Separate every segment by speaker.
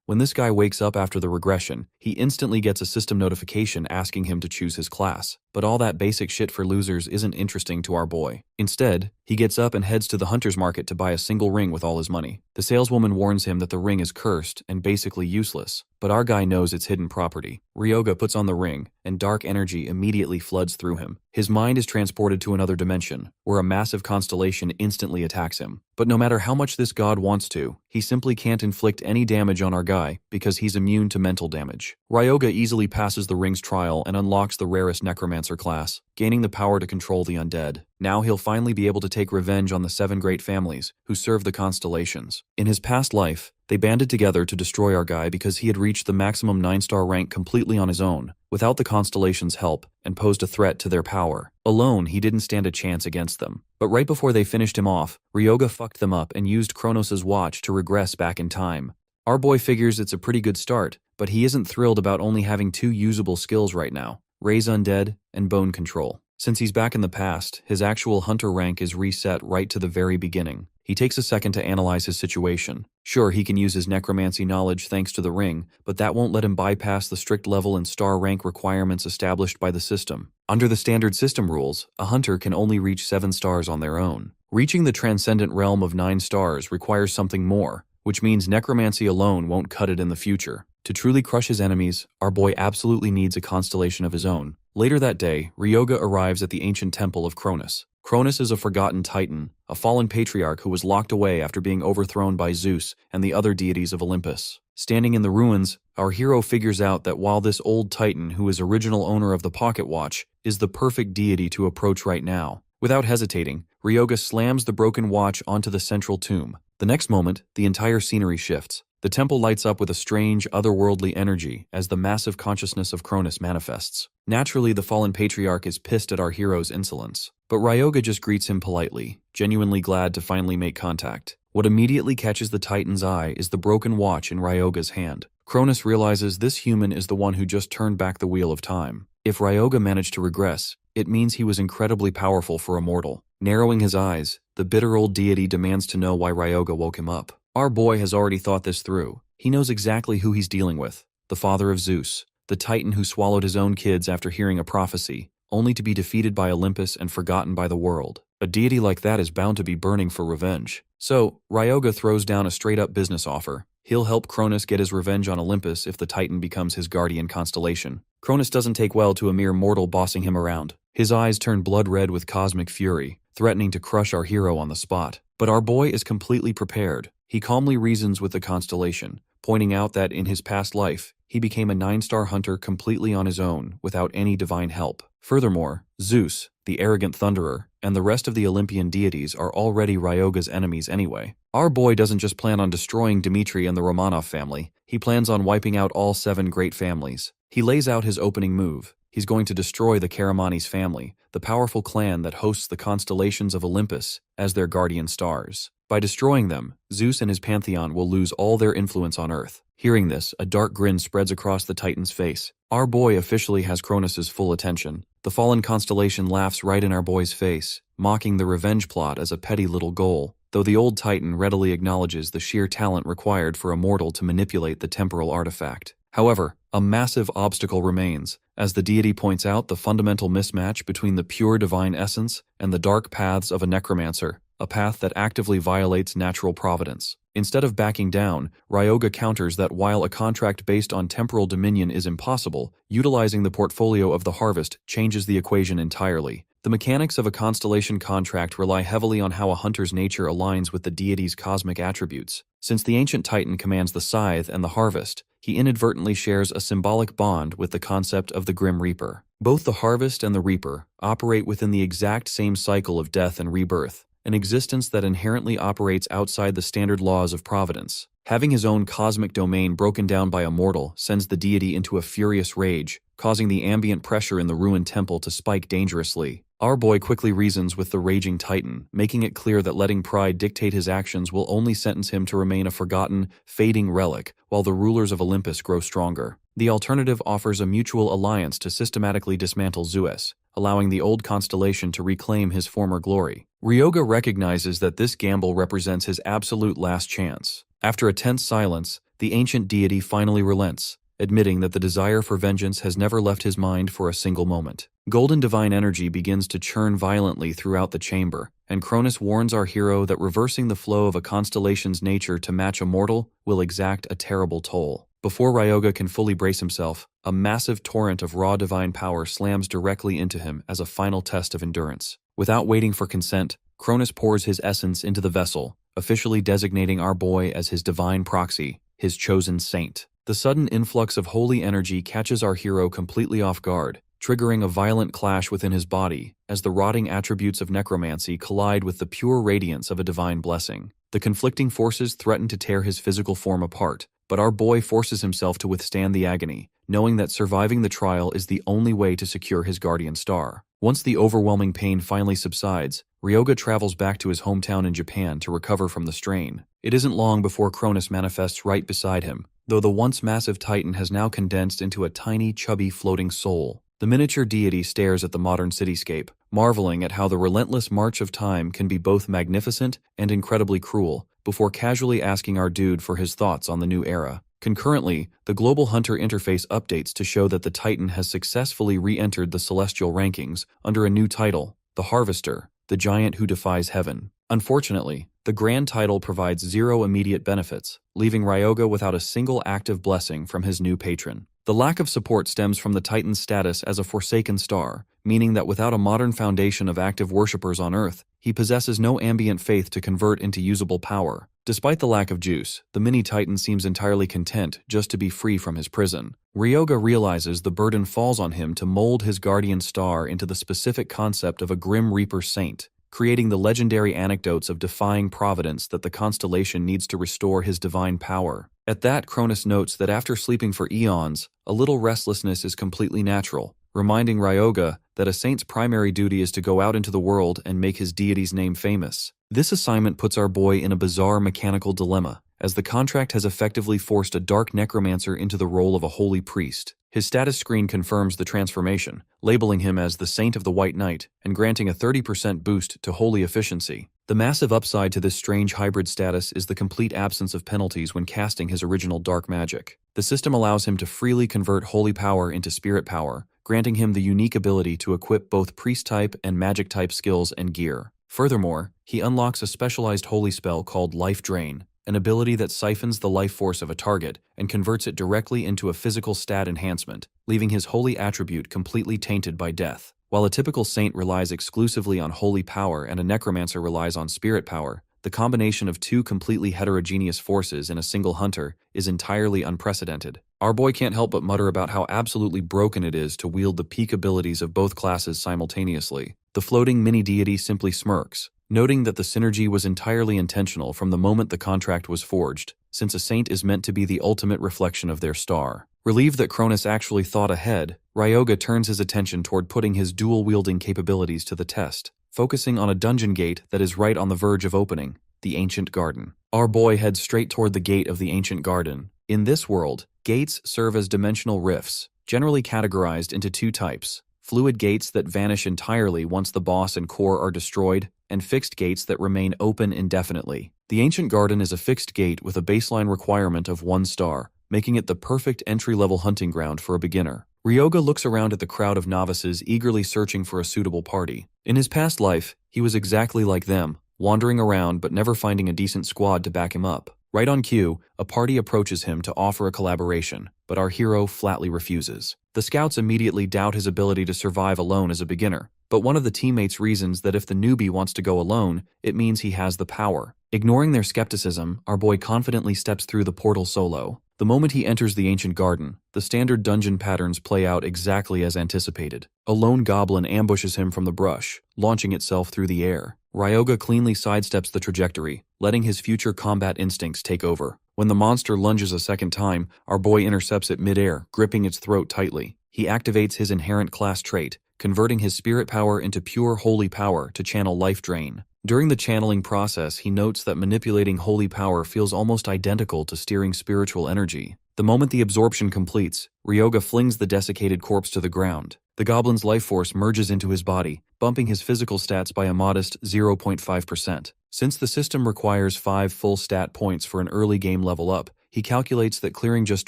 Speaker 1: When this guy wakes up after the regression, he instantly gets a system notification asking him to choose his class. But all that basic shit for losers isn't interesting to our boy. Instead, he gets up and heads to the hunter's market to buy a single ring with all his money. The saleswoman warns him that the ring is cursed and basically useless, but our guy knows it's hidden property. Ryoga puts on the ring, and dark energy immediately floods through him. His mind is transported to another dimension, where a massive constellation instantly attacks him. But no matter how much this god wants to, he simply can't inflict any damage on our guy because he's immune to mental damage. Ryoga easily passes the ring's trial and unlocks the rarest Necromancer class, gaining the power to control the undead. Now he'll finally be able to take revenge on the 7 great families who serve the constellations. In his past life, they banded together to destroy our guy because he had reached the maximum 9-star rank completely on his own, without the constellation's help, and posed a threat to their power. Alone, he didn't stand a chance against them. But right before they finished him off, Ryoga fucked them up and used Kronos' watch to regress back in time. Our boy figures it's a pretty good start, but he isn't thrilled about only having 2 usable skills right now: Raise Undead and Bone Control. Since he's back in the past, his actual hunter rank is reset right to the very beginning. He takes a second to analyze his situation. Sure, he can use his necromancy knowledge thanks to the ring, but that won't let him bypass the strict level and star rank requirements established by the system. Under the standard system rules, a hunter can only reach 7 stars on their own. Reaching the transcendent realm of 9 stars requires something more, which means necromancy alone won't cut it in the future. To truly crush his enemies, our boy absolutely needs a constellation of his own. Later that day, Ryoga arrives at the ancient temple of Kronos. Kronos is a forgotten titan, a fallen patriarch who was locked away after being overthrown by Zeus and the other deities of Olympus. Standing in the ruins, our hero figures out that while this old titan, who is original owner of the pocket watch, is the perfect deity to approach right now. Without hesitating, Ryoga slams the broken watch onto the central tomb. The next moment, the entire scenery shifts. The temple lights up with a strange, otherworldly energy as the massive consciousness of Kronos manifests. Naturally, the fallen patriarch is pissed at our hero's insolence, but Ryoga just greets him politely, genuinely glad to finally make contact. What immediately catches the Titan's eye is the broken watch in Ryoga's hand. Kronos realizes this human is the one who just turned back the wheel of time. If Ryoga managed to regress, it means he was incredibly powerful for a mortal. Narrowing his eyes, the bitter old deity demands to know why Ryoga woke him up. Our boy has already thought this through. He knows exactly who he's dealing with: the father of Zeus, the titan who swallowed his own kids after hearing a prophecy, only to be defeated by Olympus and forgotten by the world. A deity like that is bound to be burning for revenge. So, Ryoga throws down a straight-up business offer. He'll help Kronos get his revenge on Olympus if the titan becomes his guardian constellation. Kronos doesn't take well to a mere mortal bossing him around. His eyes turn blood red with cosmic fury, threatening to crush our hero on the spot. But our boy is completely prepared. He calmly reasons with the constellation, pointing out that in his past life, he became a 9-star hunter completely on his own, without any divine help. Furthermore, Zeus, the arrogant thunderer, and the rest of the Olympian deities are already Ryoga's enemies anyway. Our boy doesn't just plan on destroying Dmitri and the Romanov family, he plans on wiping out all 7 great families. He lays out his opening move. He's going to destroy the Karamanys family, the powerful clan that hosts the constellations of Olympus as their guardian stars. By destroying them, Zeus and his pantheon will lose all their influence on Earth. Hearing this, a dark grin spreads across the Titan's face. Our boy officially has Kronos' full attention. The fallen constellation laughs right in our boy's face, mocking the revenge plot as a petty little goal, though the old Titan readily acknowledges the sheer talent required for a mortal to manipulate the temporal artifact. However, a massive obstacle remains, as the deity points out the fundamental mismatch between the pure divine essence and the dark paths of a necromancer, a path that actively violates natural providence. Instead of backing down, Ryoga counters that while a contract based on temporal dominion is impossible, utilizing the portfolio of the harvest changes the equation entirely. The mechanics of a constellation contract rely heavily on how a hunter's nature aligns with the deity's cosmic attributes. Since the ancient titan commands the scythe and the harvest, he inadvertently shares a symbolic bond with the concept of the Grim Reaper. Both the harvest and the reaper operate within the exact same cycle of death and rebirth, an existence that inherently operates outside the standard laws of providence. Having his own cosmic domain broken down by a mortal sends the deity into a furious rage, causing the ambient pressure in the ruined temple to spike dangerously. Our boy quickly reasons with the raging titan, making it clear that letting pride dictate his actions will only sentence him to remain a forgotten, fading relic, while the rulers of Olympus grow stronger. The alternative offers a mutual alliance to systematically dismantle Zeus, allowing the old constellation to reclaim his former glory. Ryoga recognizes that this gamble represents his absolute last chance. After a tense silence, the ancient deity finally relents, admitting that the desire for vengeance has never left his mind for a single moment. Golden divine energy begins to churn violently throughout the chamber, and Cronus warns our hero that reversing the flow of a constellation's nature to match a mortal will exact a terrible toll. Before Ryoga can fully brace himself, a massive torrent of raw divine power slams directly into him as a final test of endurance. Without waiting for consent, Cronus pours his essence into the vessel, officially designating our boy as his divine proxy, his chosen saint. The sudden influx of holy energy catches our hero completely off guard, triggering a violent clash within his body as the rotting attributes of necromancy collide with the pure radiance of a divine blessing. The conflicting forces threaten to tear his physical form apart, but our boy forces himself to withstand the agony, knowing that surviving the trial is the only way to secure his guardian star. Once the overwhelming pain finally subsides, Ryoga travels back to his hometown in Japan to recover from the strain. It isn't long before Cronus manifests right beside him, though the once massive titan has now condensed into a tiny, chubby, floating soul. The miniature deity stares at the modern cityscape, marveling at how the relentless march of time can be both magnificent and incredibly cruel, before casually asking our dude for his thoughts on the new era. Concurrently, the Global Hunter interface updates to show that the Titan has successfully re-entered the celestial rankings under a new title, the Harvester, the giant who defies heaven. Unfortunately, the grand title provides zero immediate benefits, leaving Ryoga without a single active blessing from his new patron. The lack of support stems from the Titan's status as a forsaken star, meaning that without a modern foundation of active worshippers on Earth, he possesses no ambient faith to convert into usable power. Despite the lack of juice, the mini-Titan seems entirely content just to be free from his prison. Ryoga realizes the burden falls on him to mold his guardian star into the specific concept of a Grim Reaper saint, creating the legendary anecdotes of defying providence that the constellation needs to restore his divine power. At that, Cronus notes that after sleeping for eons, a little restlessness is completely natural, reminding Ryoga that a saint's primary duty is to go out into the world and make his deity's name famous. This assignment puts our boy in a bizarre mechanical dilemma, as the contract has effectively forced a dark necromancer into the role of a holy priest. His status screen confirms the transformation, labeling him as the Saint of the White Knight and granting a 30% boost to holy efficiency. The massive upside to this strange hybrid status is the complete absence of penalties when casting his original dark magic. The system allows him to freely convert holy power into spirit power, granting him the unique ability to equip both priest-type and magic-type skills and gear. Furthermore, he unlocks a specialized holy spell called Life Drain, an ability that siphons the life force of a target and converts it directly into a physical stat enhancement, leaving his holy attribute completely tainted by death. While a typical saint relies exclusively on holy power and a necromancer relies on spirit power, the combination of two completely heterogeneous forces in a single hunter is entirely unprecedented. Our boy can't help but mutter about how absolutely broken it is to wield the peak abilities of both classes simultaneously. The floating mini-deity simply smirks, noting that the synergy was entirely intentional from the moment the contract was forged, since a saint is meant to be the ultimate reflection of their star. Relieved that Cronus actually thought ahead, Ryoga turns his attention toward putting his dual-wielding capabilities to the test, focusing on a dungeon gate that is right on the verge of opening, the Ancient Garden. Our boy heads straight toward the gate of the Ancient Garden. In this world, gates serve as dimensional rifts, generally categorized into two types: fluid gates that vanish entirely once the boss and core are destroyed, and fixed gates that remain open indefinitely. The Ancient Garden is a fixed gate with a baseline requirement of 1 star, making it the perfect entry-level hunting ground for a beginner. Ryoga looks around at the crowd of novices eagerly searching for a suitable party. In his past life, he was exactly like them, wandering around but never finding a decent squad to back him up. Right on cue, a party approaches him to offer a collaboration, but our hero flatly refuses. The scouts immediately doubt his ability to survive alone as a beginner, but one of the teammates reasons that if the newbie wants to go alone, it means he has the power. Ignoring their skepticism, our boy confidently steps through the portal solo. The moment he enters the Ancient Garden, the standard dungeon patterns play out exactly as anticipated. A lone goblin ambushes him from the brush, launching itself through the air. Ryoga cleanly sidesteps the trajectory, letting his future combat instincts take over. When the monster lunges a second time, our boy intercepts it mid-air, gripping its throat tightly. He activates his inherent class trait, converting his spirit power into pure holy power to channel Life Drain. During the channeling process, he notes that manipulating holy power feels almost identical to steering spiritual energy. The moment the absorption completes, Ryoga flings the desiccated corpse to the ground. The goblin's life force merges into his body, bumping his physical stats by a modest 0.5%. Since the system requires 5 full stat points for an early game level up, He calculates that clearing just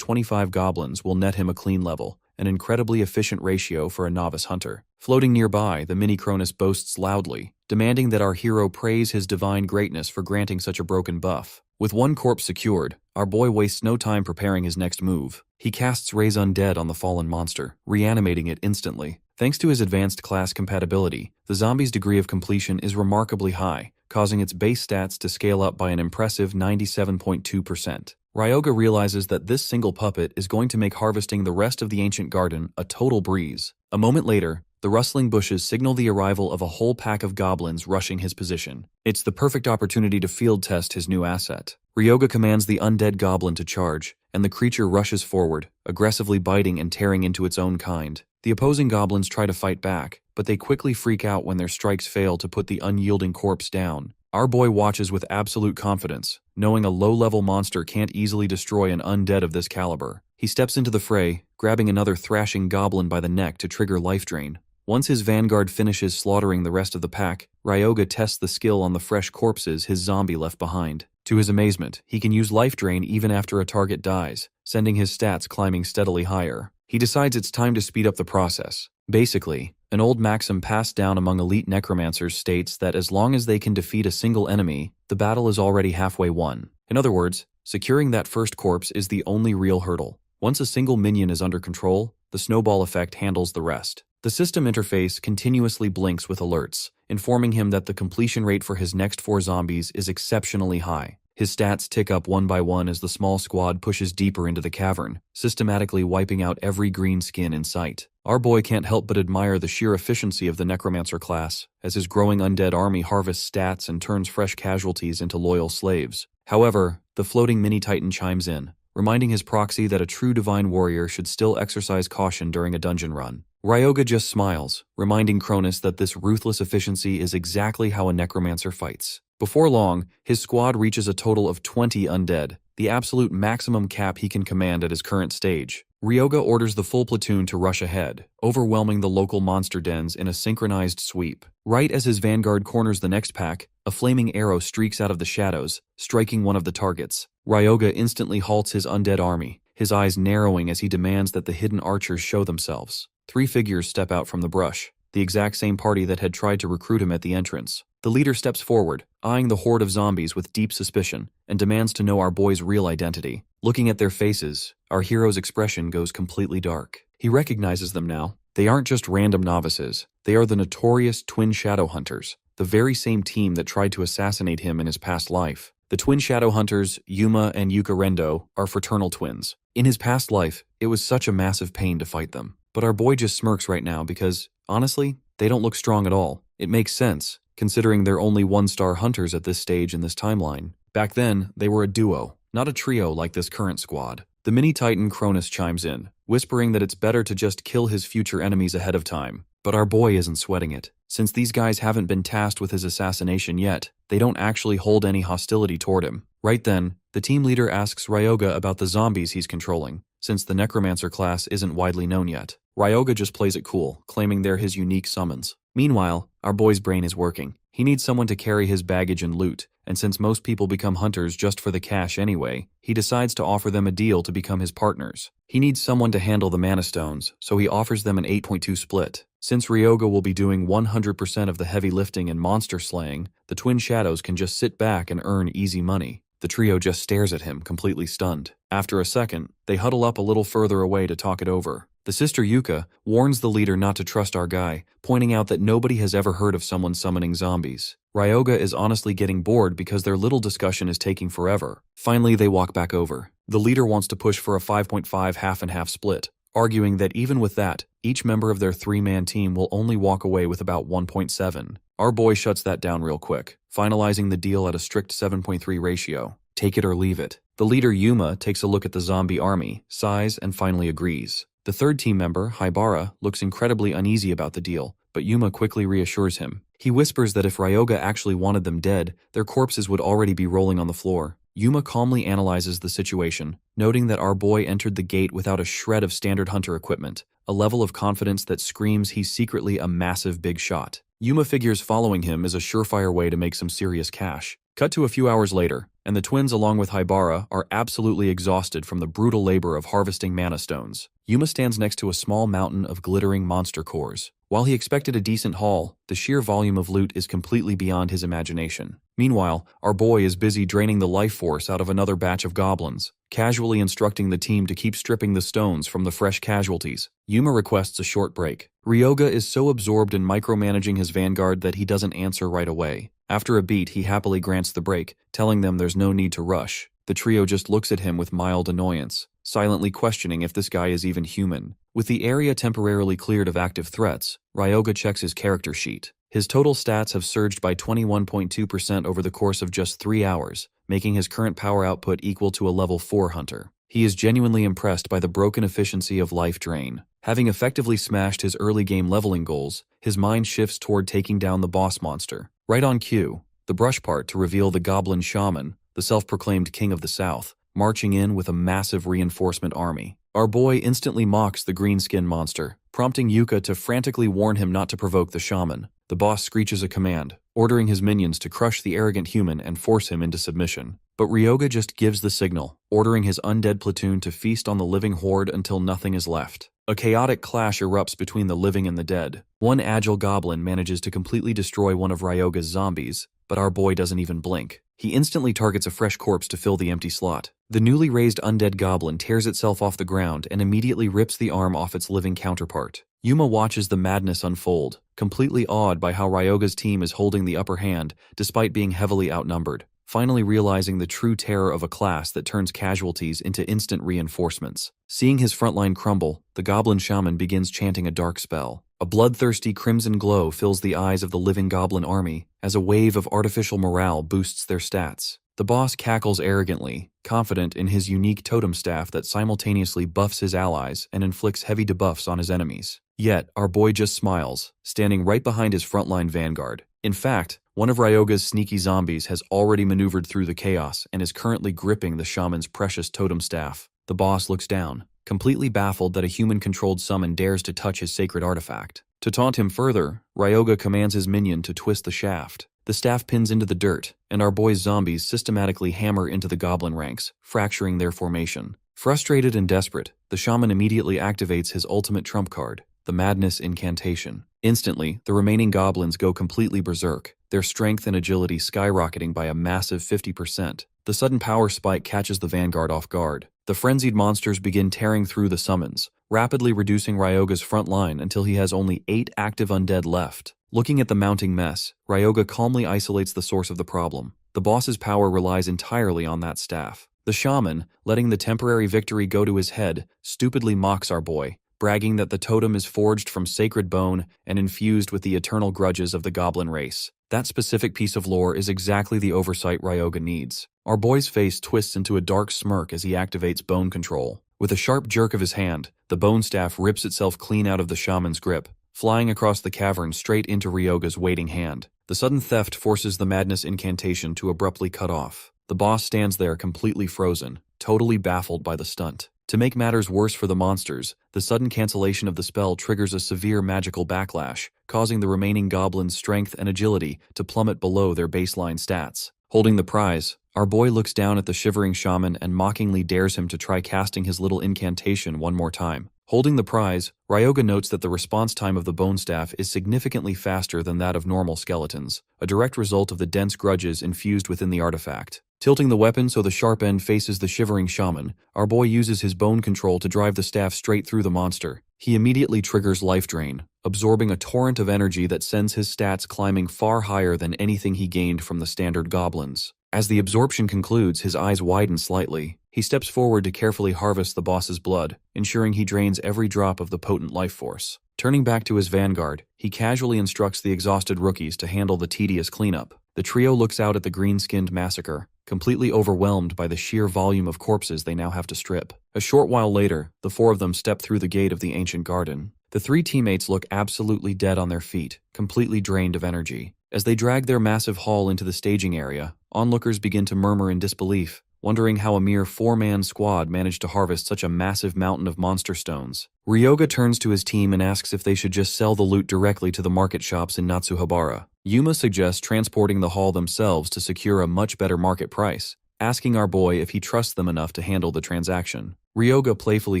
Speaker 1: 25 goblins will net him a clean level, an incredibly efficient ratio for a novice hunter. Floating nearby, the mini Cronus boasts loudly, demanding that our hero praise his divine greatness for granting such a broken buff. With one corpse secured, our boy wastes no time preparing his next move. He casts Raise Undead on the fallen monster, reanimating it instantly. Thanks to his advanced class compatibility, the zombie's degree of completion is remarkably high, causing its base stats to scale up by an impressive 97.2%. Ryoga realizes that this single puppet is going to make harvesting the rest of the ancient garden a total breeze. A moment later, the rustling bushes signal the arrival of a whole pack of goblins rushing his position. It's the perfect opportunity to field test his new asset. Ryoga commands the undead goblin to charge, and the creature rushes forward, aggressively biting and tearing into its own kind. The opposing goblins try to fight back, but they quickly freak out when their strikes fail to put the unyielding corpse down. Our boy watches with absolute confidence, knowing a low-level monster can't easily destroy an undead of this caliber. He steps into the fray, grabbing another thrashing goblin by the neck to trigger life drain. Once his vanguard finishes slaughtering the rest of the pack, Ryoga tests the skill on the fresh corpses his zombie left behind. To his amazement, he can use life drain even after a target dies, sending his stats climbing steadily higher. He decides it's time to speed up the process. Basically, an old maxim passed down among elite necromancers states that as long as they can defeat a single enemy, the battle is already halfway won. In other words, securing that first corpse is the only real hurdle. Once a single minion is under control, the snowball effect handles the rest. The system interface continuously blinks with alerts, informing him that the completion rate for his next 4 zombies is exceptionally high. His stats tick up one by one as the small squad pushes deeper into the cavern, systematically wiping out every green skin in sight. Our boy can't help but admire the sheer efficiency of the Necromancer class, as his growing undead army harvests stats and turns fresh casualties into loyal slaves. However, the floating mini-titan chimes in, reminding his proxy that a true divine warrior should still exercise caution during a dungeon run. Ryoga just smiles, reminding Cronus that this ruthless efficiency is exactly how a necromancer fights. Before long, his squad reaches a total of 20 undead, the absolute maximum cap he can command at his current stage. Ryoga orders the full platoon to rush ahead, overwhelming the local monster dens in a synchronized sweep. Right as his vanguard corners the next pack, a flaming arrow streaks out of the shadows, striking one of the targets. Ryoga instantly halts his undead army, his eyes narrowing as he demands that the hidden archers show themselves. 3 figures step out from the brush, the exact same party that had tried to recruit him at the entrance. The leader steps forward, eyeing the horde of zombies with deep suspicion, and demands to know our boy's real identity. Looking at their faces, our hero's expression goes completely dark. He recognizes them now. They aren't just random novices. They are the notorious Twin Shadow Hunters, the very same team that tried to assassinate him in his past life. The Twin Shadow Hunters, Yuma and Yuka Rendo, are fraternal twins. In his past life, it was such a massive pain to fight them. But our boy just smirks right now because, honestly, they don't look strong at all. It makes sense, considering they're only 1-star hunters at this stage in this timeline. Back then, they were a duo, not a trio like this current squad. The mini-titan Cronus chimes in, whispering that it's better to just kill his future enemies ahead of time. But our boy isn't sweating it. Since these guys haven't been tasked with his assassination yet, they don't actually hold any hostility toward him. Right then, the team leader asks Ryoga about the zombies he's controlling, since the Necromancer class isn't widely known yet. Ryoga just plays it cool, claiming they're his unique summons. Meanwhile, our boy's brain is working. He needs someone to carry his baggage and loot, and since most people become hunters just for the cash anyway, he decides to offer them a deal to become his partners. He needs someone to handle the mana stones, so he offers them an 8.2 split. Since Ryoga will be doing 100% of the heavy lifting and monster slaying, the Twin Shadows can just sit back and earn easy money. The trio just stares at him, completely stunned. After a second, they huddle up a little further away to talk it over. The sister Yuka warns the leader not to trust our guy, pointing out that nobody has ever heard of someone summoning zombies. Ryoga is honestly getting bored because their little discussion is taking forever. Finally, they walk back over. The leader wants to push for a 5.5 half-and-half split, arguing that even with that, each member of their 3-man team will only walk away with about 1.7. Our boy shuts that down real quick, finalizing the deal at a strict 7.3 ratio. Take it or leave it. The leader Yuma takes a look at the zombie army, sighs, and finally agrees. The third team member, Haibara, looks incredibly uneasy about the deal, but Yuma quickly reassures him. He whispers that if Ryoga actually wanted them dead, their corpses would already be rolling on the floor. Yuma calmly analyzes the situation, noting that our boy entered the gate without a shred of standard hunter equipment, a level of confidence that screams he's secretly a massive big shot. Yuma figures following him is a surefire way to make some serious cash. Cut to a few hours later, and the twins along with Haibara are absolutely exhausted from the brutal labor of harvesting mana stones. Yuma stands next to a small mountain of glittering monster cores. While he expected a decent haul, the sheer volume of loot is completely beyond his imagination. Meanwhile, our boy is busy draining the life force out of another batch of goblins, casually instructing the team to keep stripping the stones from the fresh casualties. Yuma requests a short break. Ryoga is so absorbed in micromanaging his vanguard that he doesn't answer right away. After a beat, he happily grants the break, telling them there's no need to rush. The trio just looks at him with mild annoyance, silently questioning if this guy is even human. With the area temporarily cleared of active threats, Ryoga checks his character sheet. His total stats have surged by 21.2% over the course of just 3 hours, making his current power output equal to a level 4 hunter. He is genuinely impressed by the broken efficiency of life drain. Having effectively smashed his early game leveling goals, his mind shifts toward taking down the boss monster. Right on cue, the brush part to reveal the goblin shaman, the self-proclaimed king of the south, marching in with a massive reinforcement army. Our boy instantly mocks the green-skinned monster, prompting Yuka to frantically warn him not to provoke the shaman. The boss screeches a command, ordering his minions to crush the arrogant human and force him into submission. But Ryoga just gives the signal, ordering his undead platoon to feast on the living horde until nothing is left. A chaotic clash erupts between the living and the dead. One agile goblin manages to completely destroy one of Ryoga's zombies, but our boy doesn't even blink. He instantly targets a fresh corpse to fill the empty slot. The newly raised undead goblin tears itself off the ground and immediately rips the arm off its living counterpart. Yuma watches the madness unfold, completely awed by how Ryoga's team is holding the upper hand despite being heavily outnumbered, finally realizing the true terror of a class that turns casualties into instant reinforcements. Seeing his frontline crumble, the goblin shaman begins chanting a dark spell. A bloodthirsty crimson glow fills the eyes of the living goblin army as a wave of artificial morale boosts their stats. The boss cackles arrogantly, confident in his unique totem staff that simultaneously buffs his allies and inflicts heavy debuffs on his enemies. Yet, our boy just smiles, standing right behind his frontline vanguard. In fact, one of Ryoga's sneaky zombies has already maneuvered through the chaos and is currently gripping the shaman's precious totem staff. The boss looks down, completely baffled that a human-controlled summon dares to touch his sacred artifact. To taunt him further, Ryoga commands his minion to twist the shaft. The staff pins into the dirt, and our boy's zombies systematically hammer into the goblin ranks, fracturing their formation. Frustrated and desperate, the shaman immediately activates his ultimate trump card, the Madness Incantation. Instantly, the remaining goblins go completely berserk, their strength and agility skyrocketing by a massive 50%. The sudden power spike catches the vanguard off guard. The frenzied monsters begin tearing through the summons, rapidly reducing Ryoga's front line until he has only 8 active undead left. Looking at the mounting mess, Ryoga calmly isolates the source of the problem. The boss's power relies entirely on that staff. The shaman, letting the temporary victory go to his head, stupidly mocks our boy, bragging that the totem is forged from sacred bone and infused with the eternal grudges of the goblin race. That specific piece of lore is exactly the oversight Ryoga needs. Our boy's face twists into a dark smirk as he activates bone control. With a sharp jerk of his hand, the bone staff rips itself clean out of the shaman's grip, flying across the cavern straight into Ryoga's waiting hand. The sudden theft forces the Madness Incantation to abruptly cut off. The boss stands there completely frozen, totally baffled by the stunt. To make matters worse for the monsters, the sudden cancellation of the spell triggers a severe magical backlash, causing the remaining goblins' strength and agility to plummet below their baseline stats. Holding the prize, our boy looks down at the shivering shaman and mockingly dares him to try casting his little incantation one more time. Holding the prize, Ryoga notes that the response time of the bone staff is significantly faster than that of normal skeletons, a direct result of the dense grudges infused within the artifact. Tilting the weapon so the sharp end faces the shivering shaman, our boy uses his bone control to drive the staff straight through the monster. He immediately triggers life drain, absorbing a torrent of energy that sends his stats climbing far higher than anything he gained from the standard goblins. As the absorption concludes, his eyes widen slightly. He steps forward to carefully harvest the boss's blood, ensuring he drains every drop of the potent life force. Turning back to his vanguard, he casually instructs the exhausted rookies to handle the tedious cleanup. The trio looks out at the green-skinned massacre, completely overwhelmed by the sheer volume of corpses they now have to strip. A short while later, the 4 of them step through the gate of the ancient garden. The 3 teammates look absolutely dead on their feet, completely drained of energy. As they drag their massive haul into the staging area, onlookers begin to murmur in disbelief, wondering how a mere 4-man squad managed to harvest such a massive mountain of monster stones. Ryoga turns to his team and asks if they should just sell the loot directly to the market shops in Natsuhabara. Yuma suggests transporting the haul themselves to secure a much better market price, asking our boy if he trusts them enough to handle the transaction. Ryoga playfully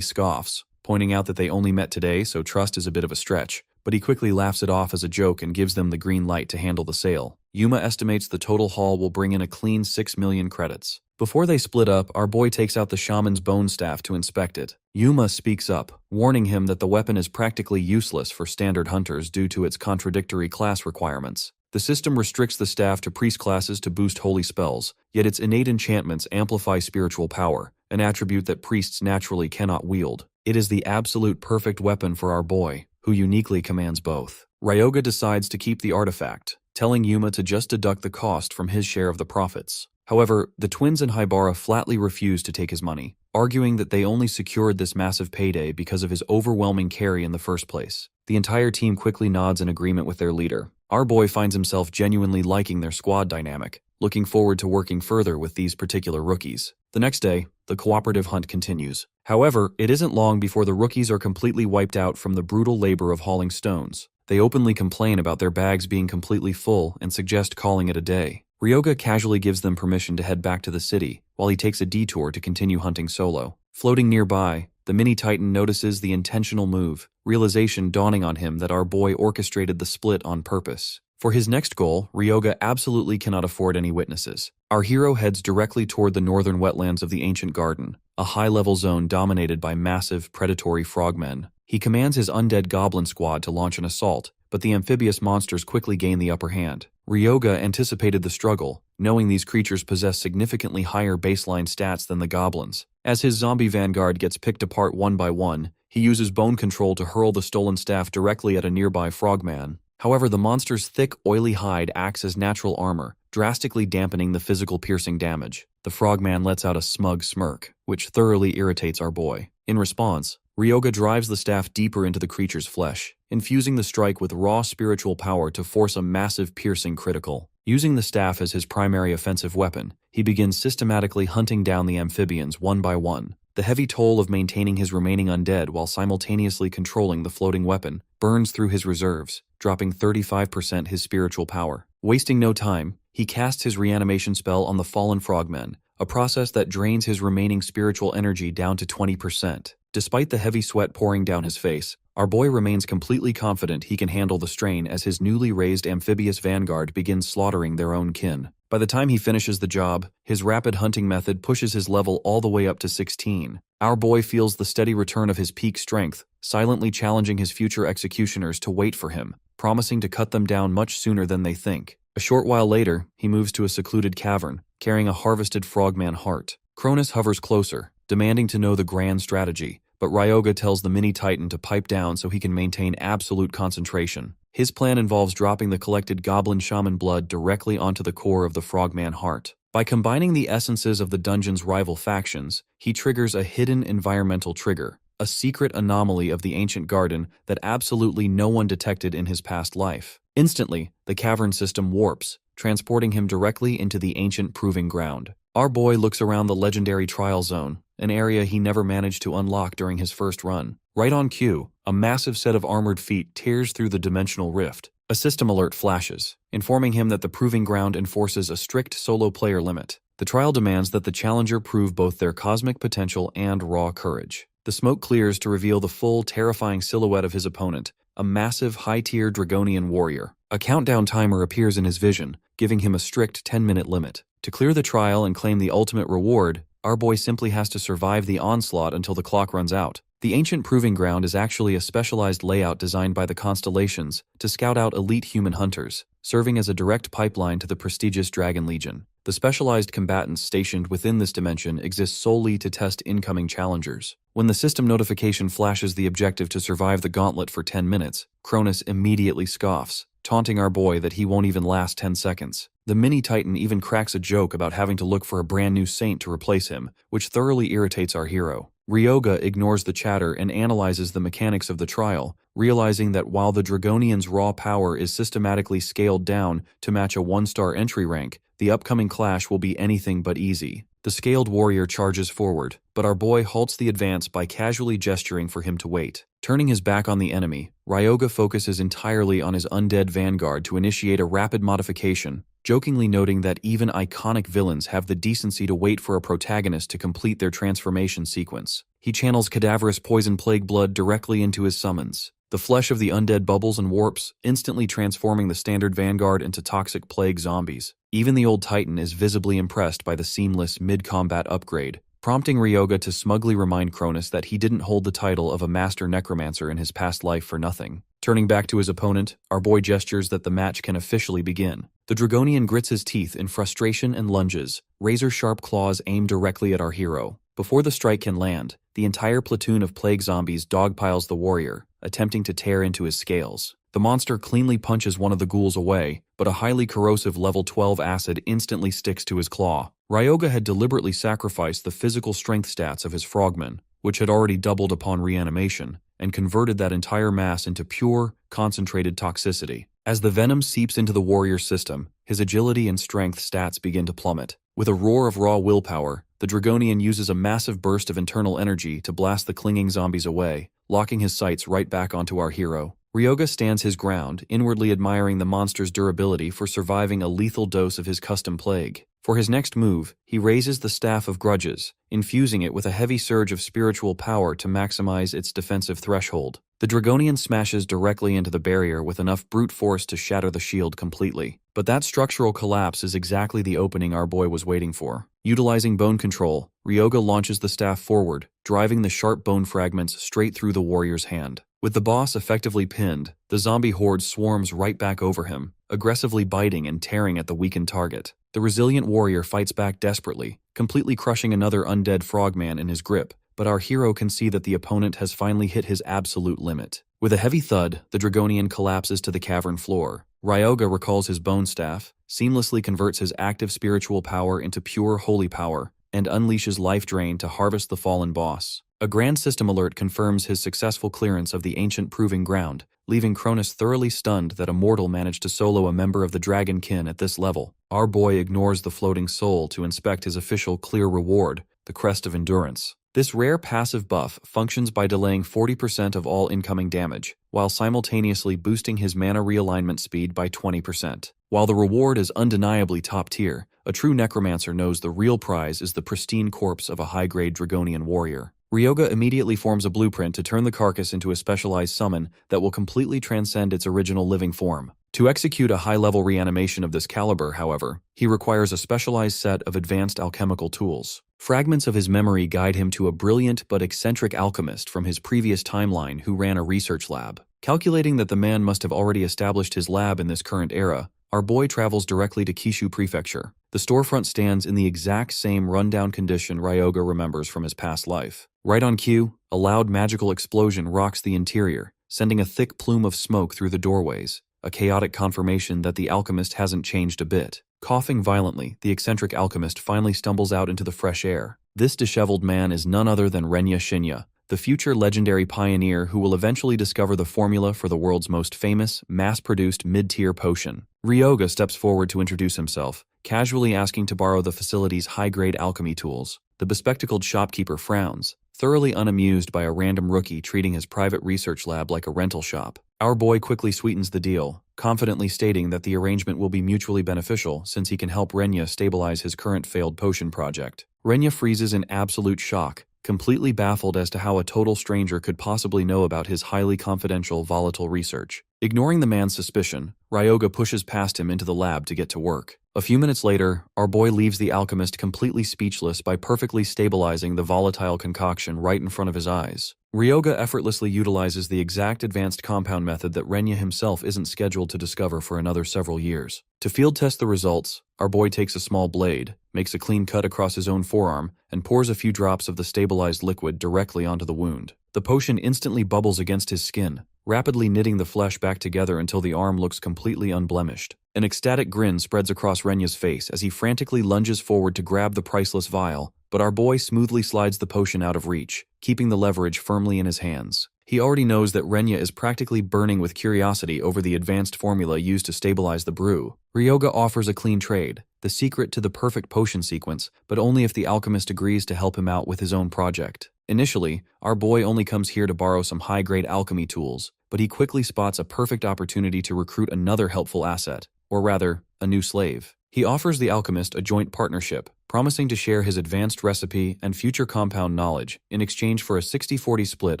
Speaker 1: scoffs, pointing out that they only met today, so trust is a bit of a stretch, but he quickly laughs it off as a joke and gives them the green light to handle the sale. Yuma estimates the total haul will bring in a clean 6 million credits. Before they split up, our boy takes out the shaman's bone staff to inspect it. Yuma speaks up, warning him that the weapon is practically useless for standard hunters due to its contradictory class requirements. The system restricts the staff to priest classes to boost holy spells, yet its innate enchantments amplify spiritual power, an attribute that priests naturally cannot wield. It is the absolute perfect weapon for our boy, who uniquely commands both. Ryoga decides to keep the artifact, telling Yuma to just deduct the cost from his share of the profits. However, the twins and Haibara flatly refuse to take his money, arguing that they only secured this massive payday because of his overwhelming carry in the first place. The entire team quickly nods in agreement with their leader. Our boy finds himself genuinely liking their squad dynamic, looking forward to working further with these particular rookies. The next day, the cooperative hunt continues. However, it isn't long before the rookies are completely wiped out from the brutal labor of hauling stones. They openly complain about their bags being completely full and suggest calling it a day. Ryoga casually gives them permission to head back to the city, while he takes a detour to continue hunting solo. Floating nearby, the mini-titan notices the intentional move, realization dawning on him that our boy orchestrated the split on purpose. For his next goal, Ryoga absolutely cannot afford any witnesses. Our hero heads directly toward the northern wetlands of the ancient garden, a high-level zone dominated by massive, predatory frogmen. He commands his undead goblin squad to launch an assault, but the amphibious monsters quickly gain the upper hand. Ryoga anticipated the struggle, knowing these creatures possess significantly higher baseline stats than the goblins. As his zombie vanguard gets picked apart one by one, he uses bone control to hurl the stolen staff directly at a nearby frogman. However, the monster's thick, oily hide acts as natural armor, drastically dampening the physical piercing damage. The frogman lets out a smug smirk, which thoroughly irritates our boy. In response, Ryoga drives the staff deeper into the creature's flesh, infusing the strike with raw spiritual power to force a massive piercing critical. Using the staff as his primary offensive weapon, he begins systematically hunting down the amphibians one by one. The heavy toll of maintaining his remaining undead while simultaneously controlling the floating weapon burns through his reserves, dropping 35% his spiritual power. Wasting no time, he casts his reanimation spell on the fallen frogmen, a process that drains his remaining spiritual energy down to 20%. Despite the heavy sweat pouring down his face, our boy remains completely confident he can handle the strain as his newly raised amphibious vanguard begins slaughtering their own kin. By the time he finishes the job, his rapid hunting method pushes his level all the way up to 16. Our boy feels the steady return of his peak strength, silently challenging his future executioners to wait for him, promising to cut them down much sooner than they think. A short while later, he moves to a secluded cavern, carrying a harvested frogman heart. Cronus hovers closer, demanding to know the grand strategy, but Ryoga tells the mini-titan to pipe down so he can maintain absolute concentration. His plan involves dropping the collected goblin shaman blood directly onto the core of the frogman heart. By combining the essences of the dungeon's rival factions, he triggers a hidden environmental trigger, a secret anomaly of the ancient garden that absolutely no one detected in his past life. Instantly, the cavern system warps, transporting him directly into the ancient proving ground. Our boy looks around the legendary trial zone, an area he never managed to unlock during his first run. Right on cue, a massive set of armored feet tears through the dimensional rift. A system alert flashes, informing him that the proving ground enforces a strict solo player limit. The trial demands that the challenger prove both their cosmic potential and raw courage. The smoke clears to reveal the full, terrifying silhouette of his opponent, a massive, high-tier Dragonian warrior. A countdown timer appears in his vision, giving him a strict 10-minute limit. To clear the trial and claim the ultimate reward, our boy simply has to survive the onslaught until the clock runs out. The ancient proving ground is actually a specialized layout designed by the constellations to scout out elite human hunters, serving as a direct pipeline to the prestigious Dragon Legion. The specialized combatants stationed within this dimension exist solely to test incoming challengers. When the system notification flashes the objective to survive the gauntlet for 10 minutes, Cronus immediately scoffs, taunting our boy that he won't even last 10 seconds. The mini-titan even cracks a joke about having to look for a brand new saint to replace him, which thoroughly irritates our hero. Ryoga ignores the chatter and analyzes the mechanics of the trial, realizing that while the Dragonian's raw power is systematically scaled down to match a 1-star entry rank, the upcoming clash will be anything but easy. The scaled warrior charges forward, but our boy halts the advance by casually gesturing for him to wait. Turning his back on the enemy, Ryoga focuses entirely on his undead vanguard to initiate a rapid modification, jokingly noting that even iconic villains have the decency to wait for a protagonist to complete their transformation sequence. He channels cadaverous poison plague blood directly into his summons. The flesh of the undead bubbles and warps, instantly transforming the standard vanguard into toxic plague zombies. Even the old titan is visibly impressed by the seamless mid-combat upgrade, prompting Ryoga to smugly remind Cronus that he didn't hold the title of a master necromancer in his past life for nothing. Turning back to his opponent, our boy gestures that the match can officially begin. The Dragonian grits his teeth in frustration and lunges, razor-sharp claws aimed directly at our hero. Before the strike can land, the entire platoon of plague zombies dogpiles the warrior, attempting to tear into his scales. The monster cleanly punches one of the ghouls away, but a highly corrosive level 12 acid instantly sticks to his claw. Ryoga had deliberately sacrificed the physical strength stats of his frogman, which had already doubled upon reanimation, and converted that entire mass into pure, concentrated toxicity. As the venom seeps into the warrior's system, his agility and strength stats begin to plummet. With a roar of raw willpower, the Dragonian uses a massive burst of internal energy to blast the clinging zombies away, locking his sights right back onto our hero. Ryoga stands his ground, inwardly admiring the monster's durability for surviving a lethal dose of his custom plague. For his next move, he raises the Staff of Grudges, infusing it with a heavy surge of spiritual power to maximize its defensive threshold. The Dragonian smashes directly into the barrier with enough brute force to shatter the shield completely. But that structural collapse is exactly the opening our boy was waiting for. Utilizing bone control, Ryoga launches the staff forward, driving the sharp bone fragments straight through the warrior's hand. With the boss effectively pinned, the zombie horde swarms right back over him, aggressively biting and tearing at the weakened target. The resilient warrior fights back desperately, completely crushing another undead frogman in his grip, but our hero can see that the opponent has finally hit his absolute limit. With a heavy thud, the Dragonian collapses to the cavern floor. Ryoga recalls his bone staff, seamlessly converts his active spiritual power into pure holy power, and unleashes Life Drain to harvest the fallen boss. A grand system alert confirms his successful clearance of the ancient proving ground, leaving Cronus thoroughly stunned that a mortal managed to solo a member of the dragon kin at this level. Our boy ignores the floating soul to inspect his official clear reward, the Crest of Endurance. This rare passive buff functions by delaying 40% of all incoming damage, while simultaneously boosting his mana realignment speed by 20%. While the reward is undeniably top tier, a true necromancer knows the real prize is the pristine corpse of a high-grade Dragonian warrior. Ryoga immediately forms a blueprint to turn the carcass into a specialized summon that will completely transcend its original living form. To execute a high-level reanimation of this caliber, however, he requires a specialized set of advanced alchemical tools. Fragments of his memory guide him to a brilliant but eccentric alchemist from his previous timeline who ran a research lab. Calculating that the man must have already established his lab in this current era, our boy travels directly to Kishu Prefecture. The storefront stands in the exact same rundown condition Ryoga remembers from his past life. Right on cue, a loud magical explosion rocks the interior, sending a thick plume of smoke through the doorways, a chaotic confirmation that the alchemist hasn't changed a bit. Coughing violently, the eccentric alchemist finally stumbles out into the fresh air. This disheveled man is none other than Renya Shinya, the future legendary pioneer who will eventually discover the formula for the world's most famous, mass-produced mid-tier potion. Ryoga steps forward to introduce himself, casually asking to borrow the facility's high-grade alchemy tools. The bespectacled shopkeeper frowns, thoroughly unamused by a random rookie treating his private research lab like a rental shop. Our boy quickly sweetens the deal, confidently stating that the arrangement will be mutually beneficial since he can help Renya stabilize his current failed potion project. Renya freezes in absolute shock, completely baffled as to how a total stranger could possibly know about his highly confidential, volatile research. Ignoring the man's suspicion, Ryoga pushes past him into the lab to get to work. A few minutes later, our boy leaves the alchemist completely speechless by perfectly stabilizing the volatile concoction right in front of his eyes. Ryoga effortlessly utilizes the exact advanced compound method that Renya himself isn't scheduled to discover for another several years. To field test the results, our boy takes a small blade, makes a clean cut across his own forearm, and pours a few drops of the stabilized liquid directly onto the wound. The potion instantly bubbles against his skin, rapidly knitting the flesh back together until the arm looks completely unblemished. An ecstatic grin spreads across Renya's face as he frantically lunges forward to grab the priceless vial, but our boy smoothly slides the potion out of reach, keeping the leverage firmly in his hands. He already knows that Renya is practically burning with curiosity over the advanced formula used to stabilize the brew. Ryoga offers a clean trade, the secret to the perfect potion sequence, but only if the alchemist agrees to help him out with his own project. Initially, our boy only comes here to borrow some high-grade alchemy tools, but he quickly spots a perfect opportunity to recruit another helpful asset, or rather, a new slave. He offers the alchemist a joint partnership, promising to share his advanced recipe and future compound knowledge in exchange for a 60-40 split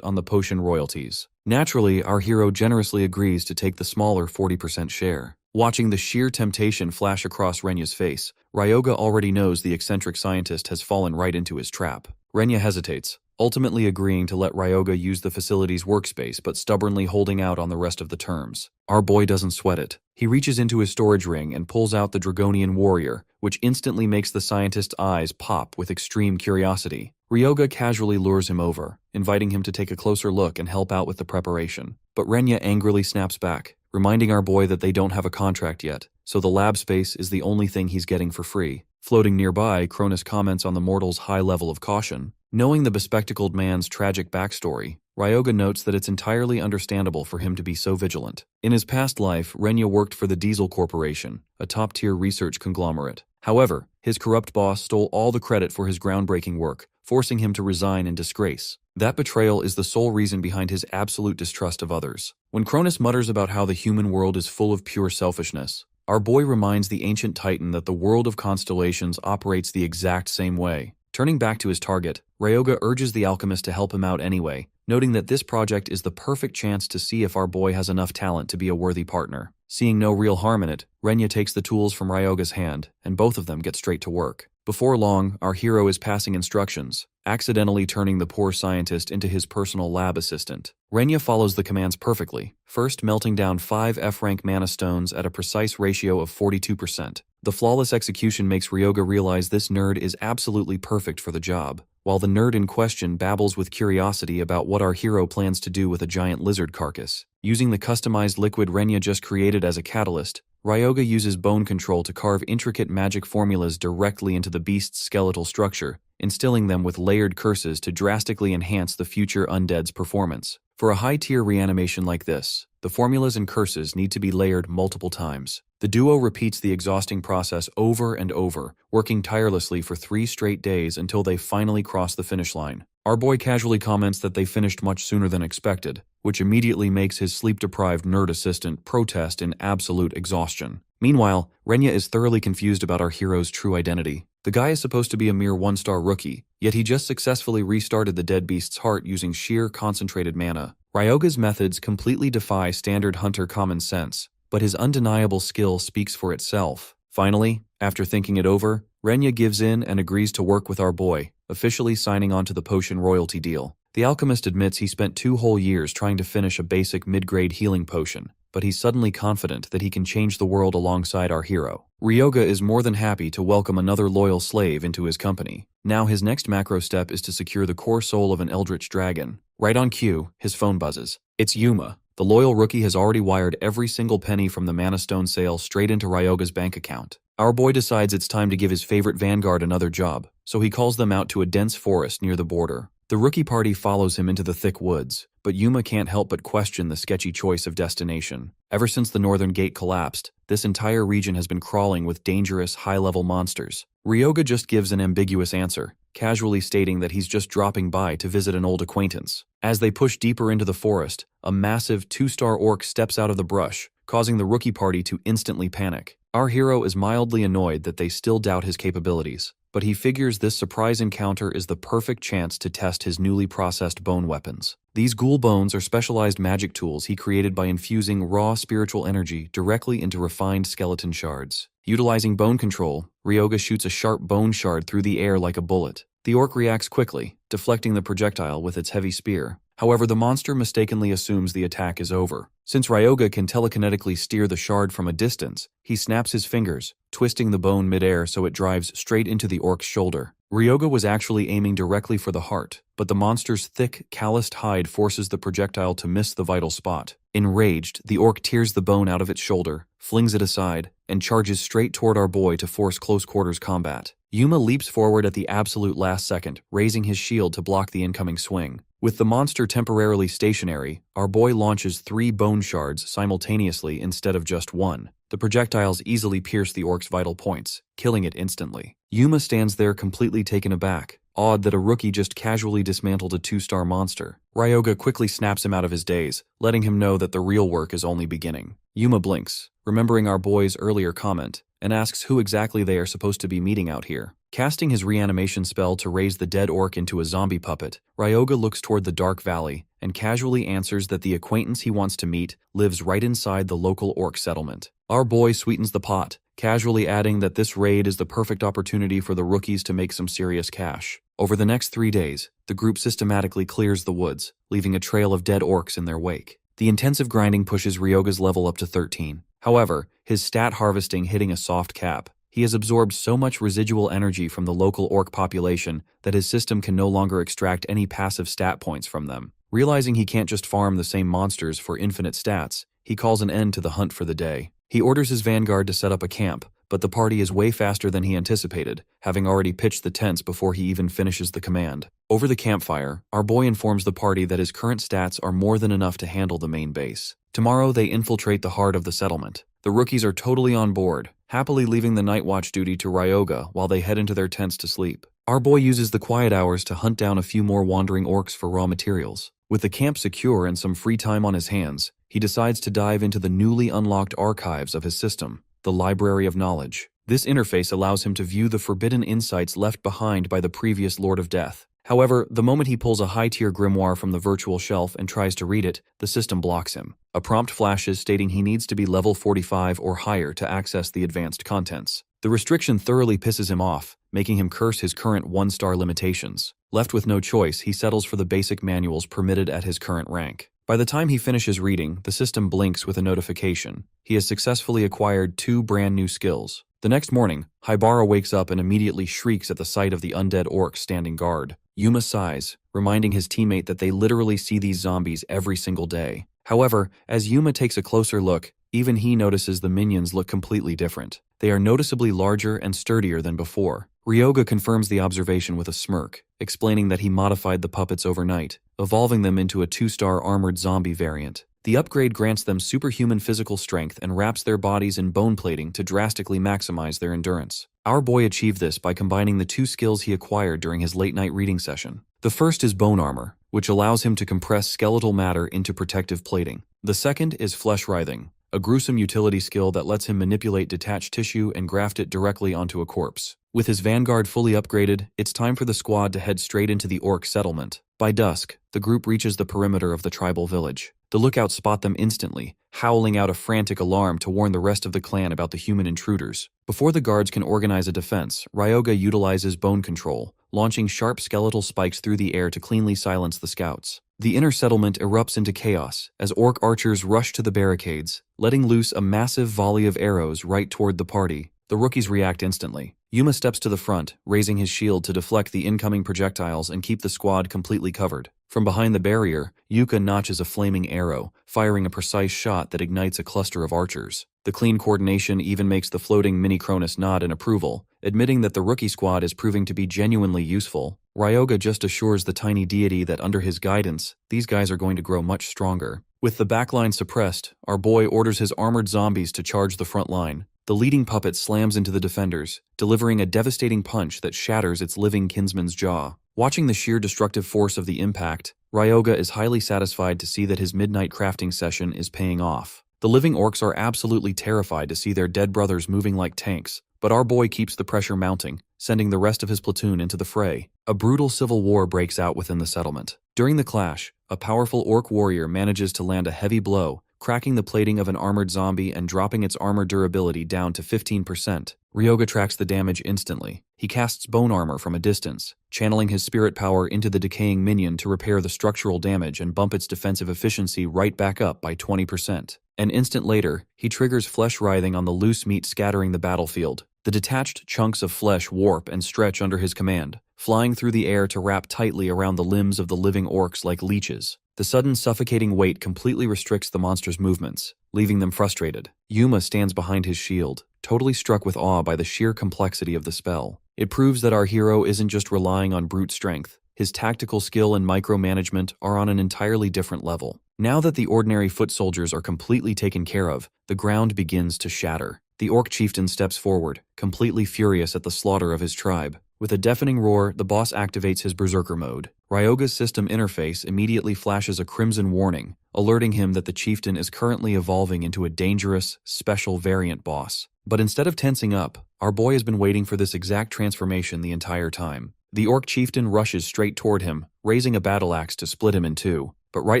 Speaker 1: on the potion royalties. Naturally, our hero generously agrees to take the smaller 40% share. Watching the sheer temptation flash across Renya's face, Ryoga already knows the eccentric scientist has fallen right into his trap. Renya hesitates, ultimately agreeing to let Ryoga use the facility's workspace but stubbornly holding out on the rest of the terms. Our boy doesn't sweat it. He reaches into his storage ring and pulls out the Dragonian warrior, which instantly makes the scientist's eyes pop with extreme curiosity. Ryoga casually lures him over, inviting him to take a closer look and help out with the preparation. But Renya angrily snaps back, reminding our boy that they don't have a contract yet, so the lab space is the only thing he's getting for free. Floating nearby, Cronus comments on the mortal's high level of caution. Knowing the bespectacled man's tragic backstory, Ryoga notes that it's entirely understandable for him to be so vigilant. In his past life, Renya worked for the Diesel Corporation, a top-tier research conglomerate. However, his corrupt boss stole all the credit for his groundbreaking work, forcing him to resign in disgrace. That betrayal is the sole reason behind his absolute distrust of others. When Cronus mutters about how the human world is full of pure selfishness, our boy reminds the ancient titan that the world of constellations operates the exact same way. Turning back to his target, Ryoga urges the alchemist to help him out anyway, noting that this project is the perfect chance to see if our boy has enough talent to be a worthy partner. Seeing no real harm in it, Renya takes the tools from Ryoga's hand, and both of them get straight to work. Before long, our hero is passing instructions, accidentally turning the poor scientist into his personal lab assistant. Renya follows the commands perfectly, first melting down 5 F-rank mana stones at a precise ratio of 42%. The flawless execution makes Ryoga realize this nerd is absolutely perfect for the job, while the nerd in question babbles with curiosity about what our hero plans to do with a giant lizard carcass. Using the customized liquid Renya just created as a catalyst, Ryoga uses bone control to carve intricate magic formulas directly into the beast's skeletal structure, instilling them with layered curses to drastically enhance the future undead's performance. For a high-tier reanimation like this, the formulas and curses need to be layered multiple times. The duo repeats the exhausting process over and over, working tirelessly for 3 straight days until they finally cross the finish line. Our boy casually comments that they finished much sooner than expected, which immediately makes his sleep-deprived nerd assistant protest in absolute exhaustion. Meanwhile, Renya is thoroughly confused about our hero's true identity. The guy is supposed to be a mere 1-star rookie, yet he just successfully restarted the dead beast's heart using sheer concentrated mana. Ryoga's methods completely defy standard hunter common sense, but his undeniable skill speaks for itself. Finally, after thinking it over, Renya gives in and agrees to work with our boy, officially signing on to the potion royalty deal. The alchemist admits he spent 2 whole years trying to finish a basic mid-grade healing potion, but he's suddenly confident that he can change the world alongside our hero. Ryoga is more than happy to welcome another loyal slave into his company. Now his next macro step is to secure the core soul of an eldritch dragon. Right on cue, his phone buzzes. It's Yuma. The loyal rookie has already wired every single penny from the Mana Stone sale straight into Ryoga's bank account. Our boy decides it's time to give his favorite vanguard another job, so he calls them out to a dense forest near the border. The rookie party follows him into the thick woods, but Yuma can't help but question the sketchy choice of destination. Ever since the northern gate collapsed, this entire region has been crawling with dangerous, high-level monsters. Ryoga just gives an ambiguous answer, casually stating that he's just dropping by to visit an old acquaintance. As they push deeper into the forest, a massive 2-star orc steps out of the brush, causing the rookie party to instantly panic. Our hero is mildly annoyed that they still doubt his capabilities, but he figures this surprise encounter is the perfect chance to test his newly processed bone weapons. These ghoul bones are specialized magic tools he created by infusing raw spiritual energy directly into refined skeleton shards. Utilizing bone control, Ryoga shoots a sharp bone shard through the air like a bullet. The orc reacts quickly, deflecting the projectile with its heavy spear. However, the monster mistakenly assumes the attack is over. Since Ryoga can telekinetically steer the shard from a distance, he snaps his fingers, twisting the bone midair so it drives straight into the orc's shoulder. Ryoga was actually aiming directly for the heart, but the monster's thick, calloused hide forces the projectile to miss the vital spot. Enraged, the orc tears the bone out of its shoulder, flings it aside, and charges straight toward our boy to force close-quarters combat. Yuma leaps forward at the absolute last second, raising his shield to block the incoming swing. With the monster temporarily stationary, our boy launches 3 bone shards simultaneously instead of just 1. The projectiles easily pierce the orc's vital points, killing it instantly. Yuma stands there completely taken aback, awed that a rookie just casually dismantled a 2-star monster. Ryoga quickly snaps him out of his daze, letting him know that the real work is only beginning. Yuma blinks, remembering our boy's earlier comment, and asks who exactly they are supposed to be meeting out here. Casting his reanimation spell to raise the dead orc into a zombie puppet, Ryoga looks toward the dark valley and casually answers that the acquaintance he wants to meet lives right inside the local orc settlement. Our boy sweetens the pot, casually adding that this raid is the perfect opportunity for the rookies to make some serious cash. Over the next 3 days, the group systematically clears the woods, leaving a trail of dead orcs in their wake. The intensive grinding pushes Ryoga's level up to 13. However, his stat harvesting hitting a soft cap. He has absorbed so much residual energy from the local orc population that his system can no longer extract any passive stat points from them. Realizing he can't just farm the same monsters for infinite stats, he calls an end to the hunt for the day. He orders his vanguard to set up a camp, but the party is way faster than he anticipated, having already pitched the tents before he even finishes the command. Over the campfire, our boy informs the party that his current stats are more than enough to handle the main base. Tomorrow they infiltrate the heart of the settlement. The rookies are totally on board, happily leaving the night watch duty to Ryoga while they head into their tents to sleep. Our boy uses the quiet hours to hunt down a few more wandering orcs for raw materials. With the camp secure and some free time on his hands, he decides to dive into the newly unlocked archives of his system, the Library of Knowledge. This interface allows him to view the forbidden insights left behind by the previous Lord of Death. However, the moment he pulls a high-tier grimoire from the virtual shelf and tries to read it, the system blocks him. A prompt flashes stating he needs to be level 45 or higher to access the advanced contents. The restriction thoroughly pisses him off, making him curse his current 1-star limitations. Left with no choice, he settles for the basic manuals permitted at his current rank. By the time he finishes reading, the system blinks with a notification. He has successfully acquired 2 brand new skills. The next morning, Haibara wakes up and immediately shrieks at the sight of the undead orcs standing guard. Yuma sighs, reminding his teammate that they literally see these zombies every single day. However, as Yuma takes a closer look, even he notices the minions look completely different. They are noticeably larger and sturdier than before. Ryoga confirms the observation with a smirk, explaining that he modified the puppets overnight, evolving them into a 2-star armored zombie variant. The upgrade grants them superhuman physical strength and wraps their bodies in bone plating to drastically maximize their endurance. Our boy achieved this by combining the 2 skills he acquired during his late-night reading session. The first is bone armor, which allows him to compress skeletal matter into protective plating. The second is flesh writhing, a gruesome utility skill that lets him manipulate detached tissue and graft it directly onto a corpse. With his vanguard fully upgraded, it's time for the squad to head straight into the orc settlement. By dusk, the group reaches the perimeter of the tribal village. The lookouts spot them instantly, howling out a frantic alarm to warn the rest of the clan about the human intruders. Before the guards can organize a defense, Ryoga utilizes bone control, launching sharp skeletal spikes through the air to cleanly silence the scouts. The inner settlement erupts into chaos as orc archers rush to the barricades, letting loose a massive volley of arrows right toward the party. The rookies react instantly. Yuma steps to the front, raising his shield to deflect the incoming projectiles and keep the squad completely covered. From behind the barrier, Yuka notches a flaming arrow, firing a precise shot that ignites a cluster of archers. The clean coordination even makes the floating mini-Cronus nod in approval, admitting that the rookie squad is proving to be genuinely useful. Ryoga just assures the tiny deity that under his guidance, these guys are going to grow much stronger. With the backline suppressed, our boy orders his armored zombies to charge the front line. The leading puppet slams into the defenders, delivering a devastating punch that shatters its living kinsman's jaw. Watching the sheer destructive force of the impact, Ryoga is highly satisfied to see that his midnight crafting session is paying off. The living orcs are absolutely terrified to see their dead brothers moving like tanks, but our boy keeps the pressure mounting, sending the rest of his platoon into the fray. A brutal civil war breaks out within the settlement. During the clash, a powerful orc warrior manages to land a heavy blow, cracking the plating of an armored zombie and dropping its armor durability down to 15%. Ryoga tracks the damage instantly. He casts bone armor from a distance, channeling his spirit power into the decaying minion to repair the structural damage and bump its defensive efficiency right back up by 20%. An instant later, he triggers flesh writhing on the loose meat scattering the battlefield. The detached chunks of flesh warp and stretch under his command, flying through the air to wrap tightly around the limbs of the living orcs like leeches. The sudden suffocating weight completely restricts the monster's movements, leaving them frustrated. Yuma stands behind his shield, totally struck with awe by the sheer complexity of the spell. It proves that our hero isn't just relying on brute strength. His tactical skill and micromanagement are on an entirely different level. Now that the ordinary foot soldiers are completely taken care of, the ground begins to shatter. The orc chieftain steps forward, completely furious at the slaughter of his tribe. With a deafening roar, the boss activates his berserker mode. Ryoga's system interface immediately flashes a crimson warning, alerting him that the chieftain is currently evolving into a dangerous, special variant boss. But instead of tensing up, our boy has been waiting for this exact transformation the entire time. The orc chieftain rushes straight toward him, raising a battle axe to split him in two. But right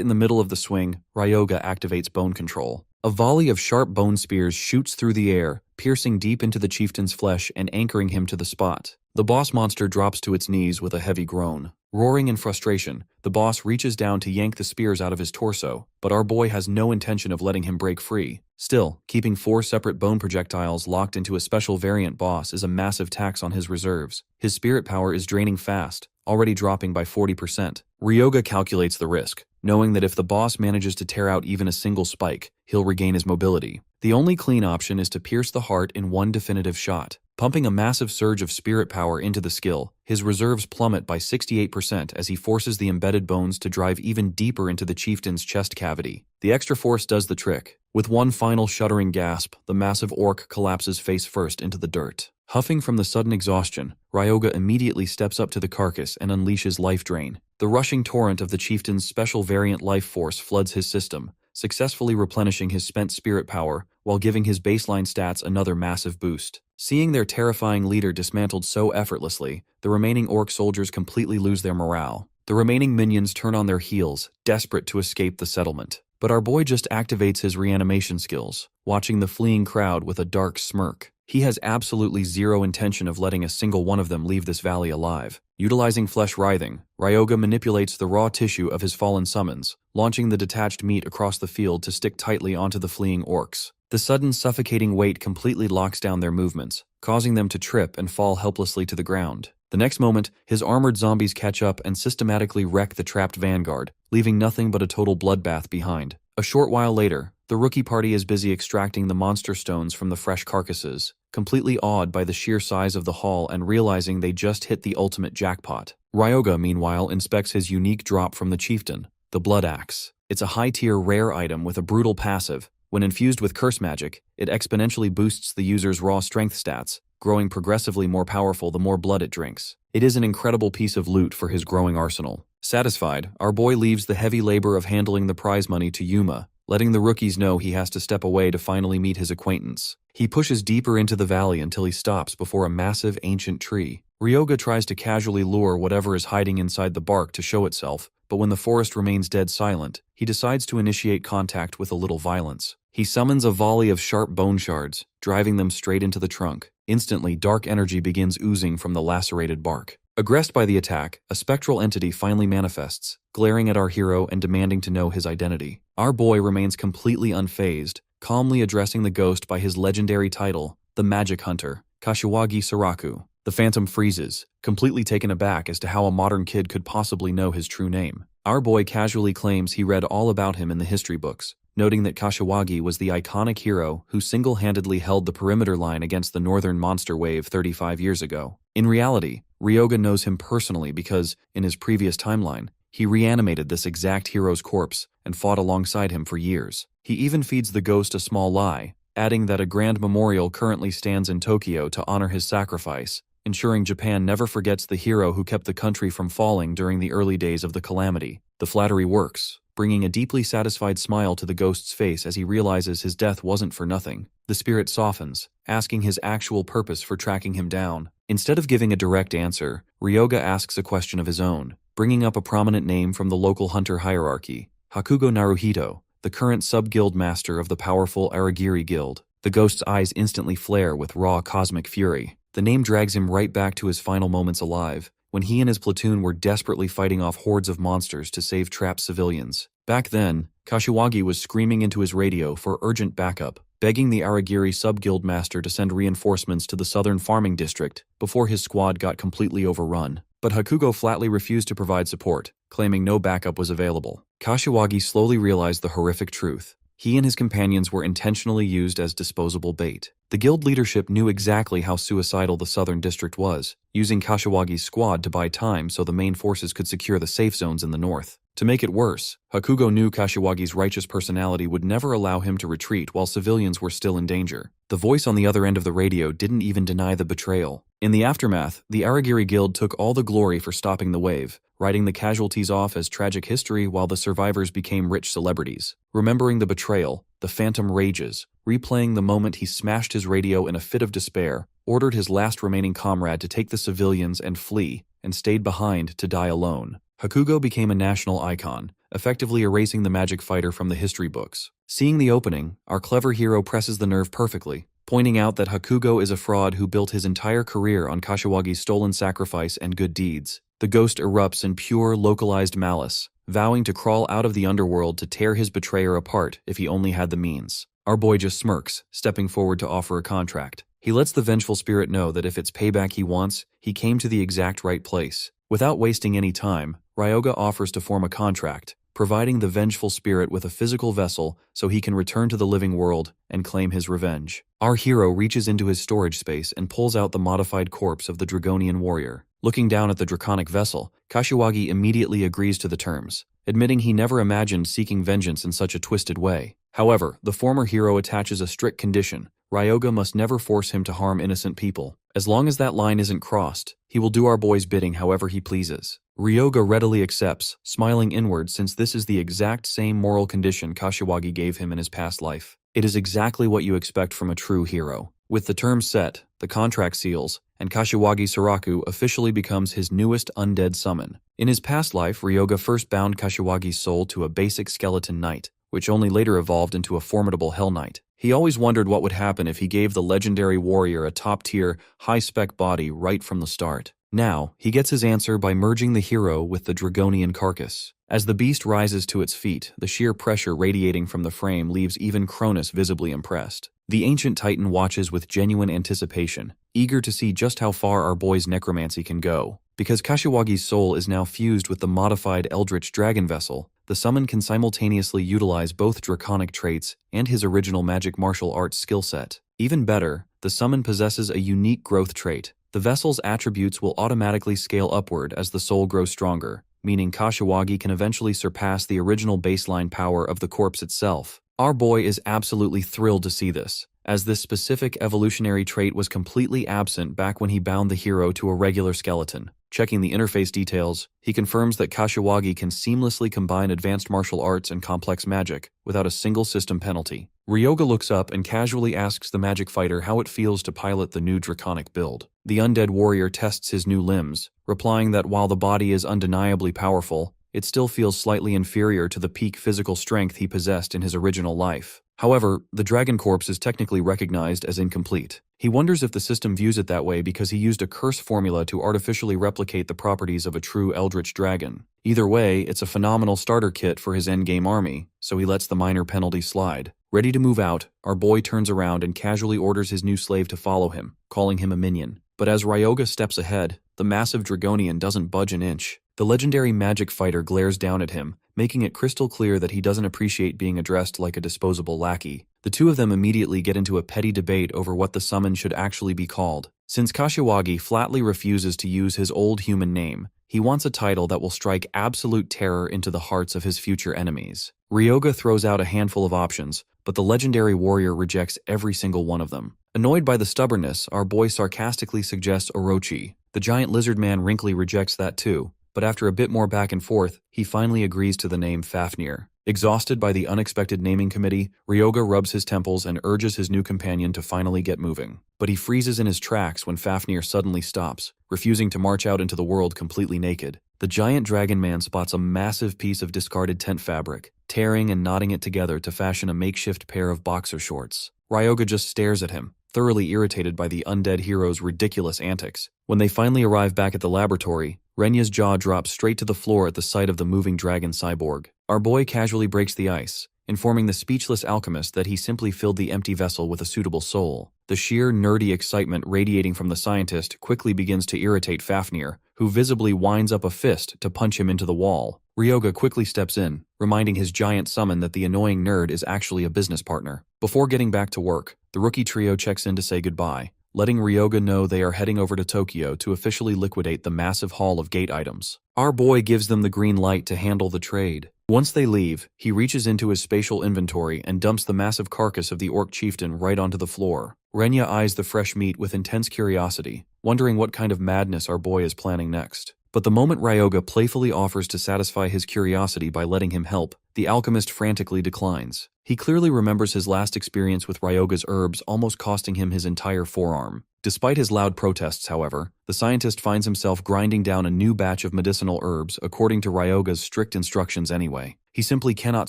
Speaker 1: in the middle of the swing, Ryoga activates bone control. A volley of sharp bone spears shoots through the air, piercing deep into the chieftain's flesh and anchoring him to the spot. The boss monster drops to its knees with a heavy groan. Roaring in frustration, the boss reaches down to yank the spears out of his torso, but our boy has no intention of letting him break free. Still, keeping 4 separate bone projectiles locked into a special variant boss is a massive tax on his reserves. His spirit power is draining fast, already dropping by 40%. Ryoga calculates the risk, knowing that if the boss manages to tear out even a single spike, he'll regain his mobility. The only clean option is to pierce the heart in one definitive shot. Pumping a massive surge of spirit power into the skill, his reserves plummet by 68% as he forces the embedded bones to drive even deeper into the chieftain's chest cavity. The extra force does the trick. With one final shuddering gasp, the massive orc collapses face first into the dirt. Huffing from the sudden exhaustion, Ryoga immediately steps up to the carcass and unleashes Life Drain. The rushing torrent of the chieftain's special variant life force floods his system, successfully replenishing his spent spirit power while giving his baseline stats another massive boost. Seeing their terrifying leader dismantled so effortlessly, the remaining orc soldiers completely lose their morale. The remaining minions turn on their heels, desperate to escape the settlement. But our boy just activates his reanimation skills, watching the fleeing crowd with a dark smirk. He has absolutely zero intention of letting a single one of them leave this valley alive. Utilizing flesh writhing, Ryoga manipulates the raw tissue of his fallen summons, launching the detached meat across the field to stick tightly onto the fleeing orcs. The sudden suffocating weight completely locks down their movements, causing them to trip and fall helplessly to the ground. The next moment, his armored zombies catch up and systematically wreck the trapped vanguard, leaving nothing but a total bloodbath behind. A short while later, the rookie party is busy extracting the monster stones from the fresh carcasses, completely awed by the sheer size of the haul and realizing they just hit the ultimate jackpot. Ryoga, meanwhile, inspects his unique drop from the chieftain, the Blood Axe. It's a high-tier rare item with a brutal passive. When infused with curse magic, it exponentially boosts the user's raw strength stats, growing progressively more powerful the more blood it drinks. It is an incredible piece of loot for his growing arsenal. Satisfied, our boy leaves the heavy labor of handling the prize money to Yuma, letting the rookies know he has to step away to finally meet his acquaintance. He pushes deeper into the valley until he stops before a massive ancient tree. Ryoga tries to casually lure whatever is hiding inside the bark to show itself, but when the forest remains dead silent, he decides to initiate contact with a little violence. He summons a volley of sharp bone shards, driving them straight into the trunk. Instantly, dark energy begins oozing from the lacerated bark. Aggressed by the attack, a spectral entity finally manifests, glaring at our hero and demanding to know his identity. Our boy remains completely unfazed, calmly addressing the ghost by his legendary title, the Magic Hunter, Kashiwagi Saraku. The Phantom freezes, completely taken aback as to how a modern kid could possibly know his true name. Our boy casually claims he read all about him in the history books, noting that Kashiwagi was the iconic hero who single-handedly held the perimeter line against the Northern Monster Wave 35 years ago. In reality, Ryoga knows him personally because, in his previous timeline, he reanimated this exact hero's corpse and fought alongside him for years. He even feeds the ghost a small lie, adding that a grand memorial currently stands in Tokyo to honor his sacrifice, ensuring Japan never forgets the hero who kept the country from falling during the early days of the calamity. The flattery works, bringing a deeply satisfied smile to the ghost's face as he realizes his death wasn't for nothing. The spirit softens, asking his actual purpose for tracking him down. Instead of giving a direct answer, Ryoga asks a question of his own, bringing up a prominent name from the local hunter hierarchy, Hakugo Naruhito, the current sub-guild master of the powerful Aragiri Guild. The ghost's eyes instantly flare with raw cosmic fury. The name drags him right back to his final moments alive, when he and his platoon were desperately fighting off hordes of monsters to save trapped civilians. Back then, Kashiwagi was screaming into his radio for urgent backup, begging the Aragiri sub-guild master to send reinforcements to the southern farming district before his squad got completely overrun. But Hakugo flatly refused to provide support, claiming no backup was available. Kashiwagi slowly realized the horrific truth. He and his companions were intentionally used as disposable bait. The guild leadership knew exactly how suicidal the southern district was, using Kashiwagi's squad to buy time so the main forces could secure the safe zones in the north. To make it worse, Hakugo knew Kashiwagi's righteous personality would never allow him to retreat while civilians were still in danger. The voice on the other end of the radio didn't even deny the betrayal. In the aftermath, the Aragiri Guild took all the glory for stopping the wave, writing the casualties off as tragic history while the survivors became rich celebrities. Remembering the betrayal, the Phantom rages, replaying the moment he smashed his radio in a fit of despair, ordered his last remaining comrade to take the civilians and flee, and stayed behind to die alone. Hakugo became a national icon, effectively erasing the magic fighter from the history books. Seeing the opening, our clever hero presses the nerve perfectly, pointing out that Hakugo is a fraud who built his entire career on Kashiwagi's stolen sacrifice and good deeds. The ghost erupts in pure, localized malice, vowing to crawl out of the underworld to tear his betrayer apart if he only had the means. Our boy just smirks, stepping forward to offer a contract. He lets the vengeful spirit know that if it's payback he wants, he came to the exact right place. Without wasting any time, Ryoga offers to form a contract, providing the vengeful spirit with a physical vessel so he can return to the living world and claim his revenge. Our hero reaches into his storage space and pulls out the modified corpse of the Dragonian warrior. Looking down at the draconic vessel, Kashiwagi immediately agrees to the terms, admitting he never imagined seeking vengeance in such a twisted way. However, the former hero attaches a strict condition. Ryoga must never force him to harm innocent people. As long as that line isn't crossed, he will do our boy's bidding however he pleases. Ryoga readily accepts, smiling inward since this is the exact same moral condition Kashiwagi gave him in his past life. It is exactly what you expect from a true hero. With the terms set, the contract seals, and Kashiwagi Saraku officially becomes his newest undead summon. In his past life, Ryoga first bound Kashiwagi's soul to a basic skeleton knight, which only later evolved into a formidable Hell Knight. He always wondered what would happen if he gave the legendary warrior a top-tier, high-spec body right from the start. Now, he gets his answer by merging the hero with the Dragonian carcass. As the beast rises to its feet, the sheer pressure radiating from the frame leaves even Cronus visibly impressed. The ancient titan watches with genuine anticipation, eager to see just how far our boy's necromancy can go. Because Kashiwagi's soul is now fused with the modified Eldritch Dragon Vessel, the summon can simultaneously utilize both draconic traits and his original magic martial arts skill set. Even better, the summon possesses a unique growth trait. The vessel's attributes will automatically scale upward as the soul grows stronger, meaning Kashiwagi can eventually surpass the original baseline power of the corpse itself. Our boy is absolutely thrilled to see this, as this specific evolutionary trait was completely absent back when he bound the hero to a regular skeleton. Checking the interface details, he confirms that Kashiwagi can seamlessly combine advanced martial arts and complex magic without a single system penalty. Ryoga looks up and casually asks the magic fighter how it feels to pilot the new draconic build. The undead warrior tests his new limbs, replying that while the body is undeniably powerful, it still feels slightly inferior to the peak physical strength he possessed in his original life. However, the dragon corpse is technically recognized as incomplete. He wonders if the system views it that way because he used a curse formula to artificially replicate the properties of a true eldritch dragon. Either way, it's a phenomenal starter kit for his endgame army, so he lets the minor penalty slide. Ready to move out, our boy turns around and casually orders his new slave to follow him, calling him a minion. But as Ryoga steps ahead, the massive Dragonian doesn't budge an inch. The legendary magic fighter glares down at him, making it crystal clear that he doesn't appreciate being addressed like a disposable lackey. The two of them immediately get into a petty debate over what the summon should actually be called. Since Kashiwagi flatly refuses to use his old human name, he wants a title that will strike absolute terror into the hearts of his future enemies. Ryoga throws out a handful of options, but the legendary warrior rejects every single one of them. Annoyed by the stubbornness, our boy sarcastically suggests Orochi. The giant lizard man wrinkly rejects that too, but after a bit more back and forth, he finally agrees to the name Fafnir. Exhausted by the unexpected naming committee, Ryoga rubs his temples and urges his new companion to finally get moving. But he freezes in his tracks when Fafnir suddenly stops, refusing to march out into the world completely naked. The giant dragon man spots a massive piece of discarded tent fabric, tearing and knotting it together to fashion a makeshift pair of boxer shorts. Ryoga just stares at him, thoroughly irritated by the undead hero's ridiculous antics. When they finally arrive back at the laboratory, Renya's jaw drops straight to the floor at the sight of the moving dragon cyborg. Our boy casually breaks the ice, informing the speechless alchemist that he simply filled the empty vessel with a suitable soul. The sheer nerdy excitement radiating from the scientist quickly begins to irritate Fafnir, who visibly winds up a fist to punch him into the wall. Ryoga quickly steps in, reminding his giant summon that the annoying nerd is actually a business partner. Before getting back to work, the rookie trio checks in to say goodbye, letting Ryoga know they are heading over to Tokyo to officially liquidate the massive haul of gate items. Our boy gives them the green light to handle the trade. Once they leave, he reaches into his spatial inventory and dumps the massive carcass of the orc chieftain right onto the floor. Renya eyes the fresh meat with intense curiosity, wondering what kind of madness our boy is planning next. But the moment Ryoga playfully offers to satisfy his curiosity by letting him help, the alchemist frantically declines. He clearly remembers his last experience with Ryoga's herbs almost costing him his entire forearm. Despite his loud protests, however, the scientist finds himself grinding down a new batch of medicinal herbs according to Ryoga's strict instructions anyway. He simply cannot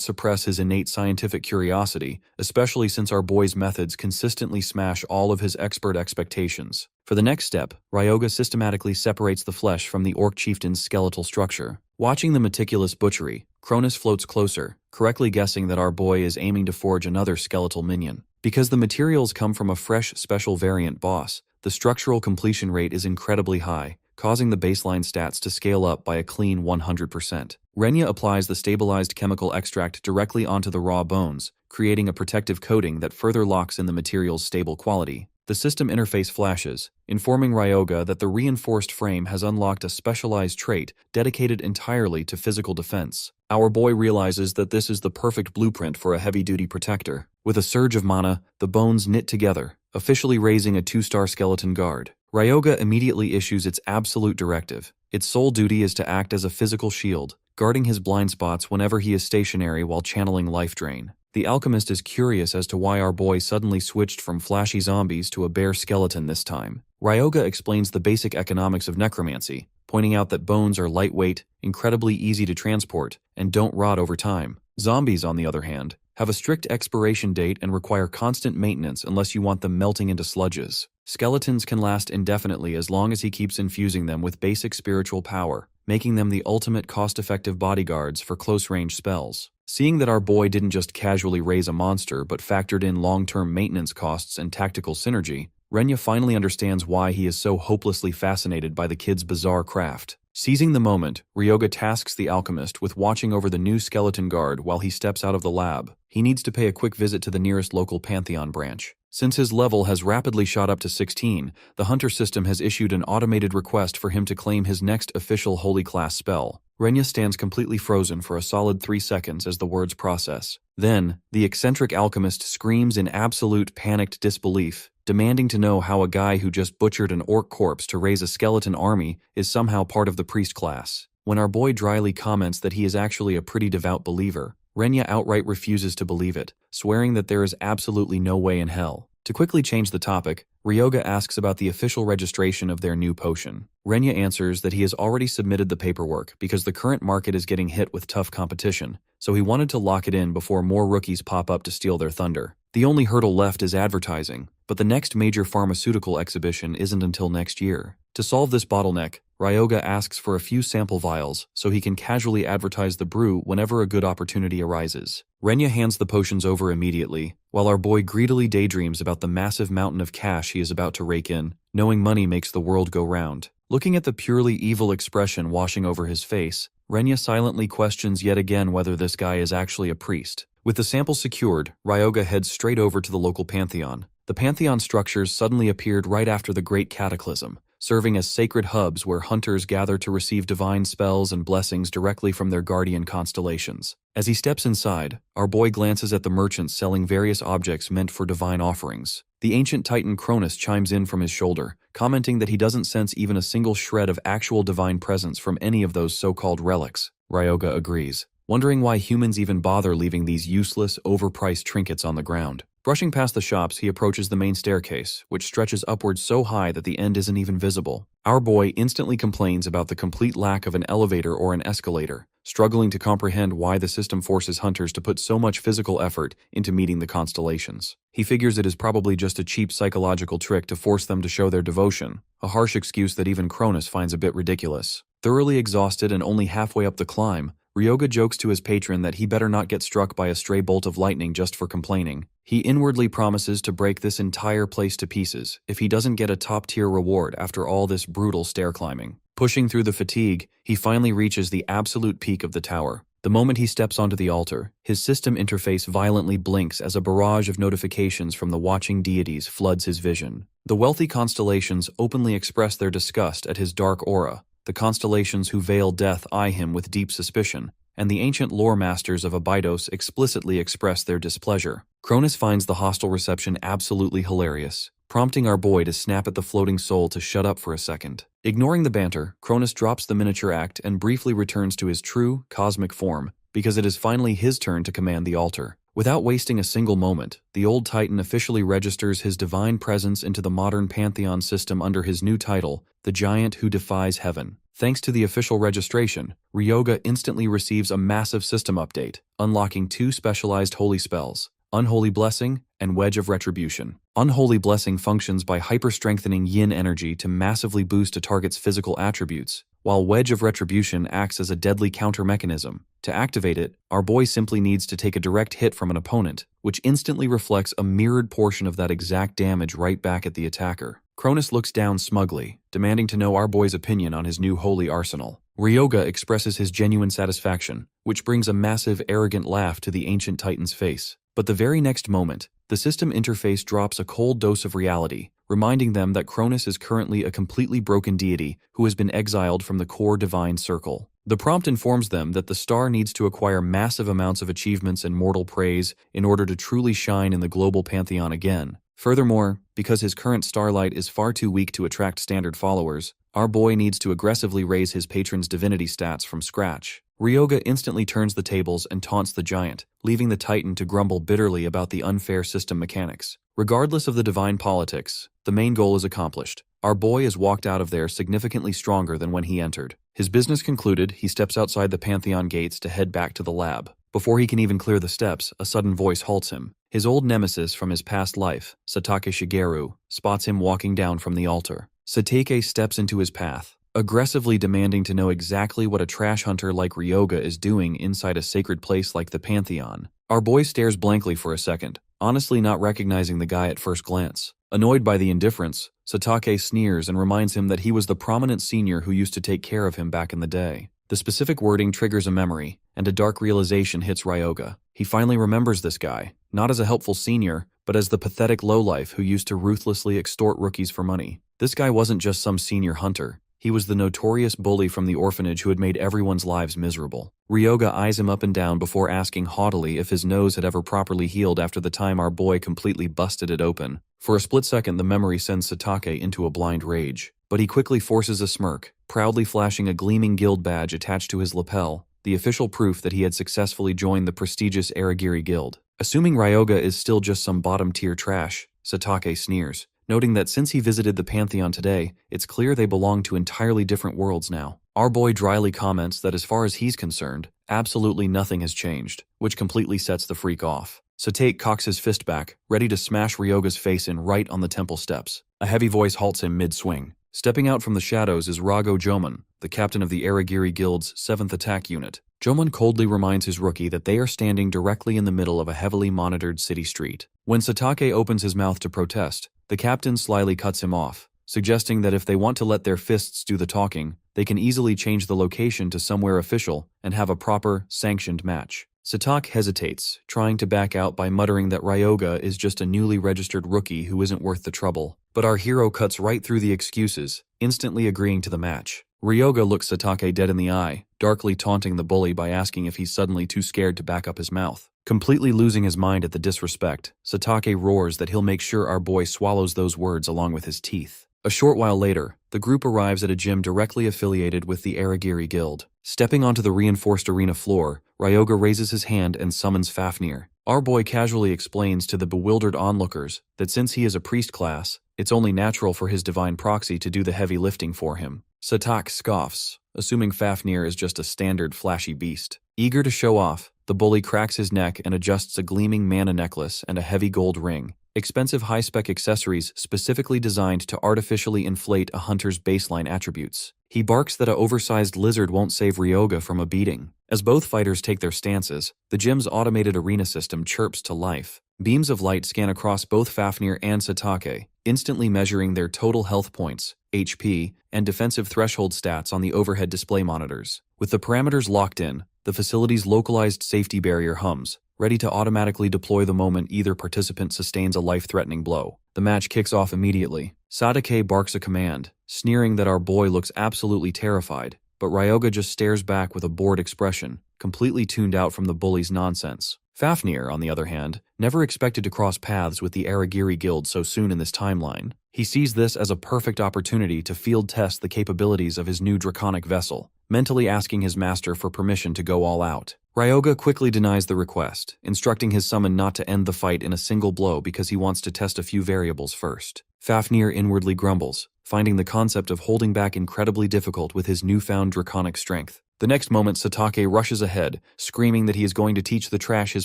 Speaker 1: suppress his innate scientific curiosity, especially since our boy's methods consistently smash all of his expert expectations. For the next step, Ryoga systematically separates the flesh from the orc chieftain's skeletal structure. Watching the meticulous butchery, Cronus floats closer, correctly guessing that our boy is aiming to forge another skeletal minion. Because the materials come from a fresh special variant boss, the structural completion rate is incredibly high, causing the baseline stats to scale up by a clean 100%. Renya applies the stabilized chemical extract directly onto the raw bones, creating a protective coating that further locks in the material's stable quality. The system interface flashes, informing Ryoga that the reinforced frame has unlocked a specialized trait dedicated entirely to physical defense. Our boy realizes that this is the perfect blueprint for a heavy-duty protector. With a surge of mana, the bones knit together, officially raising a 2-star skeleton guard. Ryoga immediately issues its absolute directive. Its sole duty is to act as a physical shield, guarding his blind spots whenever he is stationary while channeling life drain. The alchemist is curious as to why our boy suddenly switched from flashy zombies to a bare skeleton this time. Ryoga explains the basic economics of necromancy, pointing out that bones are lightweight, incredibly easy to transport, and don't rot over time. Zombies, on the other hand, have a strict expiration date and require constant maintenance unless you want them melting into sludges. Skeletons can last indefinitely as long as he keeps infusing them with basic spiritual power, making them the ultimate cost-effective bodyguards for close-range spells. Seeing that our boy didn't just casually raise a monster but factored in long-term maintenance costs and tactical synergy, Renya finally understands why he is so hopelessly fascinated by the kid's bizarre craft. Seizing the moment, Ryoga tasks the alchemist with watching over the new skeleton guard while he steps out of the lab. He needs to pay a quick visit to the nearest local Pantheon branch. Since his level has rapidly shot up to 16, the Hunter system has issued an automated request for him to claim his next official Holy Class spell. Renya stands completely frozen for a solid 3 seconds as the words process. Then, the eccentric alchemist screams in absolute panicked disbelief, demanding to know how a guy who just butchered an orc corpse to raise a skeleton army is somehow part of the priest class. When our boy dryly comments that he is actually a pretty devout believer, Renya outright refuses to believe it, swearing that there is absolutely no way in hell. To quickly change the topic, Ryoga asks about the official registration of their new potion. Renya answers that he has already submitted the paperwork because the current market is getting hit with tough competition, so he wanted to lock it in before more rookies pop up to steal their thunder. The only hurdle left is advertising, but the next major pharmaceutical exhibition isn't until next year. To solve this bottleneck, Ryoga asks for a few sample vials so he can casually advertise the brew whenever a good opportunity arises. Renya hands the potions over immediately, while our boy greedily daydreams about the massive mountain of cash he is about to rake in, knowing money makes the world go round. Looking at the purely evil expression washing over his face, Renya silently questions yet again whether this guy is actually a priest. With the sample secured, Ryoga heads straight over to the local Pantheon. The Pantheon structures suddenly appeared right after the Great Cataclysm, serving as sacred hubs where hunters gather to receive divine spells and blessings directly from their guardian constellations. As he steps inside, our boy glances at the merchants selling various objects meant for divine offerings. The ancient titan Cronus chimes in from his shoulder, commenting that he doesn't sense even a single shred of actual divine presence from any of those so-called relics. Ryoga agrees, wondering why humans even bother leaving these useless, overpriced trinkets on the ground. Brushing past the shops, he approaches the main staircase, which stretches upwards so high that the end isn't even visible. Our boy instantly complains about the complete lack of an elevator or an escalator, struggling to comprehend why the system forces hunters to put so much physical effort into meeting the constellations. He figures it is probably just a cheap psychological trick to force them to show their devotion, a harsh excuse that even Cronus finds a bit ridiculous. Thoroughly exhausted and only halfway up the climb, Ryoga jokes to his patron that he better not get struck by a stray bolt of lightning just for complaining. He inwardly promises to break this entire place to pieces if he doesn't get a top-tier reward after all this brutal stair climbing. Pushing through the fatigue, he finally reaches the absolute peak of the tower. The moment he steps onto the altar, his system interface violently blinks as a barrage of notifications from the watching deities floods his vision. The wealthy constellations openly express their disgust at his dark aura. The constellations who veil death eye him with deep suspicion, and the ancient lore masters of Abydos explicitly express their displeasure. Cronus finds the hostile reception absolutely hilarious, prompting our boy to snap at the floating soul to shut up for a second. Ignoring the banter, Cronus drops the miniature act and briefly returns to his true, cosmic form, because it is finally his turn to command the altar. Without wasting a single moment, the old titan officially registers his divine presence into the modern pantheon system under his new title, the Giant Who Defies Heaven. Thanks to the official registration, Ryoga instantly receives a massive system update, unlocking 2 specialized holy spells, Unholy Blessing and Wedge of Retribution. Unholy Blessing functions by hyper-strengthening yin energy to massively boost a target's physical attributes, while Wedge of Retribution acts as a deadly counter mechanism. To activate it, our boy simply needs to take a direct hit from an opponent, which instantly reflects a mirrored portion of that exact damage right back at the attacker. Cronus looks down smugly, demanding to know our boy's opinion on his new holy arsenal. Ryoga expresses his genuine satisfaction, which brings a massive, arrogant laugh to the ancient titan's face. But the very next moment, the system interface drops a cold dose of reality, reminding them that Cronus is currently a completely broken deity who has been exiled from the core divine circle. The prompt informs them that the star needs to acquire massive amounts of achievements and mortal praise in order to truly shine in the global pantheon again. Furthermore, because his current starlight is far too weak to attract standard followers, our boy needs to aggressively raise his patron's divinity stats from scratch. Ryoga instantly turns the tables and taunts the giant, leaving the titan to grumble bitterly about the unfair system mechanics. Regardless of the divine politics, the main goal is accomplished. Our boy is walked out of there significantly stronger than when he entered. His business concluded, he steps outside the Pantheon gates to head back to the lab. Before he can even clear the steps, a sudden voice halts him. His old nemesis from his past life, Satake Shigeru, spots him walking down from the altar. Satake steps into his path, aggressively demanding to know exactly what a trash hunter like Ryoga is doing inside a sacred place like the Pantheon. Our boy stares blankly for a second, honestly not recognizing the guy at first glance. Annoyed by the indifference, Satake sneers and reminds him that he was the prominent senior who used to take care of him back in the day. The specific wording triggers a memory, and a dark realization hits Ryoga. He finally remembers this guy, not as a helpful senior, but as the pathetic lowlife who used to ruthlessly extort rookies for money. This guy wasn't just some senior hunter. He was the notorious bully from the orphanage who had made everyone's lives miserable. Ryoga eyes him up and down before asking haughtily if his nose had ever properly healed after the time our boy completely busted it open. For a split second, the memory sends Satake into a blind rage, but he quickly forces a smirk, proudly flashing a gleaming guild badge attached to his lapel, the official proof that he had successfully joined the prestigious Aragiri Guild. Assuming Ryoga is still just some bottom-tier trash, Satake sneers, noting that since he visited the Pantheon today, it's clear they belong to entirely different worlds now. Our boy dryly comments that as far as he's concerned, absolutely nothing has changed, which completely sets the freak off. Satake cocks his fist back, ready to smash Ryoga's face in right on the temple steps. A heavy voice halts him mid-swing. Stepping out from the shadows is Rago Jomon, the captain of the Aragiri Guild's 7th Attack Unit. Jomon coldly reminds his rookie that they are standing directly in the middle of a heavily monitored city street. When Satake opens his mouth to protest, the captain slyly cuts him off, suggesting that if they want to let their fists do the talking, they can easily change the location to somewhere official and have a proper, sanctioned match. Satake hesitates, trying to back out by muttering that Ryoga is just a newly registered rookie who isn't worth the trouble. But our hero cuts right through the excuses, instantly agreeing to the match. Ryoga looks Satake dead in the eye, darkly taunting the bully by asking if he's suddenly too scared to back up his mouth. Completely losing his mind at the disrespect, Satake roars that he'll make sure our boy swallows those words along with his teeth. A short while later, the group arrives at a gym directly affiliated with the Aragiri Guild. Stepping onto the reinforced arena floor, Ryoga raises his hand and summons Fafnir. Our boy casually explains to the bewildered onlookers that since he is a priest class, it's only natural for his divine proxy to do the heavy lifting for him. Satake scoffs, assuming Fafnir is just a standard flashy beast. Eager to show off, the bully cracks his neck and adjusts a gleaming mana necklace and a heavy gold ring, expensive high-spec accessories specifically designed to artificially inflate a hunter's baseline attributes. He barks that a oversized lizard won't save Ryoga from a beating. As both fighters take their stances, the gym's automated arena system chirps to life. Beams of light scan across both Fafnir and Satake, instantly measuring their total health points, HP, and defensive threshold stats on the overhead display monitors. With the parameters locked in, the facility's localized safety barrier hums, ready to automatically deploy the moment either participant sustains a life-threatening blow. The match kicks off immediately. Satake barks a command, sneering that our boy looks absolutely terrified, but Ryoga just stares back with a bored expression, completely tuned out from the bully's nonsense. Fafnir, on the other hand, never expected to cross paths with the Aragiri Guild so soon in this timeline. He sees this as a perfect opportunity to field test the capabilities of his new draconic vessel, mentally asking his master for permission to go all out. Ryoga quickly denies the request, instructing his summon not to end the fight in a single blow because he wants to test a few variables first. Fafnir inwardly grumbles, finding the concept of holding back incredibly difficult with his newfound draconic strength. The next moment, Satake rushes ahead, screaming that he is going to teach the trash his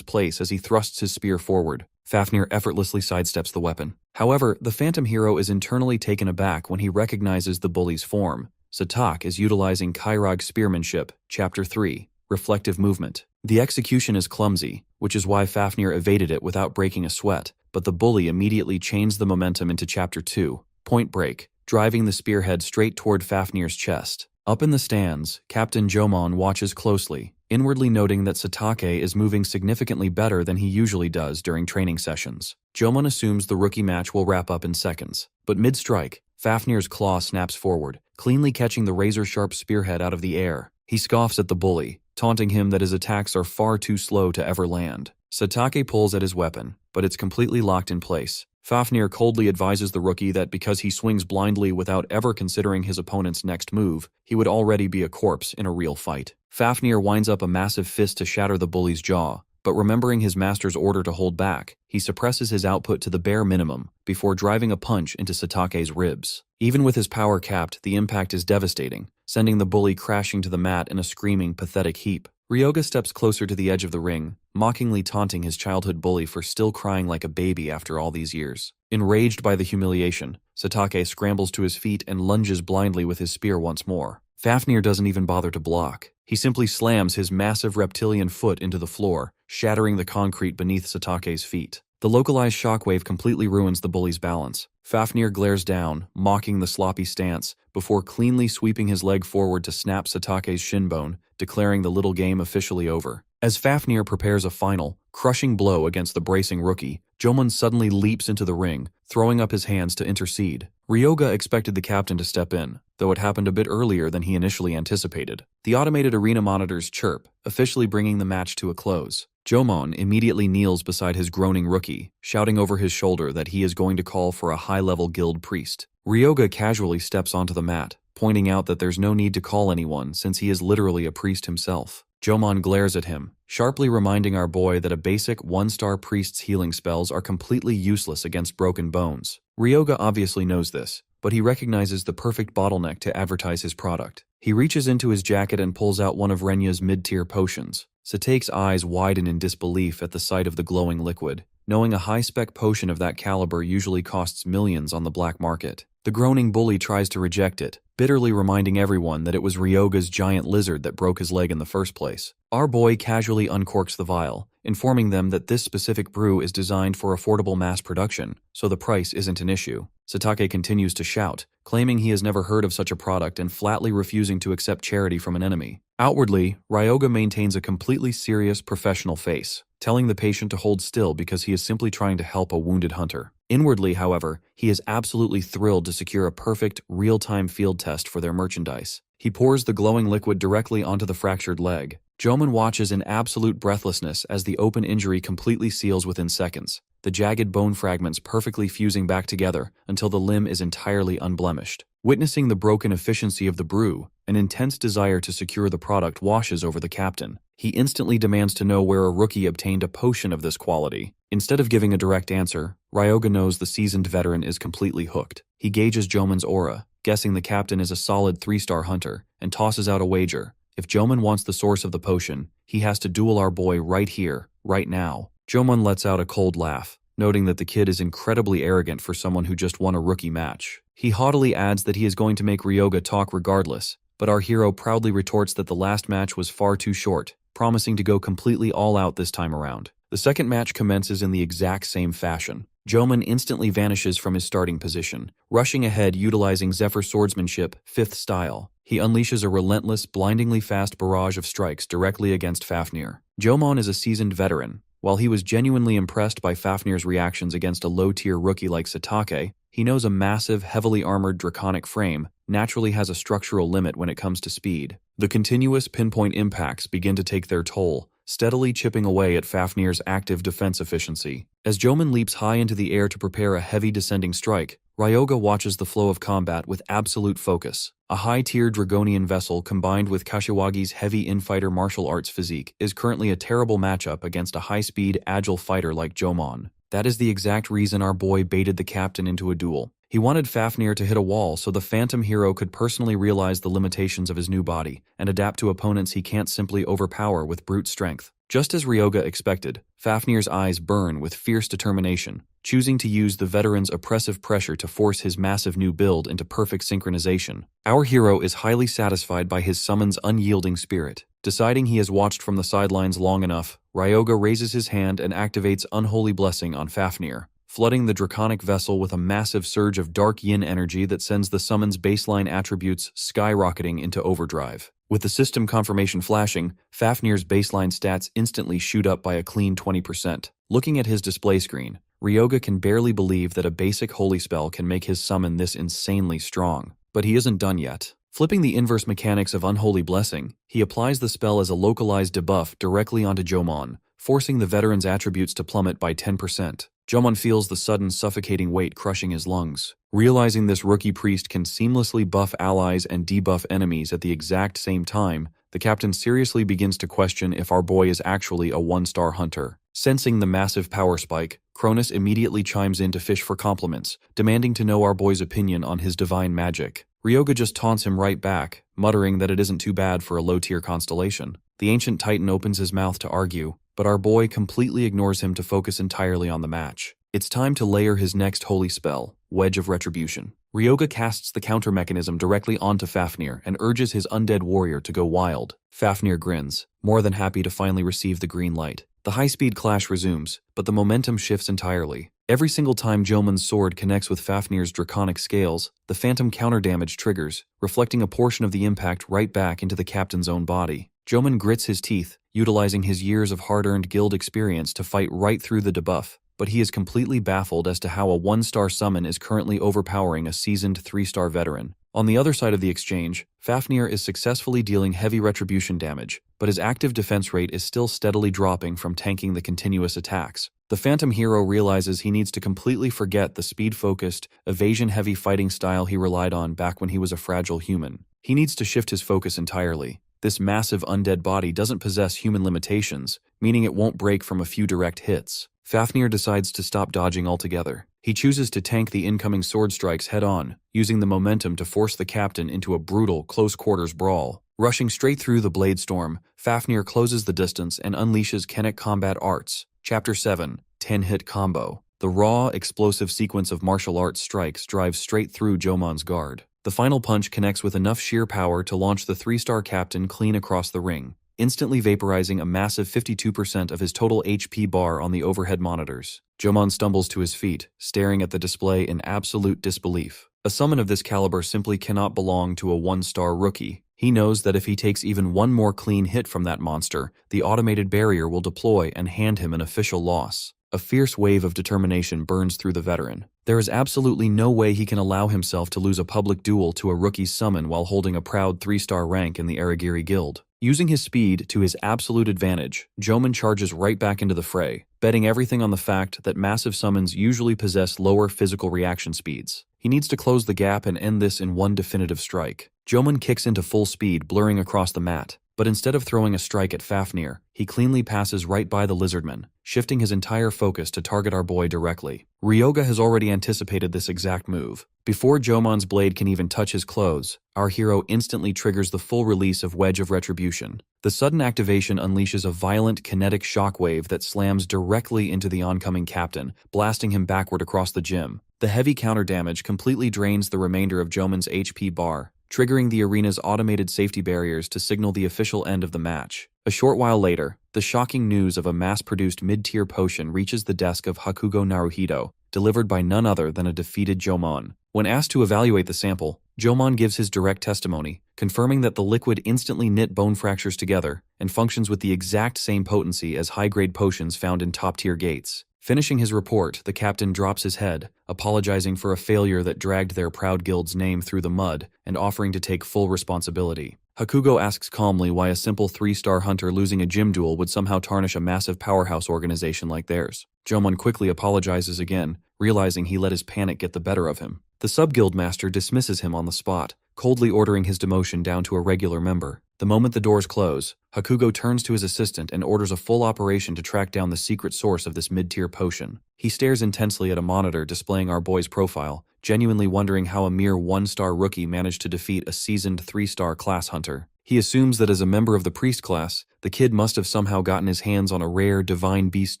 Speaker 1: place as he thrusts his spear forward. Fafnir effortlessly sidesteps the weapon. However, the phantom hero is internally taken aback when he recognizes the bully's form. Satake is utilizing Kairag spearmanship, Chapter 3, Reflective Movement. The execution is clumsy, which is why Fafnir evaded it without breaking a sweat, but the bully immediately chains the momentum into Chapter 2, Point Break, driving the spearhead straight toward Fafnir's chest. Up in the stands, Captain Jomon watches closely, inwardly noting that Satake is moving significantly better than he usually does during training sessions. Jomon assumes the rookie match will wrap up in seconds, but mid-strike, Fafnir's claw snaps forward, cleanly catching the razor-sharp spearhead out of the air. He scoffs at the bully, taunting him that his attacks are far too slow to ever land. Satake pulls at his weapon, but it's completely locked in place. Fafnir coldly advises the rookie that because he swings blindly without ever considering his opponent's next move, he would already be a corpse in a real fight. Fafnir winds up a massive fist to shatter the bully's jaw, but remembering his master's order to hold back, he suppresses his output to the bare minimum before driving a punch into Satake's ribs. Even with his power capped, the impact is devastating, sending the bully crashing to the mat in a screaming, pathetic heap. Ryoga steps closer to the edge of the ring, mockingly taunting his childhood bully for still crying like a baby after all these years. Enraged by the humiliation, Satake scrambles to his feet and lunges blindly with his spear once more. Fafnir doesn't even bother to block. He simply slams his massive reptilian foot into the floor, shattering the concrete beneath Satake's feet. The localized shockwave completely ruins the bully's balance. Fafnir glares down, mocking the sloppy stance, before cleanly sweeping his leg forward to snap Satake's shinbone, declaring the little game officially over. As Fafnir prepares a final, crushing blow against the bracing rookie, Jomon suddenly leaps into the ring, throwing up his hands to intercede. Ryoga expected the captain to step in, though it happened a bit earlier than he initially anticipated. The automated arena monitors chirp, officially bringing the match to a close. Jomon immediately kneels beside his groaning rookie, shouting over his shoulder that he is going to call for a high-level guild priest. Ryoga casually steps onto the mat, pointing out that there's no need to call anyone since he is literally a priest himself. Jomon glares at him, sharply reminding our boy that a basic one-star priest's healing spells are completely useless against broken bones. Ryoga obviously knows this, but he recognizes the perfect bottleneck to advertise his product. He reaches into his jacket and pulls out one of Renya's mid-tier potions. Satake's eyes widen in disbelief at the sight of the glowing liquid, knowing a high-spec potion of that caliber usually costs millions on the black market. The groaning bully tries to reject it, bitterly reminding everyone that it was Ryoga's giant lizard that broke his leg in the first place. Our boy casually uncorks the vial, informing them that this specific brew is designed for affordable mass production, so the price isn't an issue. Satake continues to shout, claiming he has never heard of such a product and flatly refusing to accept charity from an enemy. Outwardly, Ryoga maintains a completely serious, professional face, telling the patient to hold still because he is simply trying to help a wounded hunter. Inwardly, however, he is absolutely thrilled to secure a perfect, real-time field test for their merchandise. He pours the glowing liquid directly onto the fractured leg. Jomon watches in absolute breathlessness as the open injury completely seals within seconds, the jagged bone fragments perfectly fusing back together until the limb is entirely unblemished. Witnessing the broken efficiency of the brew, an intense desire to secure the product washes over the captain. He instantly demands to know where a rookie obtained a potion of this quality. Instead of giving a direct answer, Ryoga knows the seasoned veteran is completely hooked. He gauges Jomon's aura, guessing the captain is a solid 3-star hunter, and tosses out a wager. If Jomon wants the source of the potion, he has to duel our boy right here, right now. Jomon lets out a cold laugh, noting that the kid is incredibly arrogant for someone who just won a rookie match. He haughtily adds that he is going to make Ryoga talk regardless, but our hero proudly retorts that the last match was far too short, promising to go completely all out this time around. The second match commences in the exact same fashion. Jomon instantly vanishes from his starting position, rushing ahead utilizing Zephyr swordsmanship, 5th style. He unleashes a relentless, blindingly fast barrage of strikes directly against Fafnir. Jomon is a seasoned veteran. While he was genuinely impressed by Fafnir's reactions against a low-tier rookie like Satake, he knows a massive, heavily armored draconic frame naturally has a structural limit when it comes to speed. The continuous pinpoint impacts begin to take their toll, steadily chipping away at Fafnir's active defense efficiency. As Jomon leaps high into the air to prepare a heavy descending strike, Ryoga watches the flow of combat with absolute focus. A high-tier Dragonian vessel combined with Kashiwagi's heavy infighter martial arts physique is currently a terrible matchup against a high-speed, agile fighter like Jomon. That is the exact reason our boy baited the captain into a duel. He wanted Fafnir to hit a wall so the phantom hero could personally realize the limitations of his new body and adapt to opponents he can't simply overpower with brute strength. Just as Ryoga expected, Fafnir's eyes burn with fierce determination, choosing to use the veteran's oppressive pressure to force his massive new build into perfect synchronization. Our hero is highly satisfied by his summon's unyielding spirit. Deciding he has watched from the sidelines long enough, Ryoga raises his hand and activates Unholy Blessing on Fafnir, flooding the draconic vessel with a massive surge of dark yin energy that sends the summon's baseline attributes skyrocketing into overdrive. With the system confirmation flashing, Fafnir's baseline stats instantly shoot up by a clean 20%. Looking at his display screen, Ryoga can barely believe that a basic holy spell can make his summon this insanely strong. But he isn't done yet. Flipping the inverse mechanics of Unholy Blessing, he applies the spell as a localized debuff directly onto Jomon, forcing the veteran's attributes to plummet by 10%. Jomon feels the sudden suffocating weight crushing his lungs. Realizing this rookie priest can seamlessly buff allies and debuff enemies at the exact same time, the captain seriously begins to question if our boy is actually a 1-star hunter. Sensing the massive power spike, Cronus immediately chimes in to fish for compliments, demanding to know our boy's opinion on his divine magic. Ryoga just taunts him right back, muttering that it isn't too bad for a low-tier constellation. The ancient titan opens his mouth to argue, but our boy completely ignores him to focus entirely on the match. It's time to layer his next holy spell, Wedge of Retribution. Ryoga casts the counter mechanism directly onto Fafnir and urges his undead warrior to go wild. Fafnir grins, more than happy to finally receive the green light. The high-speed clash resumes, but the momentum shifts entirely. Every single time Jomon's sword connects with Fafnir's draconic scales, the phantom counter damage triggers, reflecting a portion of the impact right back into the captain's own body. Jomon grits his teeth, utilizing his years of hard-earned guild experience to fight right through the debuff, but he is completely baffled as to how a 1-star summon is currently overpowering a seasoned 3-star veteran. On the other side of the exchange, Fafnir is successfully dealing heavy retribution damage, but his active defense rate is still steadily dropping from tanking the continuous attacks. The phantom hero realizes he needs to completely forget the speed-focused, evasion-heavy fighting style he relied on back when he was a fragile human. He needs to shift his focus entirely. This massive undead body doesn't possess human limitations, meaning it won't break from a few direct hits. Fafnir decides to stop dodging altogether. He chooses to tank the incoming sword strikes head-on, using the momentum to force the captain into a brutal, close-quarters brawl. Rushing straight through the blade storm, Fafnir closes the distance and unleashes Kennic Combat Arts. Chapter 7, 10-Hit Combo. The raw, explosive sequence of martial arts strikes drives straight through Jomon's guard. The final punch connects with enough sheer power to launch the 3-star captain clean across the ring, instantly vaporizing a massive 52% of his total HP bar on the overhead monitors. Jomon stumbles to his feet, staring at the display in absolute disbelief. A summon of this caliber simply cannot belong to a 1-star rookie. He knows that if he takes even one more clean hit from that monster, the automated barrier will deploy and hand him an official loss. A fierce wave of determination burns through the veteran. There is absolutely no way he can allow himself to lose a public duel to a rookie's summon while holding a proud 3-star rank in the Aragiri Guild. Using his speed to his absolute advantage, Jomon charges right back into the fray, betting everything on the fact that massive summons usually possess lower physical reaction speeds. He needs to close the gap and end this in one definitive strike. Jomon kicks into full speed, blurring across the mat, but instead of throwing a strike at Fafnir, he cleanly passes right by the lizardman, shifting his entire focus to target our boy directly. Ryoga has already anticipated this exact move. Before Jomon's blade can even touch his clothes, our hero instantly triggers the full release of Wedge of Retribution. The sudden activation unleashes a violent kinetic shockwave that slams directly into the oncoming captain, blasting him backward across the gym. The heavy counter damage completely drains the remainder of Jomon's HP bar, triggering the arena's automated safety barriers to signal the official end of the match. A short while later, the shocking news of a mass-produced mid-tier potion reaches the desk of Hakugo Naruhito, delivered by none other than a defeated Jomon. When asked to evaluate the sample, Jomon gives his direct testimony, confirming that the liquid instantly knit bone fractures together and functions with the exact same potency as high-grade potions found in top-tier gates. Finishing his report, the captain drops his head, apologizing for a failure that dragged their proud guild's name through the mud and offering to take full responsibility. Hakugo asks calmly why a simple 3-star hunter losing a gym duel would somehow tarnish a massive powerhouse organization like theirs. Jomon quickly apologizes again, realizing he let his panic get the better of him. The sub-guild master dismisses him on the spot, coldly ordering his demotion down to a regular member. The moment the doors close, Hakugo turns to his assistant and orders a full operation to track down the secret source of this mid-tier potion. He stares intensely at a monitor displaying our boy's profile, genuinely wondering how a mere 1-star rookie managed to defeat a seasoned 3-star class hunter. He assumes that as a member of the priest class, the kid must have somehow gotten his hands on a rare divine beast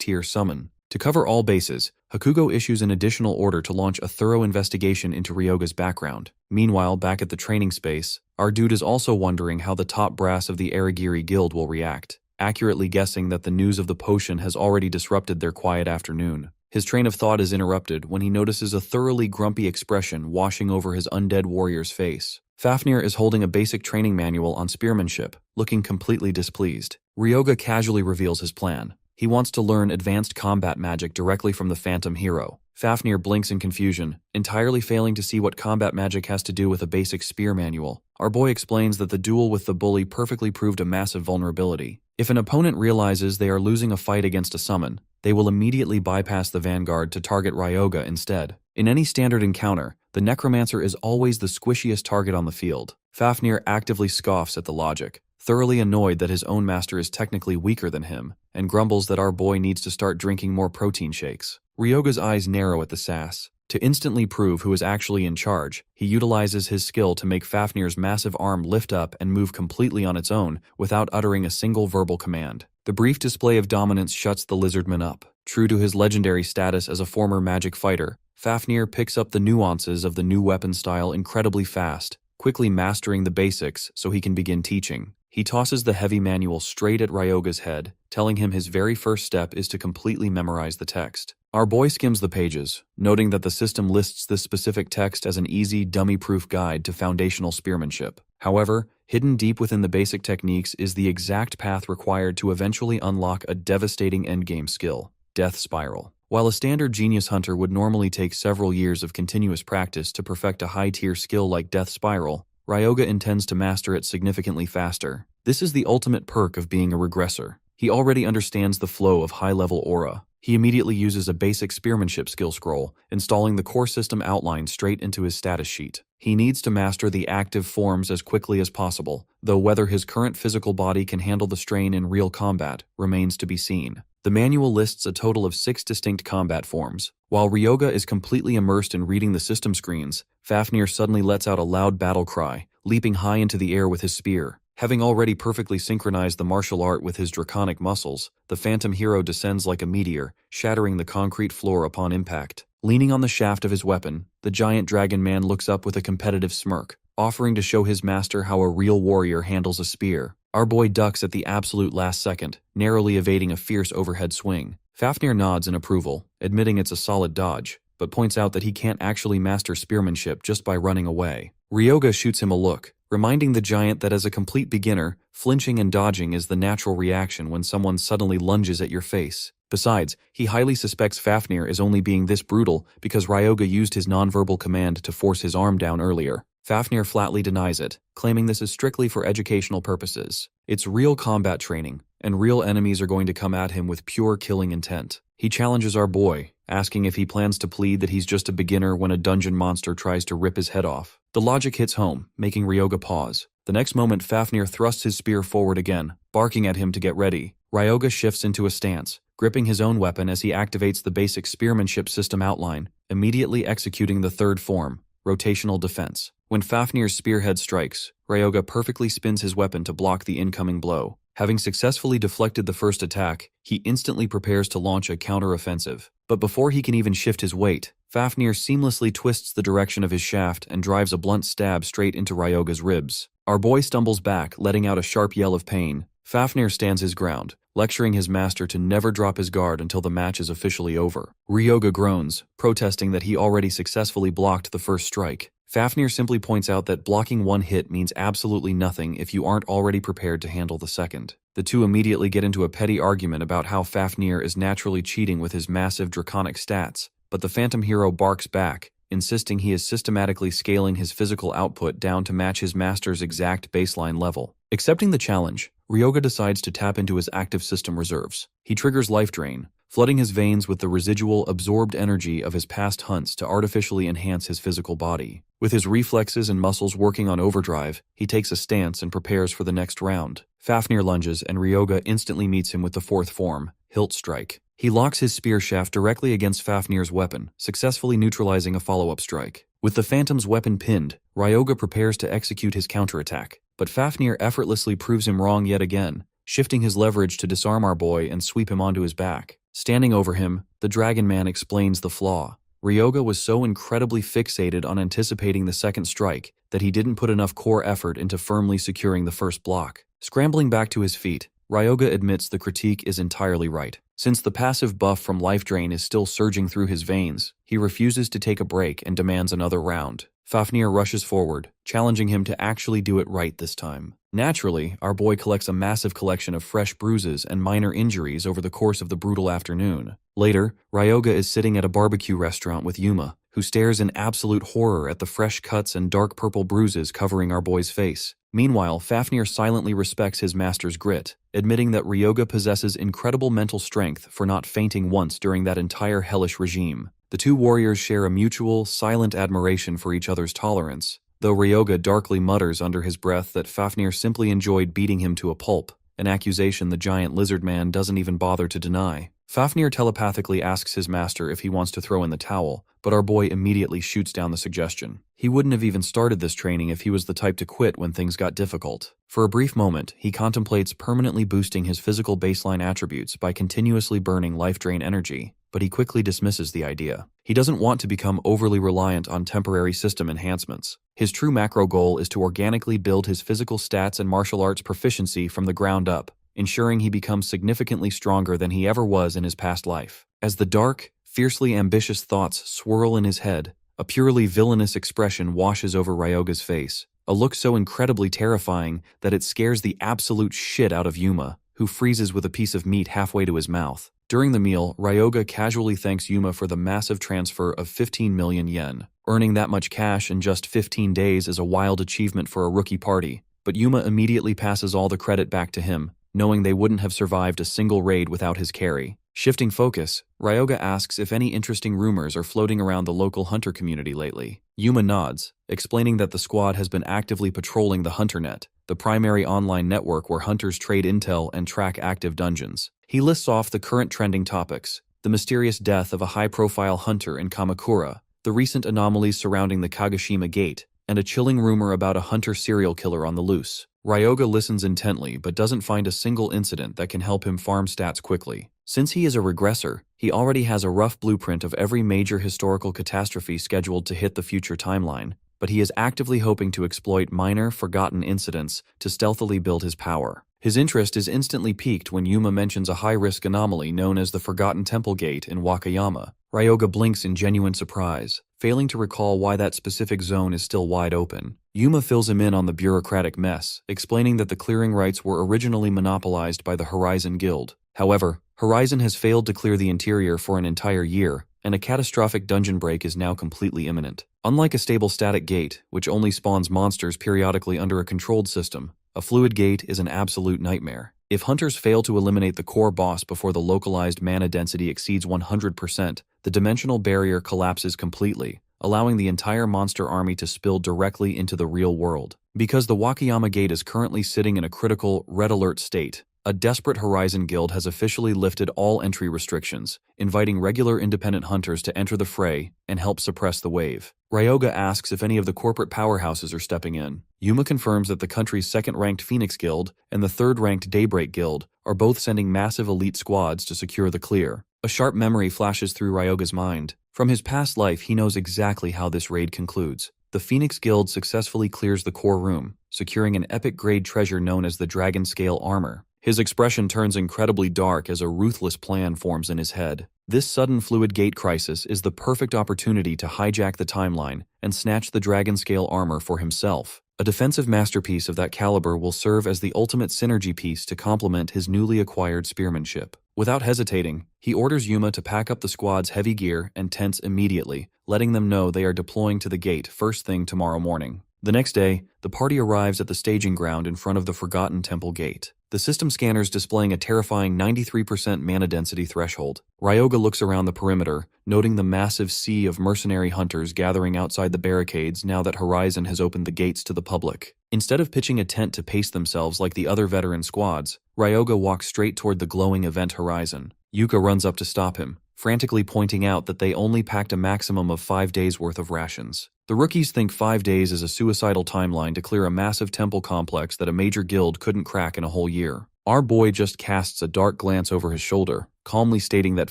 Speaker 1: tier summon. To cover all bases, Hakugo issues an additional order to launch a thorough investigation into Ryoga's background. Meanwhile, back at the training space, our dude is also wondering how the top brass of the Aragiri Guild will react, accurately guessing that the news of the potion has already disrupted their quiet afternoon. His train of thought is interrupted when he notices a thoroughly grumpy expression washing over his undead warrior's face. Fafnir is holding a basic training manual on spearmanship, looking completely displeased. Ryoga casually reveals his plan. He wants to learn advanced combat magic directly from the phantom hero. Fafnir blinks in confusion, entirely failing to see what combat magic has to do with a basic spear manual. Our boy explains that the duel with the bully perfectly proved a massive vulnerability. If an opponent realizes they are losing a fight against a summon, they will immediately bypass the vanguard to target Ryoga instead. In any standard encounter, the Necromancer is always the squishiest target on the field. Fafnir actively scoffs at the logic, thoroughly annoyed that his own master is technically weaker than him, and grumbles that our boy needs to start drinking more protein shakes. Ryoga's eyes narrow at the sass. To instantly prove who is actually in charge, he utilizes his skill to make Fafnir's massive arm lift up and move completely on its own without uttering a single verbal command. The brief display of dominance shuts the lizardman up. True to his legendary status as a former magic fighter, Fafnir picks up the nuances of the new weapon style incredibly fast, quickly mastering the basics so he can begin teaching. He tosses the heavy manual straight at Ryoga's head, telling him his very first step is to completely memorize the text. Our boy skims the pages, noting that the system lists this specific text as an easy, dummy-proof guide to foundational spearmanship. However, hidden deep within the basic techniques is the exact path required to eventually unlock a devastating endgame skill, Death Spiral. While a standard genius hunter would normally take several years of continuous practice to perfect a high-tier skill like Death Spiral, Ryoga intends to master it significantly faster. This is the ultimate perk of being a regressor. He already understands the flow of high-level aura. He immediately uses a basic spearmanship skill scroll, installing the core system outline straight into his status sheet. He needs to master the active forms as quickly as possible, though whether his current physical body can handle the strain in real combat remains to be seen. The manual lists a total of 6 distinct combat forms. While Ryoga is completely immersed in reading the system screens, Fafnir suddenly lets out a loud battle cry, leaping high into the air with his spear. Having already perfectly synchronized the martial art with his draconic muscles, the phantom hero descends like a meteor, shattering the concrete floor upon impact. Leaning on the shaft of his weapon, the giant dragon man looks up with a competitive smirk, offering to show his master how a real warrior handles a spear. Our boy ducks at the absolute last second, narrowly evading a fierce overhead swing. Fafnir nods in approval, admitting it's a solid dodge, but points out that he can't actually master spearmanship just by running away. Ryoga shoots him a look, reminding the giant that as a complete beginner, flinching and dodging is the natural reaction when someone suddenly lunges at your face. Besides, he highly suspects Fafnir is only being this brutal because Ryoga used his nonverbal command to force his arm down earlier. Fafnir flatly denies it, claiming this is strictly for educational purposes. It's real combat training, and real enemies are going to come at him with pure killing intent. He challenges our boy, asking if he plans to plead that he's just a beginner when a dungeon monster tries to rip his head off. The logic hits home, making Ryoga pause. The next moment, Fafnir thrusts his spear forward again, barking at him to get ready. Ryoga shifts into a stance, gripping his own weapon as he activates the basic spearmanship system outline, immediately executing the third form, rotational defense. When Fafnir's spearhead strikes, Ryoga perfectly spins his weapon to block the incoming blow. Having successfully deflected the first attack, he instantly prepares to launch a counter-offensive. But before he can even shift his weight, Fafnir seamlessly twists the direction of his shaft and drives a blunt stab straight into Ryoga's ribs. Our boy stumbles back, letting out a sharp yell of pain. Fafnir stands his ground, lecturing his master to never drop his guard until the match is officially over. Ryoga groans, protesting that he already successfully blocked the first strike. Fafnir simply points out that blocking one hit means absolutely nothing if you aren't already prepared to handle the second. The two immediately get into a petty argument about how Fafnir is naturally cheating with his massive draconic stats, but the Phantom Hero barks back, insisting he is systematically scaling his physical output down to match his master's exact baseline level. Accepting the challenge, Ryoga decides to tap into his active system reserves. He triggers Life Drain, flooding his veins with the residual absorbed energy of his past hunts to artificially enhance his physical body. With his reflexes and muscles working on overdrive, he takes a stance and prepares for the next round. Fafnir lunges and Ryoga instantly meets him with the fourth form, Hilt Strike. He locks his spear shaft directly against Fafnir's weapon, successfully neutralizing a follow-up strike. With the Phantom's weapon pinned, Ryoga prepares to execute his counterattack, but Fafnir effortlessly proves him wrong yet again, shifting his leverage to disarm our boy and sweep him onto his back. Standing over him, the Dragon Man explains the flaw. Ryoga was so incredibly fixated on anticipating the second strike that he didn't put enough core effort into firmly securing the first block. Scrambling back to his feet, Ryoga admits the critique is entirely right. Since the passive buff from Life Drain is still surging through his veins, he refuses to take a break and demands another round. Fafnir rushes forward, challenging him to actually do it right this time. Naturally, our boy collects a massive collection of fresh bruises and minor injuries over the course of the brutal afternoon. Later, Ryoga is sitting at a barbecue restaurant with Yuma, who stares in absolute horror at the fresh cuts and dark purple bruises covering our boy's face. Meanwhile, Fafnir silently respects his master's grit, admitting that Ryoga possesses incredible mental strength for not fainting once during that entire hellish regime. The two warriors share a mutual, silent admiration for each other's tolerance, though Ryoga darkly mutters under his breath that Fafnir simply enjoyed beating him to a pulp, an accusation the giant lizard man doesn't even bother to deny. Fafnir telepathically asks his master if he wants to throw in the towel, but our boy immediately shoots down the suggestion. He wouldn't have even started this training if he was the type to quit when things got difficult. For a brief moment, he contemplates permanently boosting his physical baseline attributes by continuously burning life drain energy, but he quickly dismisses the idea. He doesn't want to become overly reliant on temporary system enhancements. His true macro goal is to organically build his physical stats and martial arts proficiency from the ground up, ensuring he becomes significantly stronger than he ever was in his past life. As the dark, fiercely ambitious thoughts swirl in his head, a purely villainous expression washes over Ryoga's face, a look so incredibly terrifying that it scares the absolute shit out of Yuma, who freezes with a piece of meat halfway to his mouth. During the meal, Ryoga casually thanks Yuma for the massive transfer of 15 million yen. Earning that much cash in just 15 days is a wild achievement for a rookie party, but Yuma immediately passes all the credit back to him, knowing they wouldn't have survived a single raid without his carry. Shifting focus, Ryoga asks if any interesting rumors are floating around the local hunter community lately. Yuma nods, explaining that the squad has been actively patrolling the HunterNet, the primary online network where hunters trade intel and track active dungeons. He lists off the current trending topics: the mysterious death of a high-profile hunter in Kamakura, the recent anomalies surrounding the Kagoshima Gate, and a chilling rumor about a hunter serial killer on the loose. Ryoga listens intently but doesn't find a single incident that can help him farm stats quickly. Since he is a regressor, he already has a rough blueprint of every major historical catastrophe scheduled to hit the future timeline, but he is actively hoping to exploit minor, forgotten incidents to stealthily build his power. His interest is instantly piqued when Yuma mentions a high-risk anomaly known as the Forgotten Temple Gate in Wakayama. Ryoga blinks in genuine surprise, failing to recall why that specific zone is still wide open. Yuma fills him in on the bureaucratic mess, explaining that the clearing rights were originally monopolized by the Horizon Guild. However, Horizon has failed to clear the interior for an entire year, and a catastrophic dungeon break is now completely imminent. Unlike a stable static gate, which only spawns monsters periodically under a controlled system, a fluid gate is an absolute nightmare. If hunters fail to eliminate the core boss before the localized mana density exceeds 100%, the dimensional barrier collapses completely, allowing the entire monster army to spill directly into the real world. Because the Wakayama Gate is currently sitting in a critical red alert state, a desperate Horizon Guild has officially lifted all entry restrictions, inviting regular independent hunters to enter the fray and help suppress the wave. Ryoga asks if any of the corporate powerhouses are stepping in. Yuma confirms that the country's second-ranked Phoenix Guild and the third-ranked Daybreak Guild are both sending massive elite squads to secure the clear. A sharp memory flashes through Ryoga's mind. From his past life, he knows exactly how this raid concludes. The Phoenix Guild successfully clears the core room, securing an epic-grade treasure known as the Dragon Scale Armor. His expression turns incredibly dark as a ruthless plan forms in his head. This sudden fluid gate crisis is the perfect opportunity to hijack the timeline and snatch the Dragon Scale Armor for himself. A defensive masterpiece of that caliber will serve as the ultimate synergy piece to complement his newly acquired spearmanship. Without hesitating, he orders Yuma to pack up the squad's heavy gear and tents immediately, letting them know they are deploying to the gate first thing tomorrow morning. The next day, the party arrives at the staging ground in front of the Forgotten Temple Gate. The system scanners displaying a terrifying 93% mana density threshold. Ryoga looks around the perimeter, noting the massive sea of mercenary hunters gathering outside the barricades now that Horizon has opened the gates to the public. Instead of pitching a tent to pace themselves like the other veteran squads, Ryoga walks straight toward the glowing event horizon. Yuka runs up to stop him, frantically pointing out that they only packed a maximum of 5 days' worth of rations. The rookies think 5 days is a suicidal timeline to clear a massive temple complex that a major guild couldn't crack in a whole year. Our boy just casts a dark glance over his shoulder, calmly stating that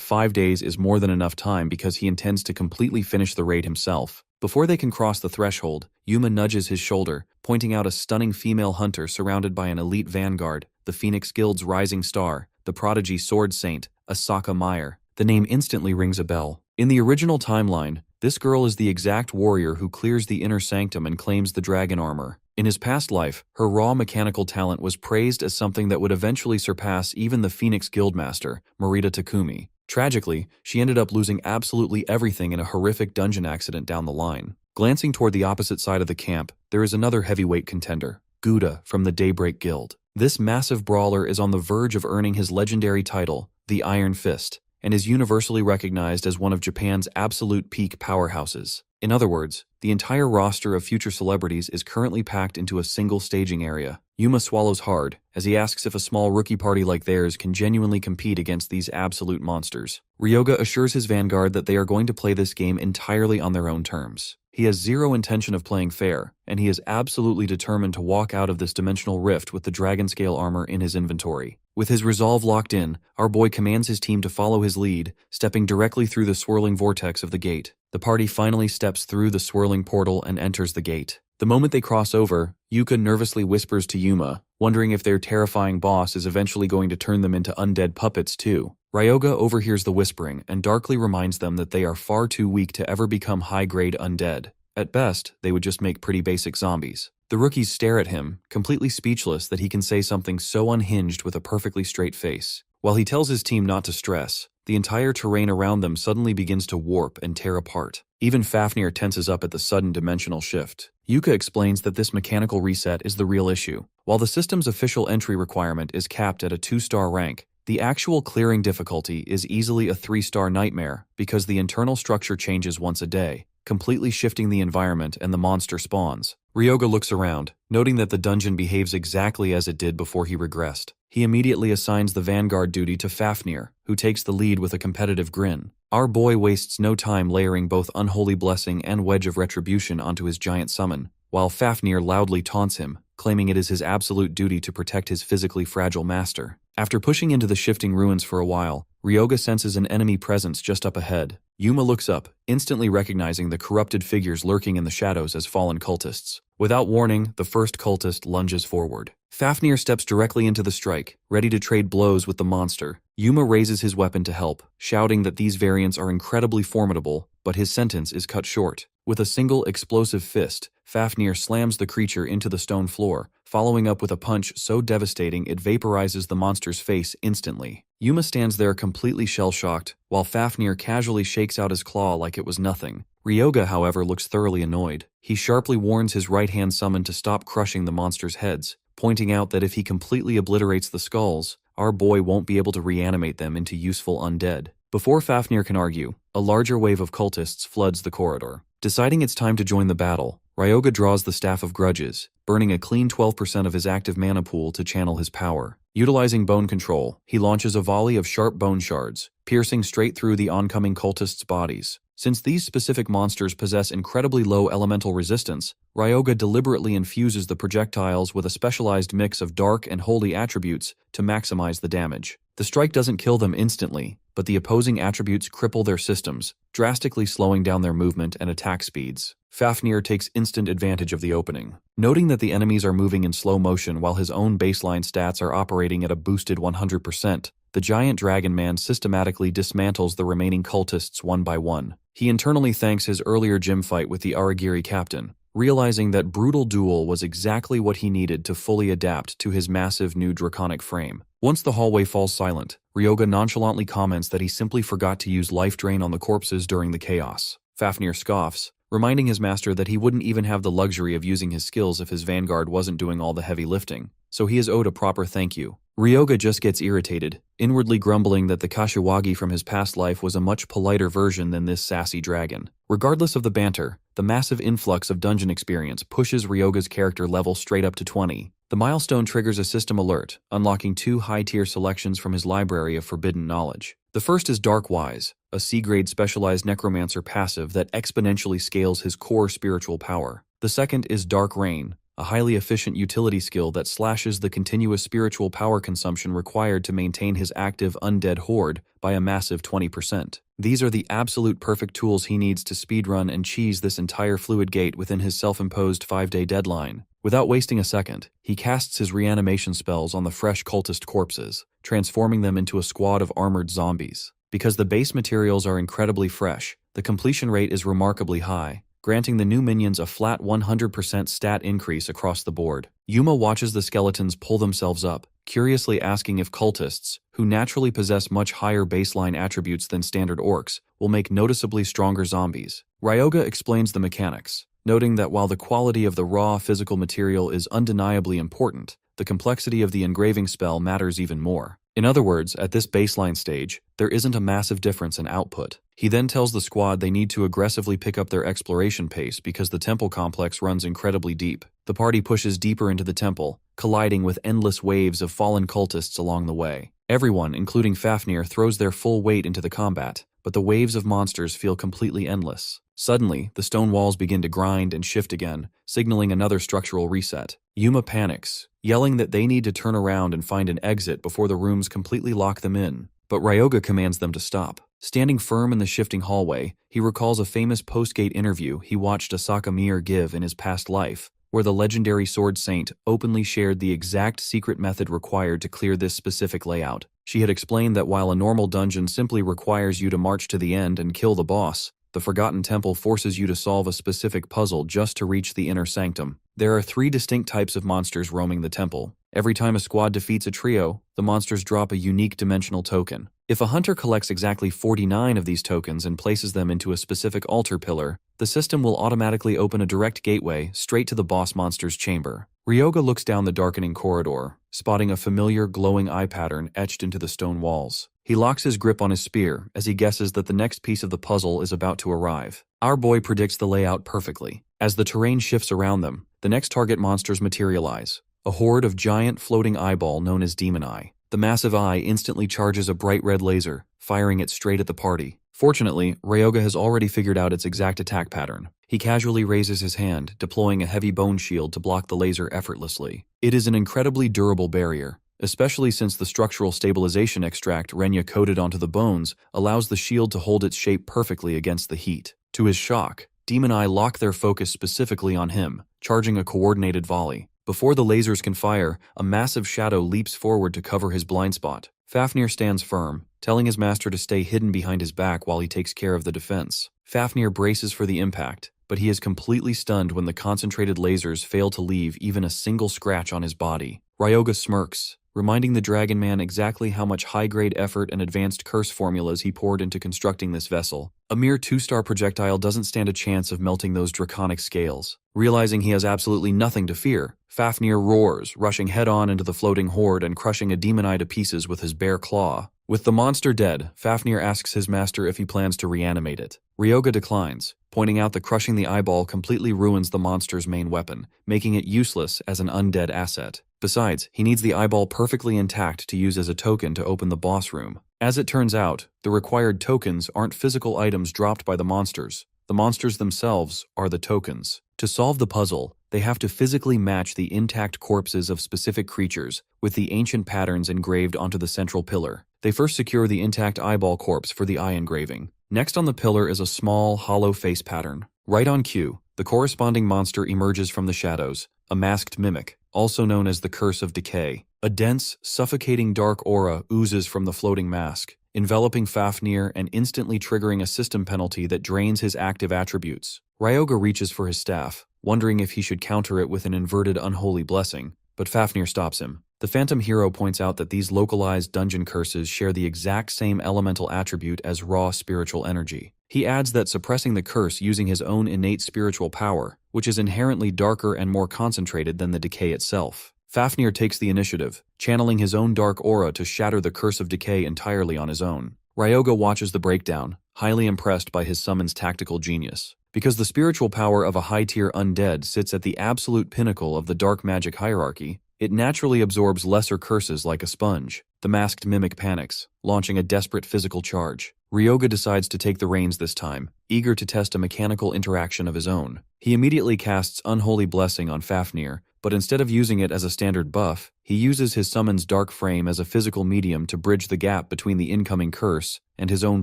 Speaker 1: 5 days is more than enough time because he intends to completely finish the raid himself. Before they can cross the threshold, Yuma nudges his shoulder, pointing out a stunning female hunter surrounded by an elite vanguard, the Phoenix Guild's rising star, the prodigy sword saint, Asaka Meyer. The name instantly rings a bell. In the original timeline, this girl is the exact warrior who clears the inner sanctum and claims the dragon armor. In his past life, her raw mechanical talent was praised as something that would eventually surpass even the Phoenix Guildmaster, Marita Takumi. Tragically, she ended up losing absolutely everything in a horrific dungeon accident down the line. Glancing toward the opposite side of the camp, there is another heavyweight contender, Gouda from the Daybreak Guild. This massive brawler is on the verge of earning his legendary title, the Iron Fist, and is universally recognized as one of Japan's absolute peak powerhouses. In other words, the entire roster of future celebrities is currently packed into a single staging area. Yuma swallows hard, as he asks if a small rookie party like theirs can genuinely compete against these absolute monsters. Ryoga assures his vanguard that they are going to play this game entirely on their own terms. He has zero intention of playing fair, and he is absolutely determined to walk out of this dimensional rift with the dragon scale armor in his inventory. With his resolve locked in, our boy commands his team to follow his lead, stepping directly through the swirling vortex of the gate. The party finally steps through the swirling portal and enters the gate. The moment they cross over, Yuka nervously whispers to Yuma, wondering if their terrifying boss is eventually going to turn them into undead puppets too. Ryoga overhears the whispering and darkly reminds them that they are far too weak to ever become high-grade undead. At best, they would just make pretty basic zombies. The rookies stare at him, completely speechless that he can say something so unhinged with a perfectly straight face. While he tells his team not to stress, the entire terrain around them suddenly begins to warp and tear apart. Even Fafnir tenses up at the sudden dimensional shift. Yuka explains that this mechanical reset is the real issue. While the system's official entry requirement is capped at a 2-star rank, the actual clearing difficulty is easily a 3-star nightmare because the internal structure changes once a day, completely shifting the environment and the monster spawns. Ryoga looks around, noting that the dungeon behaves exactly as it did before he regressed. He immediately assigns the vanguard duty to Fafnir, who takes the lead with a competitive grin. Our boy wastes no time layering both Unholy Blessing and Wedge of Retribution onto his giant summon, while Fafnir loudly taunts him, claiming it is his absolute duty to protect his physically fragile master. After pushing into the shifting ruins for a while, Ryoga senses an enemy presence just up ahead. Yuma looks up, instantly recognizing the corrupted figures lurking in the shadows as fallen cultists. Without warning, the first cultist lunges forward. Fafnir steps directly into the strike, ready to trade blows with the monster. Yuma raises his weapon to help, shouting that these variants are incredibly formidable, but his sentence is cut short. With a single explosive fist, Fafnir slams the creature into the stone floor, following up with a punch so devastating it vaporizes the monster's face instantly. Yuma stands there completely shell-shocked, while Fafnir casually shakes out his claw like it was nothing. Ryoga, however, looks thoroughly annoyed. He sharply warns his right-hand summon to stop crushing the monster's heads, pointing out that if he completely obliterates the skulls, our boy won't be able to reanimate them into useful undead. Before Fafnir can argue, a larger wave of cultists floods the corridor. Deciding it's time to join the battle, Ryoga draws the Staff of Grudges, burning a clean 12% of his active mana pool to channel his power. Utilizing bone control, he launches a volley of sharp bone shards, piercing straight through the oncoming cultists' bodies. Since these specific monsters possess incredibly low elemental resistance, Ryoga deliberately infuses the projectiles with a specialized mix of dark and holy attributes to maximize the damage. The strike doesn't kill them instantly, but the opposing attributes cripple their systems, drastically slowing down their movement and attack speeds. Fafnir takes instant advantage of the opening. Noting that the enemies are moving in slow motion while his own baseline stats are operating at a boosted 100%, the giant dragon man systematically dismantles the remaining cultists one by one. He internally thanks his earlier gym fight with the Aragiri captain, realizing that brutal duel was exactly what he needed to fully adapt to his massive new draconic frame. Once the hallway falls silent, Ryoga nonchalantly comments that he simply forgot to use life drain on the corpses during the chaos. Fafnir scoffs, reminding his master that he wouldn't even have the luxury of using his skills if his vanguard wasn't doing all the heavy lifting, so he is owed a proper thank you. Ryoga just gets irritated, inwardly grumbling that the Kashiwagi from his past life was a much politer version than this sassy dragon. Regardless of the banter, the massive influx of dungeon experience pushes Ryoga's character level straight up to 20. The milestone triggers a system alert, unlocking 2 high-tier selections from his library of forbidden knowledge. The first is Dark Wise, a C-grade specialized necromancer passive that exponentially scales his core spiritual power. The second is Dark Rain, a highly efficient utility skill that slashes the continuous spiritual power consumption required to maintain his active undead horde by a massive 20%. These are the absolute perfect tools he needs to speedrun and cheese this entire fluid gate within his self-imposed 5-day deadline. Without wasting a second, he casts his reanimation spells on the fresh cultist corpses, transforming them into a squad of armored zombies. Because the base materials are incredibly fresh, the completion rate is remarkably high, granting the new minions a flat 100% stat increase across the board. Yuma watches the skeletons pull themselves up, curiously asking if cultists, who naturally possess much higher baseline attributes than standard orcs, will make noticeably stronger zombies. Ryoga explains the mechanics, noting that while the quality of the raw physical material is undeniably important, the complexity of the engraving spell matters even more. In other words, at this baseline stage, there isn't a massive difference in output. He then tells the squad they need to aggressively pick up their exploration pace because the temple complex runs incredibly deep. The party pushes deeper into the temple, colliding with endless waves of fallen cultists along the way. Everyone, including Fafnir, throws their full weight into the combat, but the waves of monsters feel completely endless. Suddenly, the stone walls begin to grind and shift again, signaling another structural reset. Yuma panics, yelling that they need to turn around and find an exit before the rooms completely lock them in. But Ryoga commands them to stop. Standing firm in the shifting hallway, he recalls a famous post-gate interview he watched Asaka Mir give in his past life, where the legendary sword saint openly shared the exact secret method required to clear this specific layout. She had explained that while a normal dungeon simply requires you to march to the end and kill the boss, the Forgotten Temple forces you to solve a specific puzzle just to reach the inner sanctum. There are 3 distinct types of monsters roaming the temple. Every time a squad defeats a trio, the monsters drop a unique dimensional token. If a hunter collects exactly 49 of these tokens and places them into a specific altar pillar, the system will automatically open a direct gateway straight to the boss monster's chamber. Ryoga looks down the darkening corridor, spotting a familiar glowing eye pattern etched into the stone walls. He locks his grip on his spear as he guesses that the next piece of the puzzle is about to arrive. Our boy predicts the layout perfectly. As the terrain shifts around them, the next target monsters materialize. A horde of giant floating eyeball known as Demon Eye. The massive eye instantly charges a bright red laser, firing it straight at the party. Fortunately, Ryoga has already figured out its exact attack pattern. He casually raises his hand, deploying a heavy bone shield to block the laser effortlessly. It is an incredibly durable barrier, especially since the structural stabilization extract Renya coated onto the bones allows the shield to hold its shape perfectly against the heat. To his shock, Demon Eye lock their focus specifically on him, charging a coordinated volley. Before the lasers can fire, a massive shadow leaps forward to cover his blind spot. Fafnir stands firm, telling his master to stay hidden behind his back while he takes care of the defense. Fafnir braces for the impact, but he is completely stunned when the concentrated lasers fail to leave even a single scratch on his body. Ryoga smirks, reminding the Dragon Man exactly how much high-grade effort and advanced curse formulas he poured into constructing this vessel. A mere 2-star projectile doesn't stand a chance of melting those draconic scales. Realizing he has absolutely nothing to fear, Fafnir roars, rushing head-on into the floating horde and crushing a demon eye to pieces with his bare claw. With the monster dead, Fafnir asks his master if he plans to reanimate it. Ryoga declines, pointing out that crushing the eyeball completely ruins the monster's main weapon, making it useless as an undead asset. Besides, he needs the eyeball perfectly intact to use as a token to open the boss room. As it turns out, the required tokens aren't physical items dropped by the monsters. The monsters themselves are the tokens. To solve the puzzle, they have to physically match the intact corpses of specific creatures with the ancient patterns engraved onto the central pillar. They first secure the intact eyeball corpse for the eye engraving. Next on the pillar is a small, hollow face pattern. Right on cue, the corresponding monster emerges from the shadows, a masked mimic, also known as the Curse of Decay. A dense, suffocating dark aura oozes from the floating mask, enveloping Fafnir and instantly triggering a system penalty that drains his active attributes. Ryoga reaches for his staff, wondering if he should counter it with an inverted unholy blessing, but Fafnir stops him. The Phantom Hero points out that these localized dungeon curses share the exact same elemental attribute as raw spiritual energy. He adds that suppressing the curse using his own innate spiritual power, which is inherently darker and more concentrated than the decay itself. Fafnir takes the initiative, channeling his own dark aura to shatter the Curse of Decay entirely on his own. Ryoga watches the breakdown, highly impressed by his summon's tactical genius. Because the spiritual power of a high-tier undead sits at the absolute pinnacle of the dark magic hierarchy, it naturally absorbs lesser curses like a sponge. The masked mimic panics, launching a desperate physical charge. Ryoga decides to take the reins this time, eager to test a mechanical interaction of his own. He immediately casts Unholy Blessing on Fafnir, but instead of using it as a standard buff, he uses his summon's dark frame as a physical medium to bridge the gap between the incoming curse and his own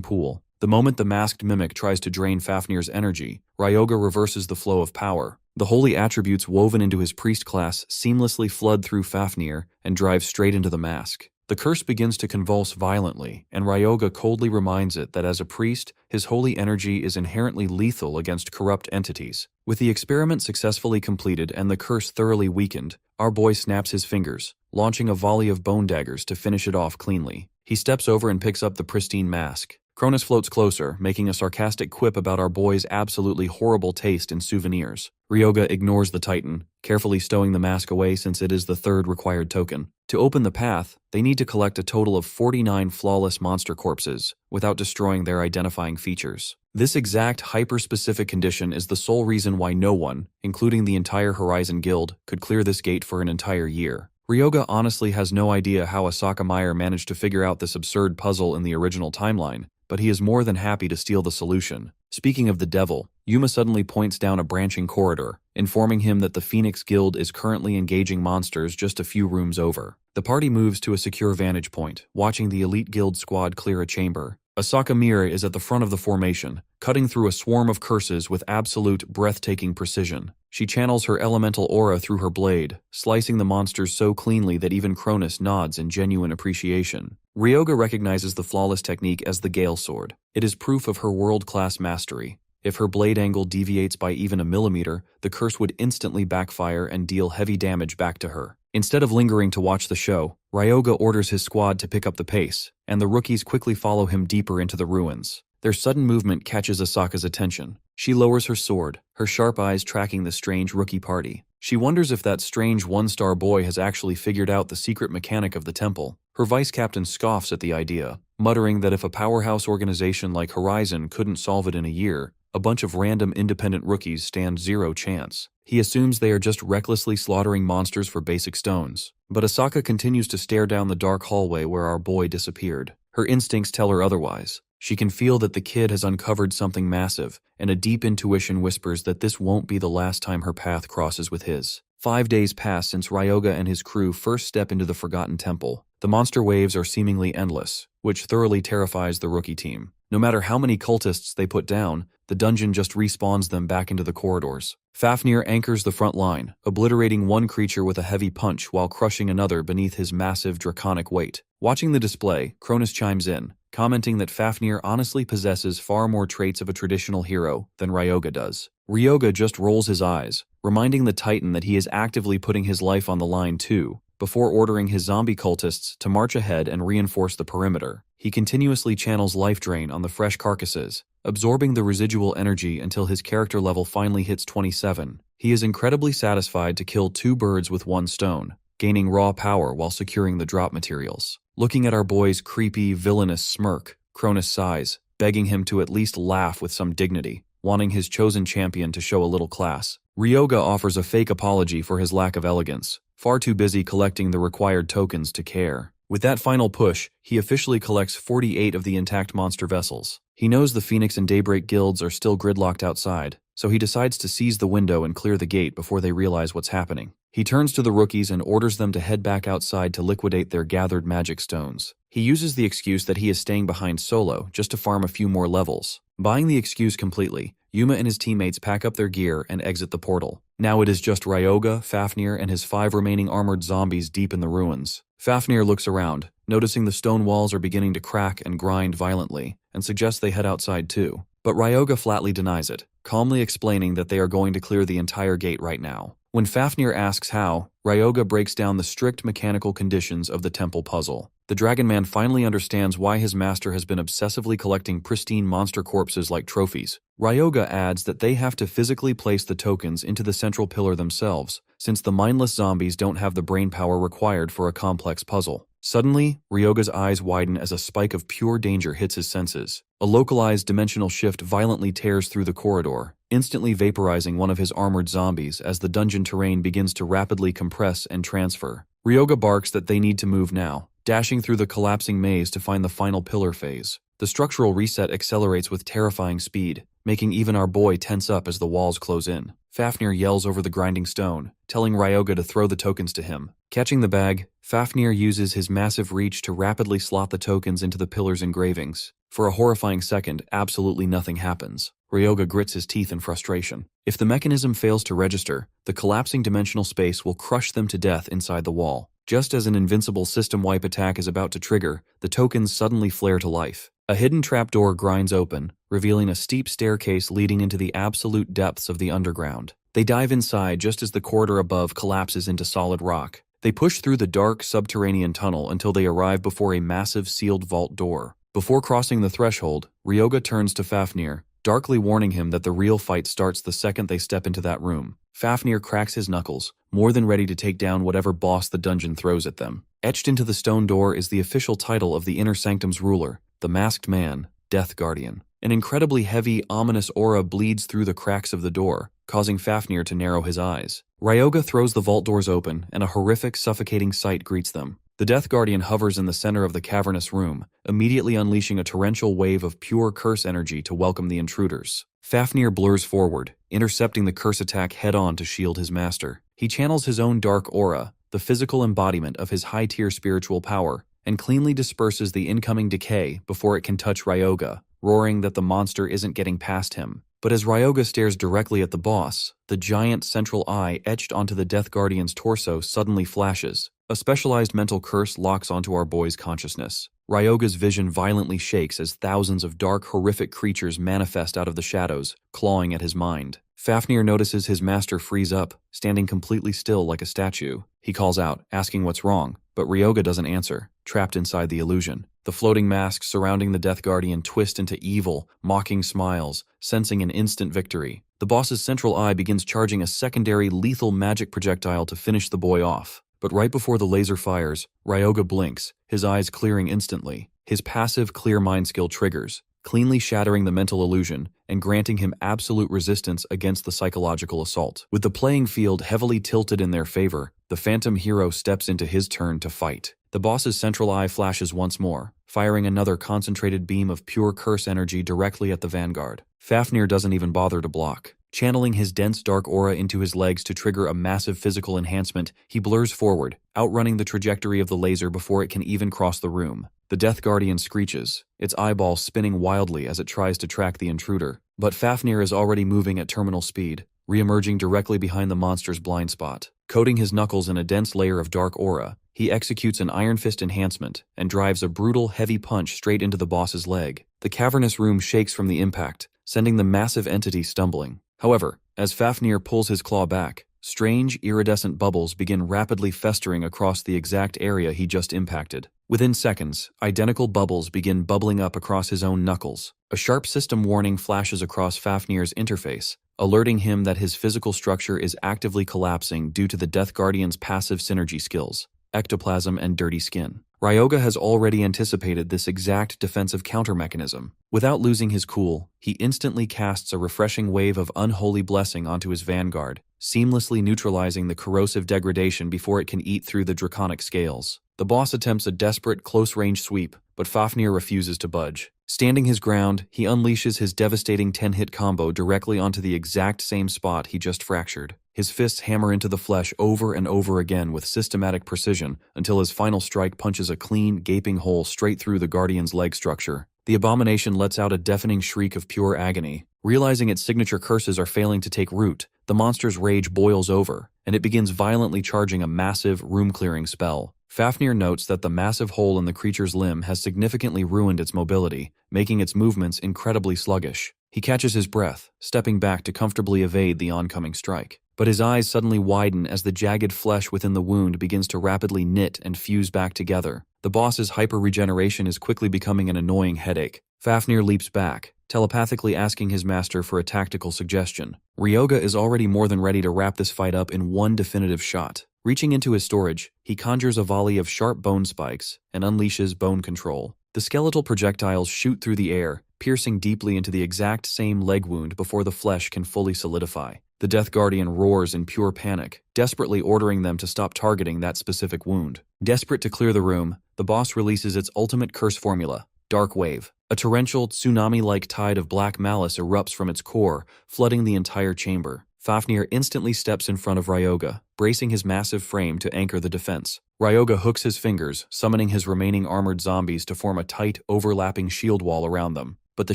Speaker 1: pool. The moment the masked mimic tries to drain Fafnir's energy, Ryoga reverses the flow of power. The holy attributes woven into his priest class seamlessly flood through Fafnir and drive straight into the mask. The curse begins to convulse violently, and Ryoga coldly reminds it that as a priest, his holy energy is inherently lethal against corrupt entities. With the experiment successfully completed and the curse thoroughly weakened, our boy snaps his fingers, launching a volley of bone daggers to finish it off cleanly. He steps over and picks up the pristine mask. Cronus floats closer, making a sarcastic quip about our boy's absolutely horrible taste in souvenirs. Ryoga ignores the Titan, carefully stowing the mask away since it is the third required token. To open the path, they need to collect a total of 49 flawless monster corpses, without destroying their identifying features. This exact hyper-specific condition is the sole reason why no one, including the entire Horizon Guild, could clear this gate for an entire year. Ryoga honestly has no idea how Asaka Meyer managed to figure out this absurd puzzle in the original timeline, but he is more than happy to steal the solution. Speaking of the devil, Yuma suddenly points down a branching corridor, informing him that the Phoenix Guild is currently engaging monsters just a few rooms over. The party moves to a secure vantage point, watching the elite guild squad clear a chamber. Asaka Mira is at the front of the formation, cutting through a swarm of curses with absolute, breathtaking precision. She channels her elemental aura through her blade, slicing the monsters so cleanly that even Cronus nods in genuine appreciation. Ryoga recognizes the flawless technique as the Gale Sword. It is proof of her world-class mastery. If her blade angle deviates by even a millimeter, the curse would instantly backfire and deal heavy damage back to her. Instead of lingering to watch the show, Ryoga orders his squad to pick up the pace, and the rookies quickly follow him deeper into the ruins. Their sudden movement catches Asaka's attention. She lowers her sword, her sharp eyes tracking the strange rookie party. She wonders if that strange one-star boy has actually figured out the secret mechanic of the temple. Her vice-captain scoffs at the idea, muttering that if a powerhouse organization like Horizon couldn't solve it in a year, a bunch of random independent rookies stand zero chance. He assumes they are just recklessly slaughtering monsters for basic stones. But Asaka continues to stare down the dark hallway where our boy disappeared. Her instincts tell her otherwise. She can feel that the kid has uncovered something massive, and a deep intuition whispers that this won't be the last time her path crosses with his. 5 days pass since Ryoga and his crew first step into the Forgotten Temple. The monster waves are seemingly endless, which thoroughly terrifies the rookie team. No matter how many cultists they put down, the dungeon just respawns them back into the corridors. Fafnir anchors the front line, obliterating one creature with a heavy punch while crushing another beneath his massive draconic weight. Watching the display, Cronus chimes in, commenting that Fafnir honestly possesses far more traits of a traditional hero than Ryoga does. Ryoga just rolls his eyes, reminding the Titan that he is actively putting his life on the line too, before ordering his zombie cultists to march ahead and reinforce the perimeter. He continuously channels life drain on the fresh carcasses, absorbing the residual energy until his character level finally hits 27. He is incredibly satisfied to kill 2 birds with 1 stone, gaining raw power while securing the drop materials. Looking at our boy's creepy, villainous smirk, Cronus sighs, begging him to at least laugh with some dignity, wanting his chosen champion to show a little class. Ryoga offers a fake apology for his lack of elegance, far too busy collecting the required tokens to care. With that final push, he officially collects 48 of the intact monster vessels. He knows the Phoenix and Daybreak guilds are still gridlocked outside, so he decides to seize the window and clear the gate before they realize what's happening. He turns to the rookies and orders them to head back outside to liquidate their gathered magic stones. He uses the excuse that he is staying behind solo just to farm a few more levels. Buying the excuse completely, Yuma and his teammates pack up their gear and exit the portal. Now it is just Ryoga, Fafnir, and his 5 remaining armored zombies deep in the ruins. Fafnir looks around, noticing the stone walls are beginning to crack and grind violently, and suggests they head outside too. But Ryoga flatly denies it, calmly explaining that they are going to clear the entire gate right now. When Fafnir asks how, Ryoga breaks down the strict mechanical conditions of the temple puzzle. The Dragon Man finally understands why his master has been obsessively collecting pristine monster corpses like trophies. Ryoga adds that they have to physically place the tokens into the central pillar themselves, since the mindless zombies don't have the brainpower required for a complex puzzle. Suddenly, Ryoga's eyes widen as a spike of pure danger hits his senses. A localized dimensional shift violently tears through the corridor, instantly vaporizing one of his armored zombies as the dungeon terrain begins to rapidly compress and transfer. Ryoga barks that they need to move now, dashing through the collapsing maze to find the final pillar phase. The structural reset accelerates with terrifying speed, making even our boy tense up as the walls close in. Fafnir yells over the grinding stone, telling Ryoga to throw the tokens to him. Catching the bag, Fafnir uses his massive reach to rapidly slot the tokens into the pillar's engravings. For a horrifying second, absolutely nothing happens. Ryoga grits his teeth in frustration. If the mechanism fails to register, the collapsing dimensional space will crush them to death inside the wall. Just as an invincible system wipe attack is about to trigger, the tokens suddenly flare to life. A hidden trapdoor grinds open, revealing a steep staircase leading into the absolute depths of the underground. They dive inside just as the corridor above collapses into solid rock. They push through the dark subterranean tunnel until they arrive before a massive sealed vault door. Before crossing the threshold, Ryoga turns to Fafnir, darkly warning him that the real fight starts the second they step into that room. Fafnir cracks his knuckles, more than ready to take down whatever boss the dungeon throws at them. Etched into the stone door is the official title of the Inner Sanctum's ruler, the Masked Man, Death Guardian. An incredibly heavy, ominous aura bleeds through the cracks of the door, causing Fafnir to narrow his eyes. Ryoga throws the vault doors open, and a horrific, suffocating sight greets them. The Death Guardian hovers in the center of the cavernous room, immediately unleashing a torrential wave of pure curse energy to welcome the intruders. Fafnir blurs forward, intercepting the curse attack head-on to shield his master. He channels his own dark aura, the physical embodiment of his high-tier spiritual power, and cleanly disperses the incoming decay before it can touch Ryoga, roaring that the monster isn't getting past him. But as Ryoga stares directly at the boss, the giant central eye etched onto the Death Guardian's torso suddenly flashes. A specialized mental curse locks onto our boy's consciousness. Ryoga's vision violently shakes as thousands of dark, horrific creatures manifest out of the shadows, clawing at his mind. Fafnir notices his master freeze up, standing completely still like a statue. He calls out, asking what's wrong, but Ryoga doesn't answer, trapped inside the illusion. The floating masks surrounding the Death Guardian twist into evil, mocking smiles, sensing an instant victory. The boss's central eye begins charging a secondary lethal magic projectile to finish the boy off. But right before the laser fires, Ryoga blinks, his eyes clearing instantly. His passive clear mind skill triggers, cleanly shattering the mental illusion and granting him absolute resistance against the psychological assault. With the playing field heavily tilted in their favor, the phantom hero steps into his turn to fight. The boss's central eye flashes once more, firing another concentrated beam of pure curse energy directly at the vanguard. Fafnir doesn't even bother to block. Channeling his dense dark aura into his legs to trigger a massive physical enhancement, he blurs forward, outrunning the trajectory of the laser before it can even cross the room. The Death Guardian screeches, its eyeball spinning wildly as it tries to track the intruder. But Fafnir is already moving at terminal speed, re-emerging directly behind the monster's blind spot. Coating his knuckles in a dense layer of dark aura, he executes an Iron Fist enhancement and drives a brutal, heavy punch straight into the boss's leg. The cavernous room shakes from the impact, sending the massive entity stumbling. However, as Fafnir pulls his claw back, strange, iridescent bubbles begin rapidly festering across the exact area he just impacted. Within seconds, identical bubbles begin bubbling up across his own knuckles. A sharp system warning flashes across Fafnir's interface, alerting him that his physical structure is actively collapsing due to the Death Guardian's passive synergy skills, ectoplasm and dirty skin. Ryoga has already anticipated this exact defensive counter-mechanism. Without losing his cool, he instantly casts a refreshing wave of unholy blessing onto his vanguard, seamlessly neutralizing the corrosive degradation before it can eat through the draconic scales. The boss attempts a desperate close-range sweep, but Fafnir refuses to budge. Standing his ground, he unleashes his devastating 10-hit combo directly onto the exact same spot he just fractured. His fists hammer into the flesh over and over again with systematic precision until his final strike punches a clean, gaping hole straight through the Guardian's leg structure. The abomination lets out a deafening shriek of pure agony. Realizing its signature curses are failing to take root, the monster's rage boils over, and it begins violently charging a massive, room-clearing spell. Fafnir notes that the massive hole in the creature's limb has significantly ruined its mobility, making its movements incredibly sluggish. He catches his breath, stepping back to comfortably evade the oncoming strike. But his eyes suddenly widen as the jagged flesh within the wound begins to rapidly knit and fuse back together. The boss's hyper-regeneration is quickly becoming an annoying headache. Fafnir leaps back, telepathically asking his master for a tactical suggestion. Ryoga is already more than ready to wrap this fight up in one definitive shot. Reaching into his storage, he conjures a volley of sharp bone spikes and unleashes bone control. The skeletal projectiles shoot through the air, piercing deeply into the exact same leg wound before the flesh can fully solidify. The Death Guardian roars in pure panic, desperately ordering them to stop targeting that specific wound. Desperate to clear the room, the boss releases its ultimate curse formula, Dark Wave. A torrential, tsunami-like tide of black malice erupts from its core, flooding the entire chamber. Fafnir instantly steps in front of Ryoga, bracing his massive frame to anchor the defense. Ryoga hooks his fingers, summoning his remaining armored zombies to form a tight, overlapping shield wall around them. But the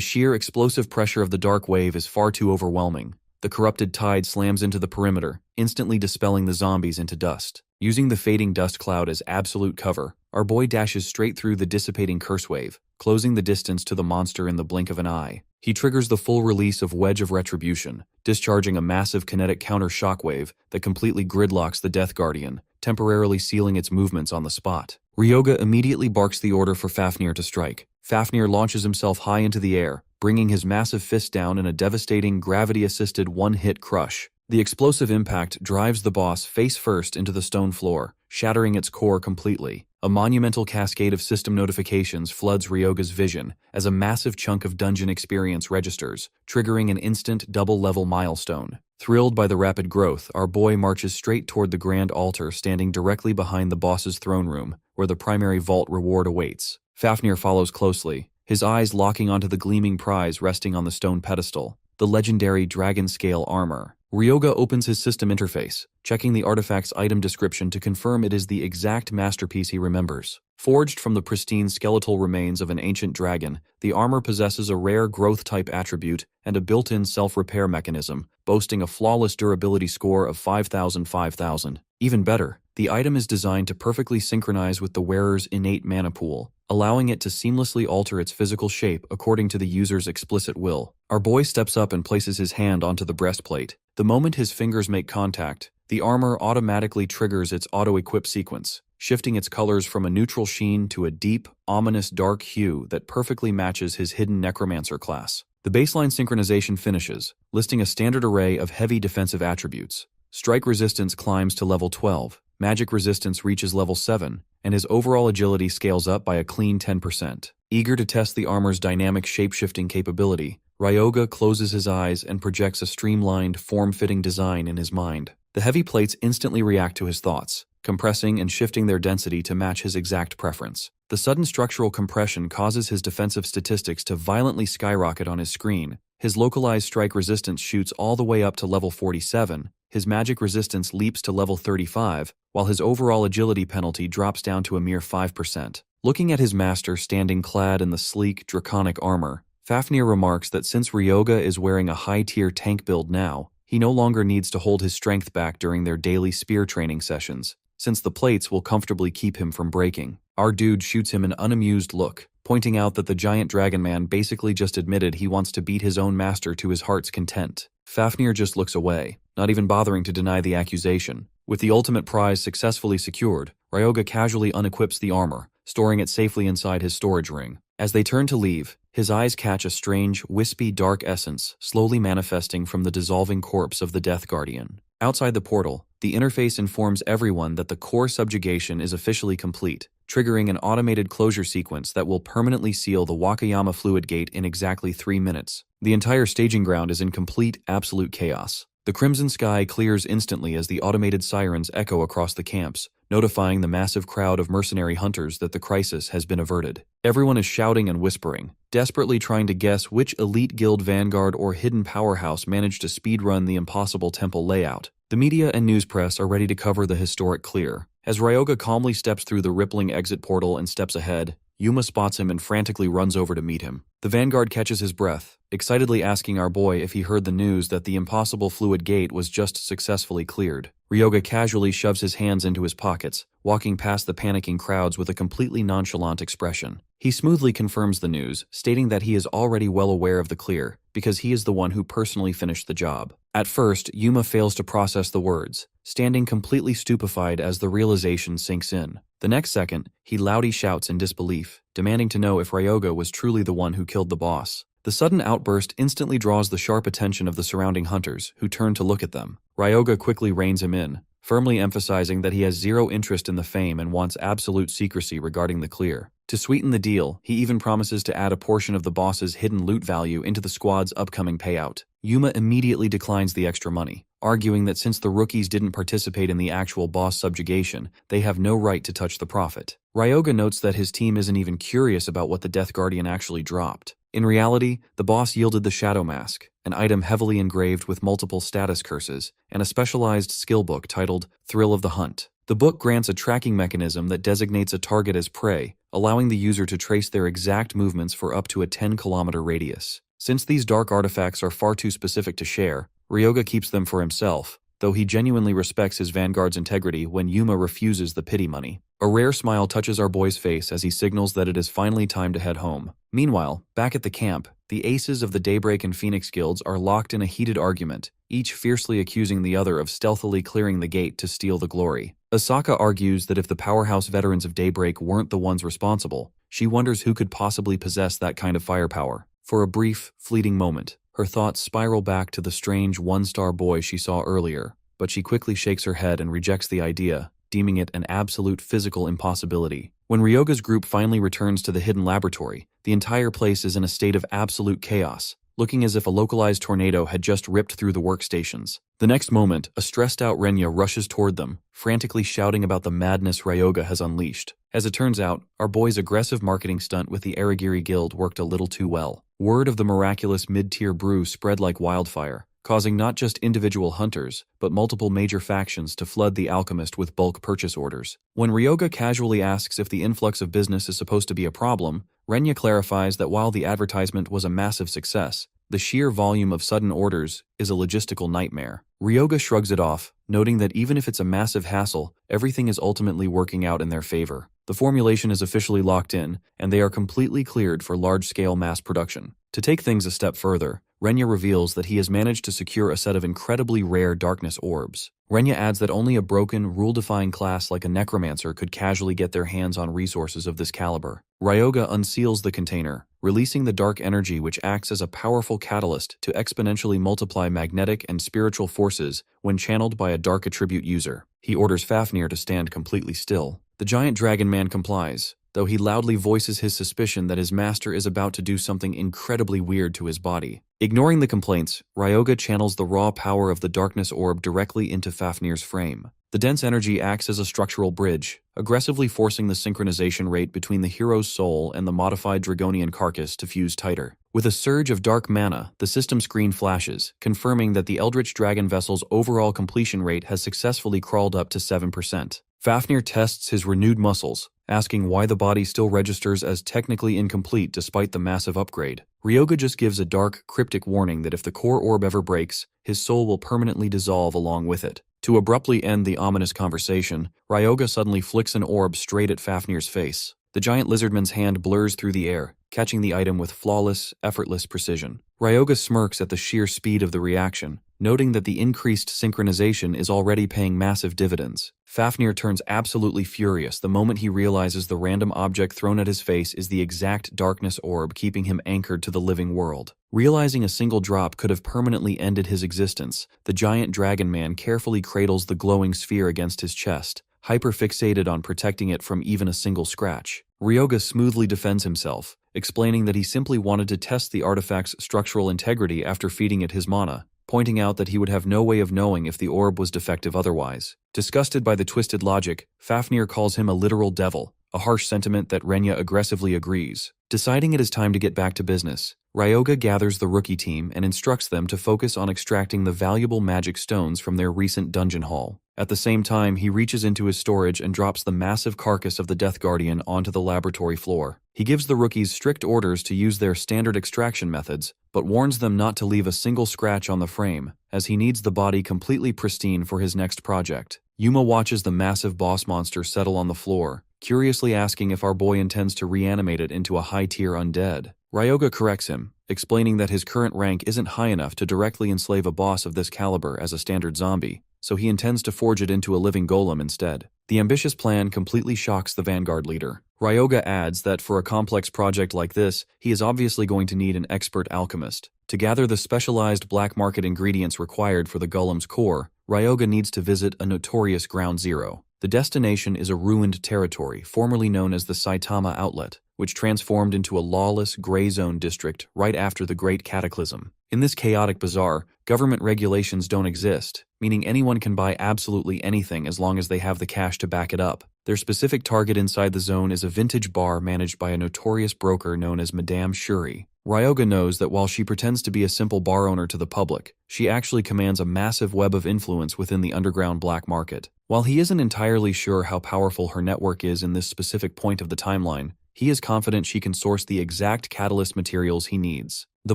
Speaker 1: sheer explosive pressure of the Dark Wave is far too overwhelming. The corrupted tide slams into the perimeter, instantly dispelling the zombies into dust. Using the fading dust cloud as absolute cover, our boy dashes straight through the dissipating curse wave, closing the distance to the monster in the blink of an eye. He triggers the full release of Wedge of Retribution, discharging a massive kinetic counter shockwave that completely gridlocks the Death Guardian, temporarily sealing its movements on the spot. Ryoga immediately barks the order for Fafnir to strike. Fafnir launches himself high into the air, bringing his massive fist down in a devastating gravity-assisted one-hit crush. The explosive impact drives the boss face-first into the stone floor, shattering its core completely. A monumental cascade of system notifications floods Ryoga's vision as a massive chunk of dungeon experience registers, triggering an instant double-level milestone. Thrilled by the rapid growth, our boy marches straight toward the grand altar standing directly behind the boss's throne room, where the primary vault reward awaits. Fafnir follows closely, his eyes locking onto the gleaming prize resting on the stone pedestal, the legendary dragon-scale armor. Ryoga opens his system interface, checking the artifact's item description to confirm it is the exact masterpiece he remembers. Forged from the pristine skeletal remains of an ancient dragon, the armor possesses a rare growth-type attribute and a built-in self-repair mechanism, boasting a flawless durability score of 5,000/5,000. Even better, the item is designed to perfectly synchronize with the wearer's innate mana pool, allowing it to seamlessly alter its physical shape according to the user's explicit will. Our boy steps up and places his hand onto the breastplate. The moment his fingers make contact, the armor automatically triggers its auto-equip sequence, shifting its colors from a neutral sheen to a deep, ominous dark hue that perfectly matches his hidden Necromancer class. The baseline synchronization finishes, listing a standard array of heavy defensive attributes. Strike resistance climbs to level 12, magic resistance reaches level 7, and his overall agility scales up by a clean 10%. Eager to test the armor's dynamic shape-shifting capability, Ryoga closes his eyes and projects a streamlined, form-fitting design in his mind. The heavy plates instantly react to his thoughts, compressing and shifting their density to match his exact preference. The sudden structural compression causes his defensive statistics to violently skyrocket on his screen. His localized strike resistance shoots all the way up to level 47, his magic resistance leaps to level 35, while his overall agility penalty drops down to a mere 5%. Looking at his master standing clad in the sleek, draconic armor, Fafnir remarks that since Ryoga is wearing a high-tier tank build now, he no longer needs to hold his strength back during their daily spear training sessions, since the plates will comfortably keep him from breaking. Our dude shoots him an unamused look, pointing out that the giant dragon man basically just admitted he wants to beat his own master to his heart's content. Fafnir just looks away, not even bothering to deny the accusation. With the ultimate prize successfully secured, Ryoga casually unequips the armor, storing it safely inside his storage ring. As they turn to leave, his eyes catch a strange, wispy dark essence slowly manifesting from the dissolving corpse of the Death Guardian. Outside the portal, the interface informs everyone that the core subjugation is officially complete, triggering an automated closure sequence that will permanently seal the Wakayama Fluid Gate in exactly 3 minutes. The entire staging ground is in complete, absolute chaos. The crimson sky clears instantly as the automated sirens echo across the camps, notifying the massive crowd of mercenary hunters that the crisis has been averted. Everyone is shouting and whispering, desperately trying to guess which elite guild vanguard or hidden powerhouse managed to speedrun the impossible temple layout. The media and news press are ready to cover the historic clear. As Ryoga calmly steps through the rippling exit portal and steps ahead, Yuma spots him and frantically runs over to meet him. The vanguard catches his breath, excitedly asking our boy if he heard the news that the impossible fluid gate was just successfully cleared. Ryoga casually shoves his hands into his pockets, walking past the panicking crowds with a completely nonchalant expression. He smoothly confirms the news, stating that he is already well aware of the clear, because he is the one who personally finished the job. At first, Yuma fails to process the words, standing completely stupefied as the realization sinks in. The next second, he loudly shouts in disbelief, demanding to know if Ryoga was truly the one who killed the boss. The sudden outburst instantly draws the sharp attention of the surrounding hunters, who turn to look at them. Ryoga quickly reins him in, firmly emphasizing that he has zero interest in the fame and wants absolute secrecy regarding the clear. To sweeten the deal, he even promises to add a portion of the boss's hidden loot value into the squad's upcoming payout. Yuma immediately declines the extra money, arguing that since the rookies didn't participate in the actual boss subjugation, they have no right to touch the profit. Ryoga notes that his team isn't even curious about what the Death Guardian actually dropped. In reality, the boss yielded the Shadow Mask, an item heavily engraved with multiple status curses, and a specialized skill book titled Thrill of the Hunt. The book grants a tracking mechanism that designates a target as prey, allowing the user to trace their exact movements for up to a 10-kilometer radius. Since these dark artifacts are far too specific to share, Ryoga keeps them for himself, though he genuinely respects his vanguard's integrity when Yuma refuses the pity money. A rare smile touches our boy's face as he signals that it is finally time to head home. Meanwhile, back at the camp, the aces of the Daybreak and Phoenix guilds are locked in a heated argument, each fiercely accusing the other of stealthily clearing the gate to steal the glory. Asaka argues that if the powerhouse veterans of Daybreak weren't the ones responsible, she wonders who could possibly possess that kind of firepower. For a brief, fleeting moment, her thoughts spiral back to the strange one-star boy she saw earlier, but she quickly shakes her head and rejects the idea, deeming it an absolute physical impossibility. When Ryoga's group finally returns to the hidden laboratory, the entire place is in a state of absolute chaos, looking as if a localized tornado had just ripped through the workstations. The next moment, a stressed-out Renya rushes toward them, frantically shouting about the madness Ryoga has unleashed. As it turns out, our boy's aggressive marketing stunt with the Aragiri Guild worked a little too well. Word of the miraculous mid-tier brew spread like wildfire, causing not just individual hunters, but multiple major factions to flood the alchemist with bulk purchase orders. When Ryoga casually asks if the influx of business is supposed to be a problem, Renya clarifies that while the advertisement was a massive success, the sheer volume of sudden orders is a logistical nightmare. Ryoga shrugs it off, noting that even if it's a massive hassle, everything is ultimately working out in their favor. The formulation is officially locked in, and they are completely cleared for large-scale mass production. To take things a step further, Renya reveals that he has managed to secure a set of incredibly rare darkness orbs. Renya adds that only a broken, rule-defying class like a Necromancer could casually get their hands on resources of this caliber. Ryoga unseals the container, releasing the dark energy which acts as a powerful catalyst to exponentially multiply magnetic and spiritual forces when channeled by a dark attribute user. He orders Fafnir to stand completely still. The giant dragon man complies, though he loudly voices his suspicion that his master is about to do something incredibly weird to his body. Ignoring the complaints, Ryoga channels the raw power of the darkness orb directly into Fafnir's frame. The dense energy acts as a structural bridge, aggressively forcing the synchronization rate between the hero's soul and the modified Dragonian carcass to fuse tighter. With a surge of dark mana, the system screen flashes, confirming that the Eldritch Dragon vessel's overall completion rate has successfully crawled up to 7%. Fafnir tests his renewed muscles, asking why the body still registers as technically incomplete despite the massive upgrade. Ryoga just gives a dark, cryptic warning that if the core orb ever breaks, his soul will permanently dissolve along with it. To abruptly end the ominous conversation, Ryoga suddenly flicks an orb straight at Fafnir's face. The giant lizardman's hand blurs through the air, catching the item with flawless, effortless precision. Ryoga smirks at the sheer speed of the reaction, noting that the increased synchronization is already paying massive dividends. Fafnir turns absolutely furious the moment he realizes the random object thrown at his face is the exact darkness orb keeping him anchored to the living world. Realizing a single drop could have permanently ended his existence, the giant dragon man carefully cradles the glowing sphere against his chest, hyper-fixated on protecting it from even a single scratch. Ryoga smoothly defends himself, explaining that he simply wanted to test the artifact's structural integrity after feeding it his mana, pointing out that he would have no way of knowing if the orb was defective otherwise. Disgusted by the twisted logic, Fafnir calls him a literal devil, a harsh sentiment that Renya aggressively agrees. Deciding it is time to get back to business, Ryoga gathers the rookie team and instructs them to focus on extracting the valuable magic stones from their recent dungeon haul. At the same time, he reaches into his storage and drops the massive carcass of the Death Guardian onto the laboratory floor. He gives the rookies strict orders to use their standard extraction methods, but warns them not to leave a single scratch on the frame, as he needs the body completely pristine for his next project. Yuma watches the massive boss monster settle on the floor, curiously asking if our boy intends to reanimate it into a high-tier undead. Ryoga corrects him, explaining that his current rank isn't high enough to directly enslave a boss of this caliber as a standard zombie, so he intends to forge it into a living golem instead. The ambitious plan completely shocks the Vanguard leader. Ryoga adds that for a complex project like this, he is obviously going to need an expert alchemist. To gather the specialized black market ingredients required for the golem's core, Ryoga needs to visit a notorious Ground Zero. The destination is a ruined territory formerly known as the Saitama Outlet, which transformed into a lawless gray zone district right after the Great Cataclysm. In this chaotic bazaar, government regulations don't exist, meaning anyone can buy absolutely anything as long as they have the cash to back it up. Their specific target inside the zone is a vintage bar managed by a notorious broker known as Madame Shuri. Ryoga knows that while she pretends to be a simple bar owner to the public, she actually commands a massive web of influence within the underground black market. While he isn't entirely sure how powerful her network is in this specific point of the timeline, he is confident she can source the exact catalyst materials he needs. The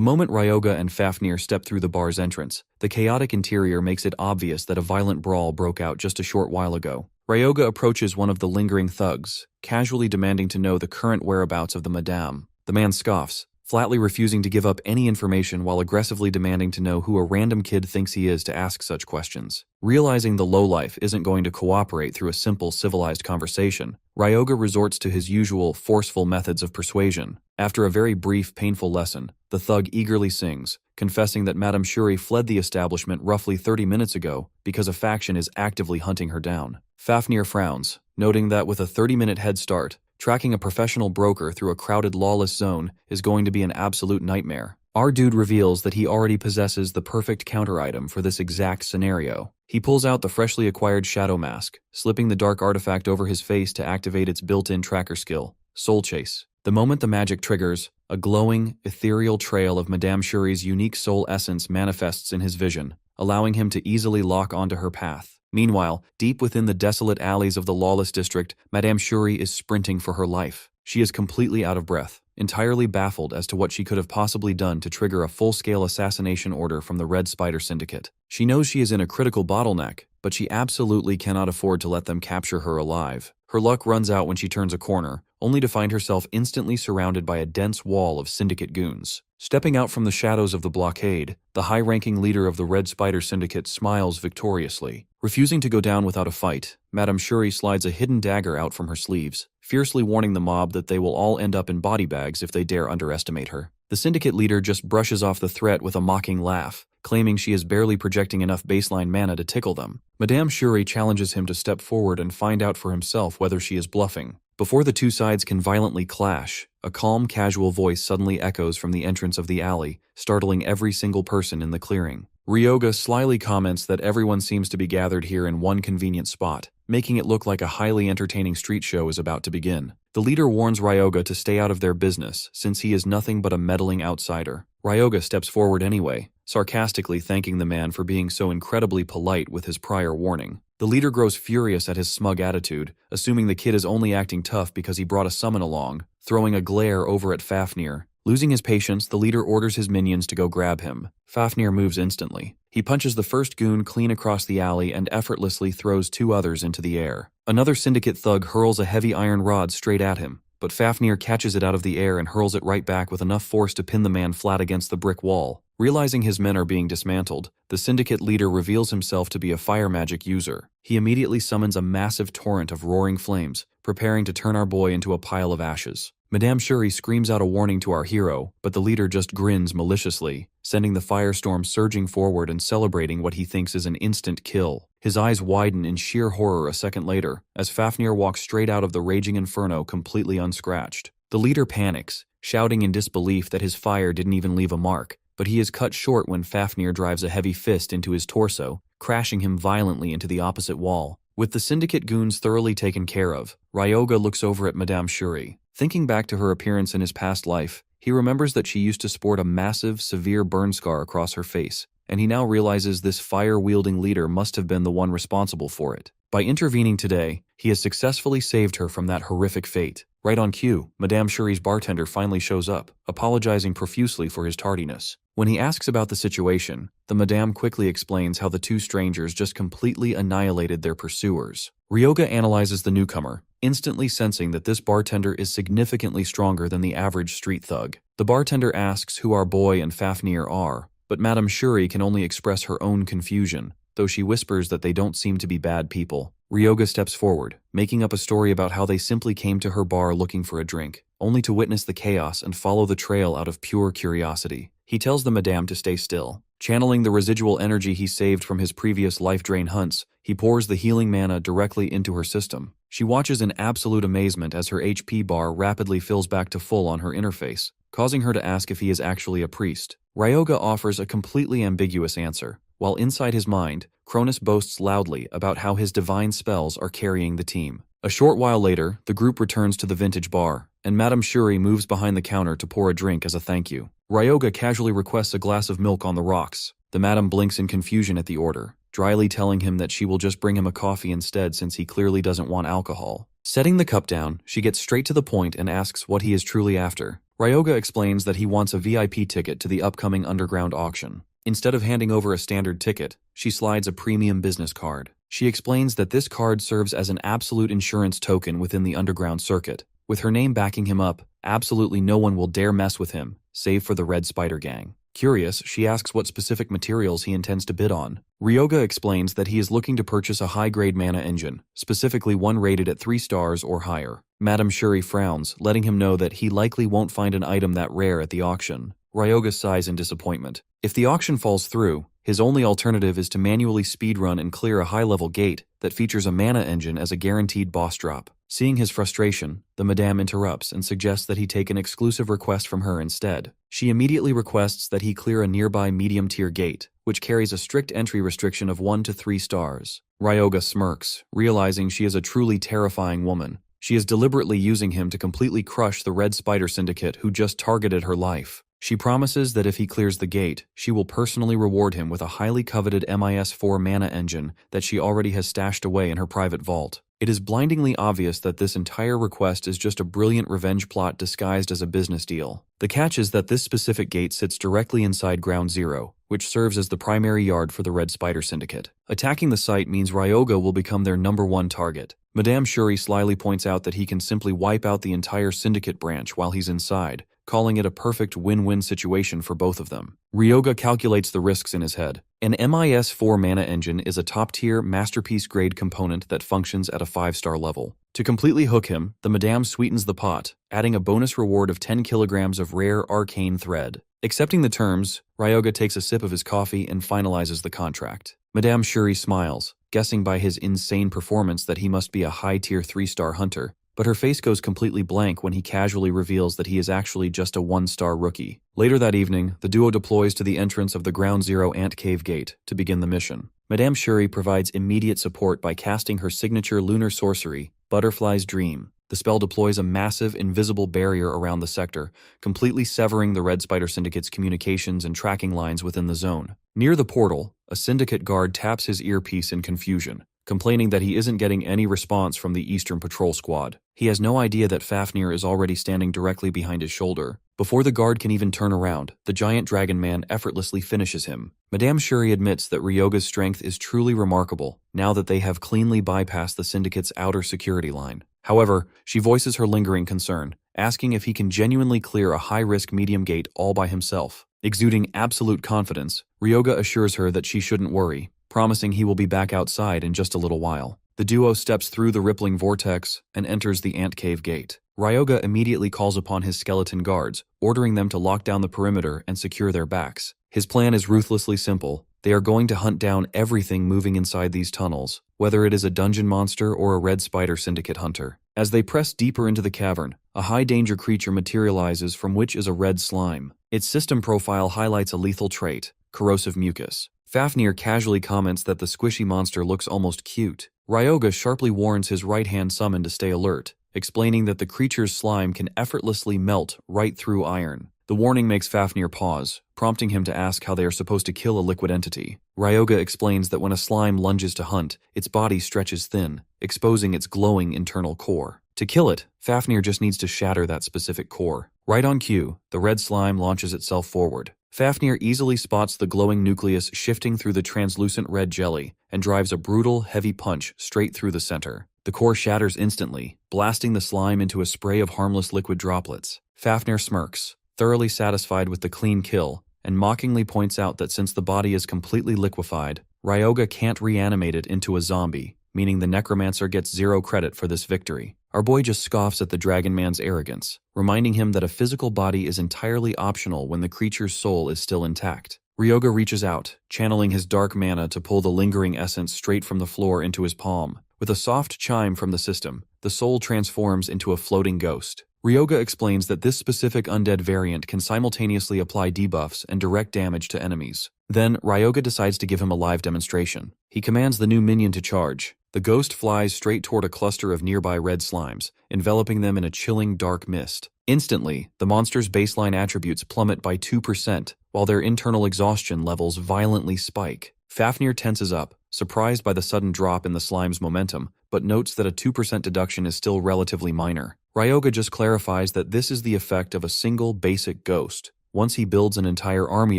Speaker 1: moment Ryoga and Fafnir step through the bar's entrance, the chaotic interior makes it obvious that a violent brawl broke out just a short while ago. Ryoga approaches one of the lingering thugs, casually demanding to know the current whereabouts of the Madame. The man scoffs, flatly refusing to give up any information while aggressively demanding to know who a random kid thinks he is to ask such questions. Realizing the lowlife isn't going to cooperate through a simple civilized conversation, Ryoga resorts to his usual forceful methods of persuasion. After a very brief, painful lesson, the thug eagerly sings, confessing that Madame Shuri fled the establishment roughly 30 minutes ago because a faction is actively hunting her down. Fafnir frowns, noting that with a 30-minute head start, tracking a professional broker through a crowded lawless zone is going to be an absolute nightmare. Our dude reveals that he already possesses the perfect counter item for this exact scenario. He pulls out the freshly acquired shadow mask, slipping the dark artifact over his face to activate its built-in tracker skill, Soul Chase. The moment the magic triggers, a glowing, ethereal trail of Madame Shuri's unique soul essence manifests in his vision, allowing him to easily lock onto her path. Meanwhile, deep within the desolate alleys of the lawless district, Madame Shuri is sprinting for her life. She is completely out of breath, entirely baffled as to what she could have possibly done to trigger a full-scale assassination order from the Red Spider Syndicate. She knows she is in a critical bottleneck, but she absolutely cannot afford to let them capture her alive. Her luck runs out when she turns a corner, only to find herself instantly surrounded by a dense wall of Syndicate goons. Stepping out from the shadows of the blockade, the high-ranking leader of the Red Spider Syndicate smiles victoriously. Refusing to go down without a fight, Madame Shuri slides a hidden dagger out from her sleeves, fiercely warning the mob that they will all end up in body bags if they dare underestimate her. The Syndicate leader just brushes off the threat with a mocking laugh, claiming she is barely projecting enough baseline mana to tickle them. Madame Shuri challenges him to step forward and find out for himself whether she is bluffing. Before the two sides can violently clash, a calm, casual voice suddenly echoes from the entrance of the alley, startling every single person in the clearing. Ryoga slyly comments that everyone seems to be gathered here in one convenient spot, making it look like a highly entertaining street show is about to begin. The leader warns Ryoga to stay out of their business, since he is nothing but a meddling outsider. Ryoga steps forward anyway, sarcastically thanking the man for being so incredibly polite with his prior warning. The leader grows furious at his smug attitude, assuming the kid is only acting tough because he brought a summon along, throwing a glare over at Fafnir. Losing his patience, the leader orders his minions to go grab him. Fafnir moves instantly. He punches the first goon clean across the alley and effortlessly throws two others into the air. Another Syndicate thug hurls a heavy iron rod straight at him, but Fafnir catches it out of the air and hurls it right back with enough force to pin the man flat against the brick wall. Realizing his men are being dismantled, the Syndicate leader reveals himself to be a fire magic user. He immediately summons a massive torrent of roaring flames, preparing to turn our boy into a pile of ashes. Madame Shuri screams out a warning to our hero, but the leader just grins maliciously, sending the firestorm surging forward and celebrating what he thinks is an instant kill. His eyes widen in sheer horror a second later, as Fafnir walks straight out of the raging inferno completely unscratched. The leader panics, shouting in disbelief that his fire didn't even leave a mark, but he is cut short when Fafnir drives a heavy fist into his torso, crashing him violently into the opposite wall. With the syndicate goons thoroughly taken care of, Ryoga looks over at Madame Shuri. Thinking back to her appearance in his past life, he remembers that she used to sport a massive, severe burn scar across her face, and he now realizes this fire-wielding leader must have been the one responsible for it. By intervening today, he has successfully saved her from that horrific fate. Right on cue, Madame Shuri's bartender finally shows up, apologizing profusely for his tardiness. When he asks about the situation, the Madame quickly explains how the two strangers just completely annihilated their pursuers. Ryoga analyzes the newcomer, instantly sensing that this bartender is significantly stronger than the average street thug. The bartender asks who our boy and Fafnir are, but Madame Shuri can only express her own confusion, though she whispers that they don't seem to be bad people. Ryoga steps forward, making up a story about how they simply came to her bar looking for a drink, only to witness the chaos and follow the trail out of pure curiosity. He tells the Madame to stay still. Channeling the residual energy he saved from his previous life drain hunts, he pours the healing mana directly into her system. She watches in absolute amazement as her HP bar rapidly fills back to full on her interface, causing her to ask if he is actually a priest. Ryoga offers a completely ambiguous answer, while inside his mind, Cronus boasts loudly about how his divine spells are carrying the team. A short while later, the group returns to the vintage bar, and Madame Shuri moves behind the counter to pour a drink as a thank you. Ryoga casually requests a glass of milk on the rocks. The Madame blinks in confusion at the order, dryly telling him that she will just bring him a coffee instead since he clearly doesn't want alcohol. Setting the cup down, she gets straight to the point and asks what he is truly after. Ryoga explains that he wants a VIP ticket to the upcoming underground auction. Instead of handing over a standard ticket, she slides a premium business card. She explains that this card serves as an absolute insurance token within the underground circuit. With her name backing him up, absolutely no one will dare mess with him, save for the Red Spider Gang. Curious, she asks what specific materials he intends to bid on. Ryoga explains that he is looking to purchase a high-grade mana engine, specifically one rated at 3 stars or higher. Madame Shuri frowns, letting him know that he likely won't find an item that rare at the auction. Ryoga sighs in disappointment. If the auction falls through, his only alternative is to manually speedrun and clear a high-level gate that features a mana engine as a guaranteed boss drop. Seeing his frustration, the Madame interrupts and suggests that he take an exclusive request from her instead. She immediately requests that he clear a nearby medium-tier gate, which carries a strict entry restriction of 1 to 3 stars. Ryoga smirks, realizing she is a truly terrifying woman. She is deliberately using him to completely crush the Red Spider Syndicate who just targeted her life. She promises that if he clears the gate, she will personally reward him with a highly coveted MIS-4 mana engine that she already has stashed away in her private vault. It is blindingly obvious that this entire request is just a brilliant revenge plot disguised as a business deal. The catch is that this specific gate sits directly inside Ground Zero, which serves as the primary yard for the Red Spider Syndicate. Attacking the site means Ryoga will become their #1 target. Madame Shuri slyly points out that he can simply wipe out the entire Syndicate branch while he's inside, calling it a perfect win-win situation for both of them. Ryoga calculates the risks in his head. An MIS-4 mana engine is a top-tier, masterpiece-grade component that functions at a 5-star level. To completely hook him, the Madame sweetens the pot, adding a bonus reward of 10 kilograms of rare arcane thread. Accepting the terms, Ryoga takes a sip of his coffee and finalizes the contract. Madame Shuri smiles, guessing by his insane performance that he must be a high-tier 3-star hunter, but her face goes completely blank when he casually reveals that he is actually just a 1-star rookie. Later that evening, the duo deploys to the entrance of the Ground Zero Ant Cave Gate to begin the mission. Madame Shuri provides immediate support by casting her signature lunar sorcery, Butterfly's Dream. The spell deploys a massive, invisible barrier around the sector, completely severing the Red Spider Syndicate's communications and tracking lines within the zone. Near the portal, a Syndicate guard taps his earpiece in confusion, complaining that he isn't getting any response from the Eastern Patrol Squad. He has no idea that Fafnir is already standing directly behind his shoulder. Before the guard can even turn around, the giant dragon man effortlessly finishes him. Madame Shuri admits that Ryoga's strength is truly remarkable, now that they have cleanly bypassed the Syndicate's outer security line. However, she voices her lingering concern, asking if he can genuinely clear a high-risk medium gate all by himself. Exuding absolute confidence, Ryoga assures her that she shouldn't worry, promising he will be back outside in just a little while. The duo steps through the rippling vortex and enters the ant cave gate. Ryoga immediately calls upon his skeleton guards, ordering them to lock down the perimeter and secure their backs. His plan is ruthlessly simple. They are going to hunt down everything moving inside these tunnels, whether it is a dungeon monster or a Red Spider Syndicate hunter. As they press deeper into the cavern, a high-danger creature materializes from which is a red slime. Its system profile highlights a lethal trait, corrosive mucus. Fafnir casually comments that the squishy monster looks almost cute. Ryoga sharply warns his right-hand summon to stay alert, explaining that the creature's slime can effortlessly melt right through iron. The warning makes Fafnir pause, prompting him to ask how they are supposed to kill a liquid entity. Ryoga explains that when a slime lunges to hunt, its body stretches thin, exposing its glowing internal core. To kill it, Fafnir just needs to shatter that specific core. Right on cue, the red slime launches itself forward. Fafnir easily spots the glowing nucleus shifting through the translucent red jelly and drives a brutal, heavy punch straight through the center. The core shatters instantly, blasting the slime into a spray of harmless liquid droplets. Fafnir smirks, thoroughly satisfied with the clean kill, and mockingly points out that since the body is completely liquefied, Ryoga can't reanimate it into a zombie, meaning the Necromancer gets 0 credit for this victory. Our boy just scoffs at the Dragon Man's arrogance, reminding him that a physical body is entirely optional when the creature's soul is still intact. Ryoga reaches out, channeling his dark mana to pull the lingering essence straight from the floor into his palm. With a soft chime from the system, the soul transforms into a floating ghost. Ryoga explains that this specific undead variant can simultaneously apply debuffs and direct damage to enemies. Then, Ryoga decides to give him a live demonstration. He commands the new minion to charge. The ghost flies straight toward a cluster of nearby red slimes, enveloping them in a chilling dark mist. Instantly, the monster's baseline attributes plummet by 2%, while their internal exhaustion levels violently spike. Fafnir tenses up, surprised by the sudden drop in the slime's momentum, but notes that a 2% deduction is still relatively minor. Ryoga just clarifies that this is the effect of a single basic ghost. Once he builds an entire army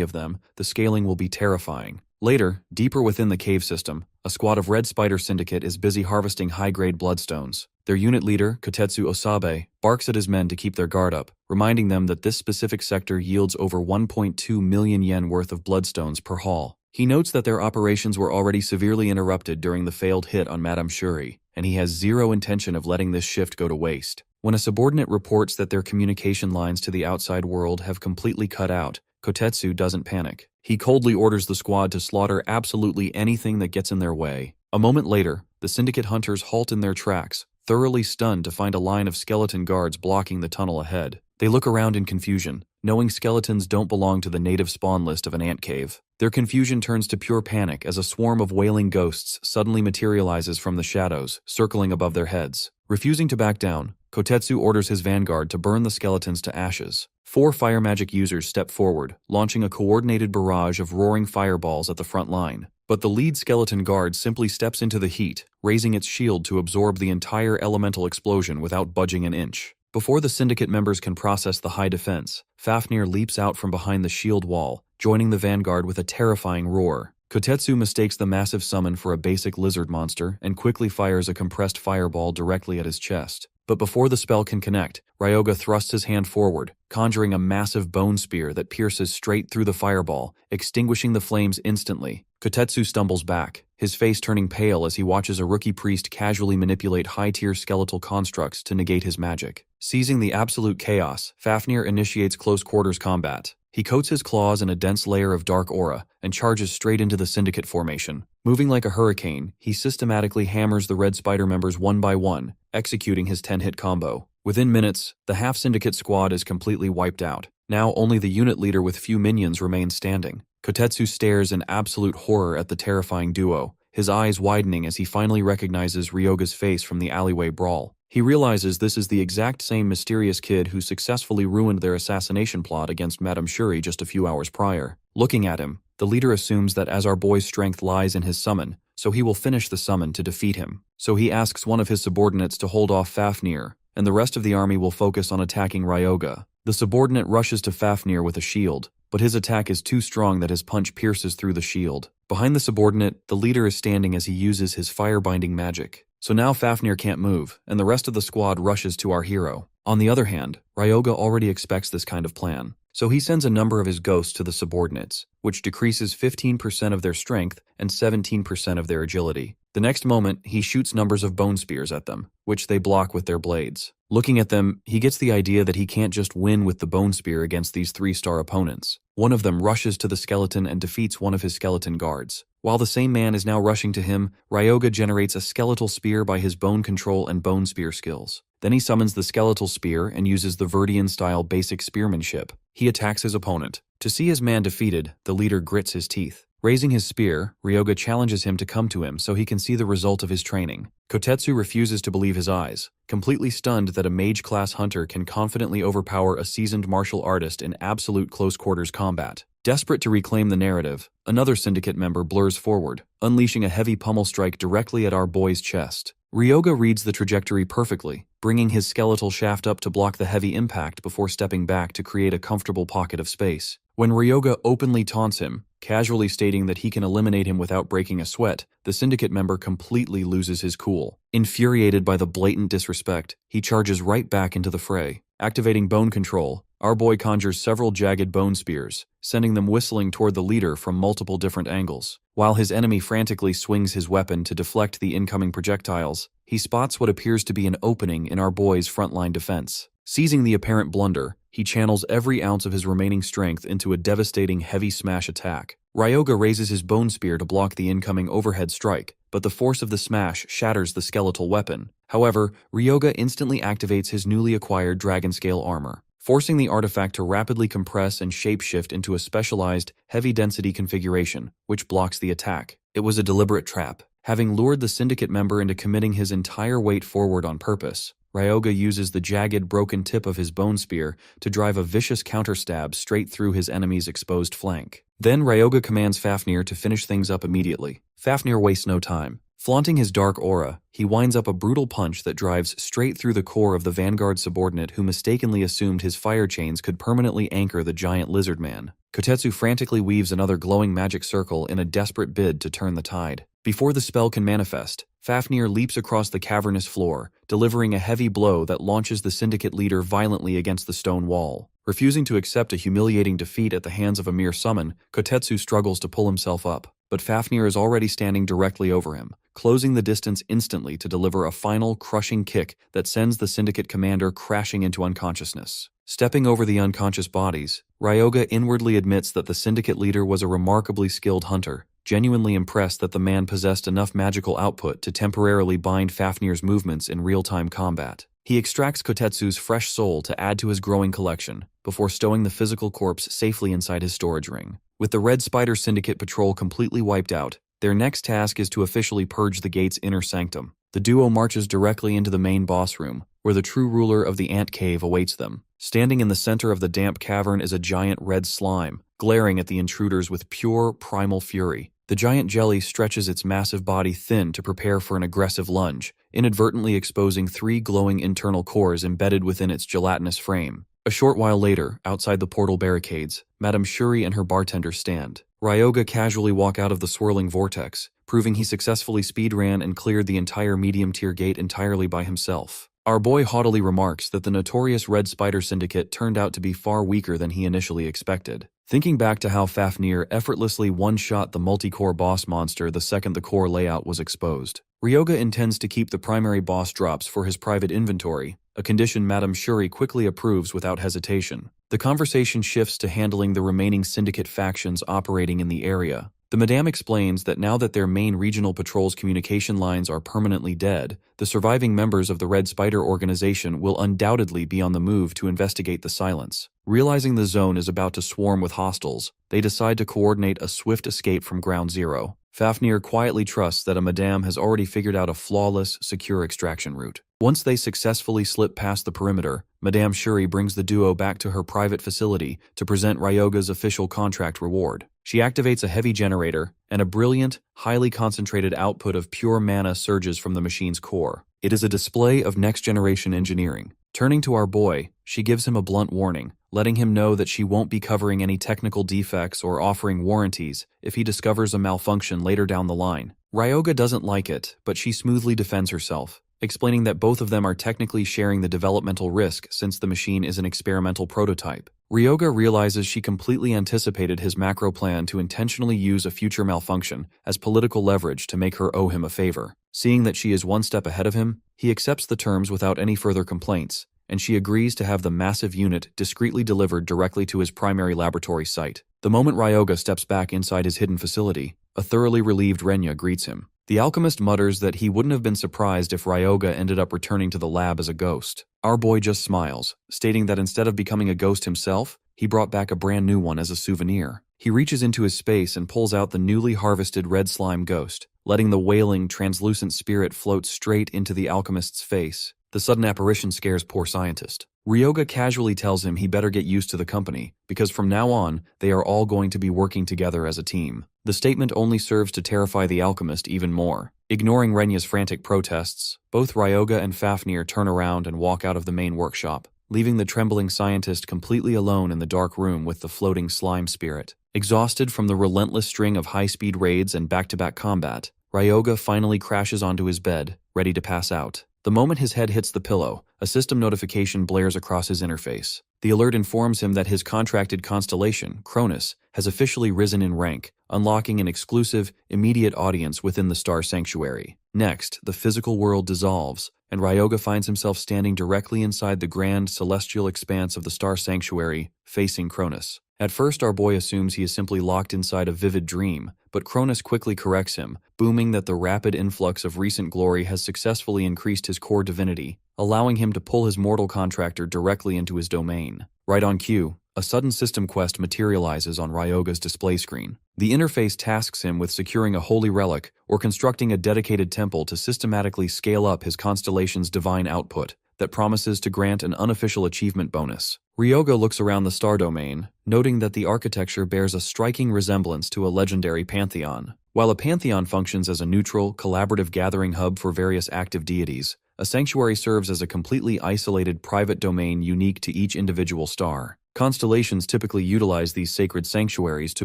Speaker 1: of them, the scaling will be terrifying. Later, deeper within the cave system, a squad of Red Spider Syndicate is busy harvesting high-grade bloodstones. Their unit leader, Kotetsu Osabe, barks at his men to keep their guard up, reminding them that this specific sector yields over 1.2 million yen worth of bloodstones per haul. He notes that their operations were already severely interrupted during the failed hit on Madame Shuri, and he has 0 intention of letting this shift go to waste. When a subordinate reports that their communication lines to the outside world have completely cut out, Kotetsu doesn't panic. He coldly orders the squad to slaughter absolutely anything that gets in their way. A moment later, the Syndicate hunters halt in their tracks, thoroughly stunned to find a line of skeleton guards blocking the tunnel ahead. They look around in confusion, knowing skeletons don't belong to the native spawn list of an ant cave. Their confusion turns to pure panic as a swarm of wailing ghosts suddenly materializes from the shadows, circling above their heads. Refusing to back down, Kotetsu orders his vanguard to burn the skeletons to ashes. 4 fire magic users step forward, launching a coordinated barrage of roaring fireballs at the front line. But the lead skeleton guard simply steps into the heat, raising its shield to absorb the entire elemental explosion without budging an inch. Before the Syndicate members can process the high defense, Fafnir leaps out from behind the shield wall, joining the vanguard with a terrifying roar. Kotetsu mistakes the massive summon for a basic lizard monster and quickly fires a compressed fireball directly at his chest. But before the spell can connect, Ryoga thrusts his hand forward, conjuring a massive bone spear that pierces straight through the fireball, extinguishing the flames instantly. Kotetsu stumbles back, his face turning pale as he watches a rookie priest casually manipulate high-tier skeletal constructs to negate his magic. Seizing the absolute chaos, Fafnir initiates close-quarters combat. He coats his claws in a dense layer of dark aura and charges straight into the Syndicate formation. Moving like a hurricane, he systematically hammers the Red Spider members one by one, executing his 10-hit combo. Within minutes, the half-Syndicate squad is completely wiped out. Now only the unit leader with few minions remains standing. Kotetsu stares in absolute horror at the terrifying duo, his eyes widening as he finally recognizes Ryoga's face from the alleyway brawl. He realizes this is the exact same mysterious kid who successfully ruined their assassination plot against Madame Shuri just a few hours prior. Looking at him, the leader assumes that as our boy's strength lies in his summon, so he will finish the summon to defeat him. So he asks one of his subordinates to hold off Fafnir, and the rest of the army will focus on attacking Ryoga. The subordinate rushes to Fafnir with a shield, but his attack is too strong that his punch pierces through the shield. Behind the subordinate, the leader is standing as he uses his fire-binding magic. So now Fafnir can't move, and the rest of the squad rushes to our hero. On the other hand, Ryoga already expects this kind of plan, so he sends a number of his ghosts to the subordinates, which decreases 15% of their strength and 17% of their agility. The next moment, he shoots numbers of bone spears at them, which they block with their blades. Looking at them, he gets the idea that he can't just win with the bone spear against these 3-star opponents. One of them rushes to the skeleton and defeats one of his skeleton guards. While the same man is now rushing to him, Ryoga generates a skeletal spear by his bone control and bone spear skills. Then he summons the skeletal spear and uses the Verdian-style basic spearmanship. He attacks his opponent. To see his man defeated, the leader grits his teeth. Raising his spear, Ryoga challenges him to come to him so he can see the result of his training. Kotetsu refuses to believe his eyes, completely stunned that a mage-class hunter can confidently overpower a seasoned martial artist in absolute close-quarters combat. Desperate to reclaim the narrative, another syndicate member blurs forward, unleashing a heavy pummel strike directly at our boy's chest. Ryoga reads the trajectory perfectly, bringing his skeletal shaft up to block the heavy impact before stepping back to create a comfortable pocket of space. When Ryoga openly taunts him, casually stating that he can eliminate him without breaking a sweat, the syndicate member completely loses his cool. Infuriated by the blatant disrespect, he charges right back into the fray. Activating bone control, our boy conjures several jagged bone spears, sending them whistling toward the leader from multiple different angles. While his enemy frantically swings his weapon to deflect the incoming projectiles, he spots what appears to be an opening in our boy's frontline defense. Seizing the apparent blunder, he channels every ounce of his remaining strength into a devastating heavy smash attack. Ryoga raises his bone spear to block the incoming overhead strike, but the force of the smash shatters the skeletal weapon. However, Ryoga instantly activates his newly acquired dragon-scale armor, forcing the artifact to rapidly compress and shapeshift into a specialized, heavy-density configuration, which blocks the attack. It was a deliberate trap. Having lured the syndicate member into committing his entire weight forward on purpose, Ryoga uses the jagged, broken tip of his bone spear to drive a vicious counterstab straight through his enemy's exposed flank. Then Ryoga commands Fafnir to finish things up immediately. Fafnir wastes no time. Flaunting his dark aura, he winds up a brutal punch that drives straight through the core of the Vanguard subordinate who mistakenly assumed his fire chains could permanently anchor the giant lizard man. Kotetsu frantically weaves another glowing magic circle in a desperate bid to turn the tide. Before the spell can manifest, Fafnir leaps across the cavernous floor, delivering a heavy blow that launches the syndicate leader violently against the stone wall. Refusing to accept a humiliating defeat at the hands of a mere summon, Kotetsu struggles to pull himself up, but Fafnir is already standing directly over him, closing the distance instantly to deliver a final, crushing kick that sends the syndicate commander crashing into unconsciousness. Stepping over the unconscious bodies, Ryoga inwardly admits that the syndicate leader was a remarkably skilled hunter, genuinely impressed that the man possessed enough magical output to temporarily bind Fafnir's movements in real-time combat. He extracts Kotetsu's fresh soul to add to his growing collection, before stowing the physical corpse safely inside his storage ring. With the Red Spider Syndicate patrol completely wiped out, their next task is to officially purge the gate's inner sanctum. The duo marches directly into the main boss room, where the true ruler of the ant cave awaits them. Standing in the center of the damp cavern is a giant red slime, glaring at the intruders with pure, primal fury. The giant jelly stretches its massive body thin to prepare for an aggressive lunge, inadvertently exposing 3 glowing internal cores embedded within its gelatinous frame. A short while later, outside the portal barricades, Madame Shuri and her bartender stand. Ryoga casually walk out of the swirling vortex, proving he successfully speedran and cleared the entire medium-tier gate entirely by himself. Our boy haughtily remarks that the notorious Red Spider Syndicate turned out to be far weaker than he initially expected. Thinking back to how Fafnir effortlessly one-shot the multi-core boss monster the second the core layout was exposed, Ryoga intends to keep the primary boss drops for his private inventory, a condition Madame Shuri quickly approves without hesitation. The conversation shifts to handling the remaining syndicate factions operating in the area. The Madame explains that now that their main regional patrol's communication lines are permanently dead, the surviving members of the Red Spider organization will undoubtedly be on the move to investigate the silence. Realizing the zone is about to swarm with hostiles, they decide to coordinate a swift escape from Ground Zero. Fafnir quietly trusts that a Madame has already figured out a flawless, secure extraction route. Once they successfully slip past the perimeter, Madame Shuri brings the duo back to her private facility to present Ryoga's official contract reward. She activates a heavy generator, and a brilliant, highly concentrated output of pure mana surges from the machine's core. It is a display of next-generation engineering. Turning to our boy, she gives him a blunt warning, letting him know that she won't be covering any technical defects or offering warranties if he discovers a malfunction later down the line. Ryoga doesn't like it, but she smoothly defends herself, explaining that both of them are technically sharing the developmental risk since the machine is an experimental prototype. Ryoga realizes she completely anticipated his macro plan to intentionally use a future malfunction as political leverage to make her owe him a favor. Seeing that she is one step ahead of him, he accepts the terms without any further complaints, and she agrees to have the massive unit discreetly delivered directly to his primary laboratory site. The moment Ryoga steps back inside his hidden facility, a thoroughly relieved Renya greets him. The alchemist mutters that he wouldn't have been surprised if Ryoga ended up returning to the lab as a ghost. Our boy just smiles, stating that instead of becoming a ghost himself, he brought back a brand new one as a souvenir. He reaches into his space and pulls out the newly harvested red slime ghost, letting the wailing, translucent spirit float straight into the alchemist's face. The sudden apparition scares poor scientist. Ryoga casually tells him he better get used to the company, because from now on, they are all going to be working together as a team. The statement only serves to terrify the alchemist even more. Ignoring Renya's frantic protests, both Ryoga and Fafnir turn around and walk out of the main workshop, leaving the trembling scientist completely alone in the dark room with the floating slime spirit. Exhausted from the relentless string of high-speed raids and back-to-back combat, Ryoga finally crashes onto his bed, ready to pass out. The moment his head hits the pillow, a system notification blares across his interface. The alert informs him that his contracted constellation, Cronus, has officially risen in rank, unlocking an exclusive, immediate audience within the Star Sanctuary. Next, the physical world dissolves, and Ryoga finds himself standing directly inside the grand celestial expanse of the Star Sanctuary, facing Cronus. At first, our boy assumes he is simply locked inside a vivid dream, but Cronus quickly corrects him, booming that the rapid influx of recent glory has successfully increased his core divinity, allowing him to pull his mortal contractor directly into his domain. Right on cue, a sudden system quest materializes on Ryoga's display screen. The interface tasks him with securing a holy relic or constructing a dedicated temple to systematically scale up his constellation's divine output that promises to grant an unofficial achievement bonus. Ryoga looks around the star domain, noting that the architecture bears a striking resemblance to a legendary pantheon. While a pantheon functions as a neutral, collaborative gathering hub for various active deities, a sanctuary serves as a completely isolated private domain unique to each individual star. Constellations typically utilize these sacred sanctuaries to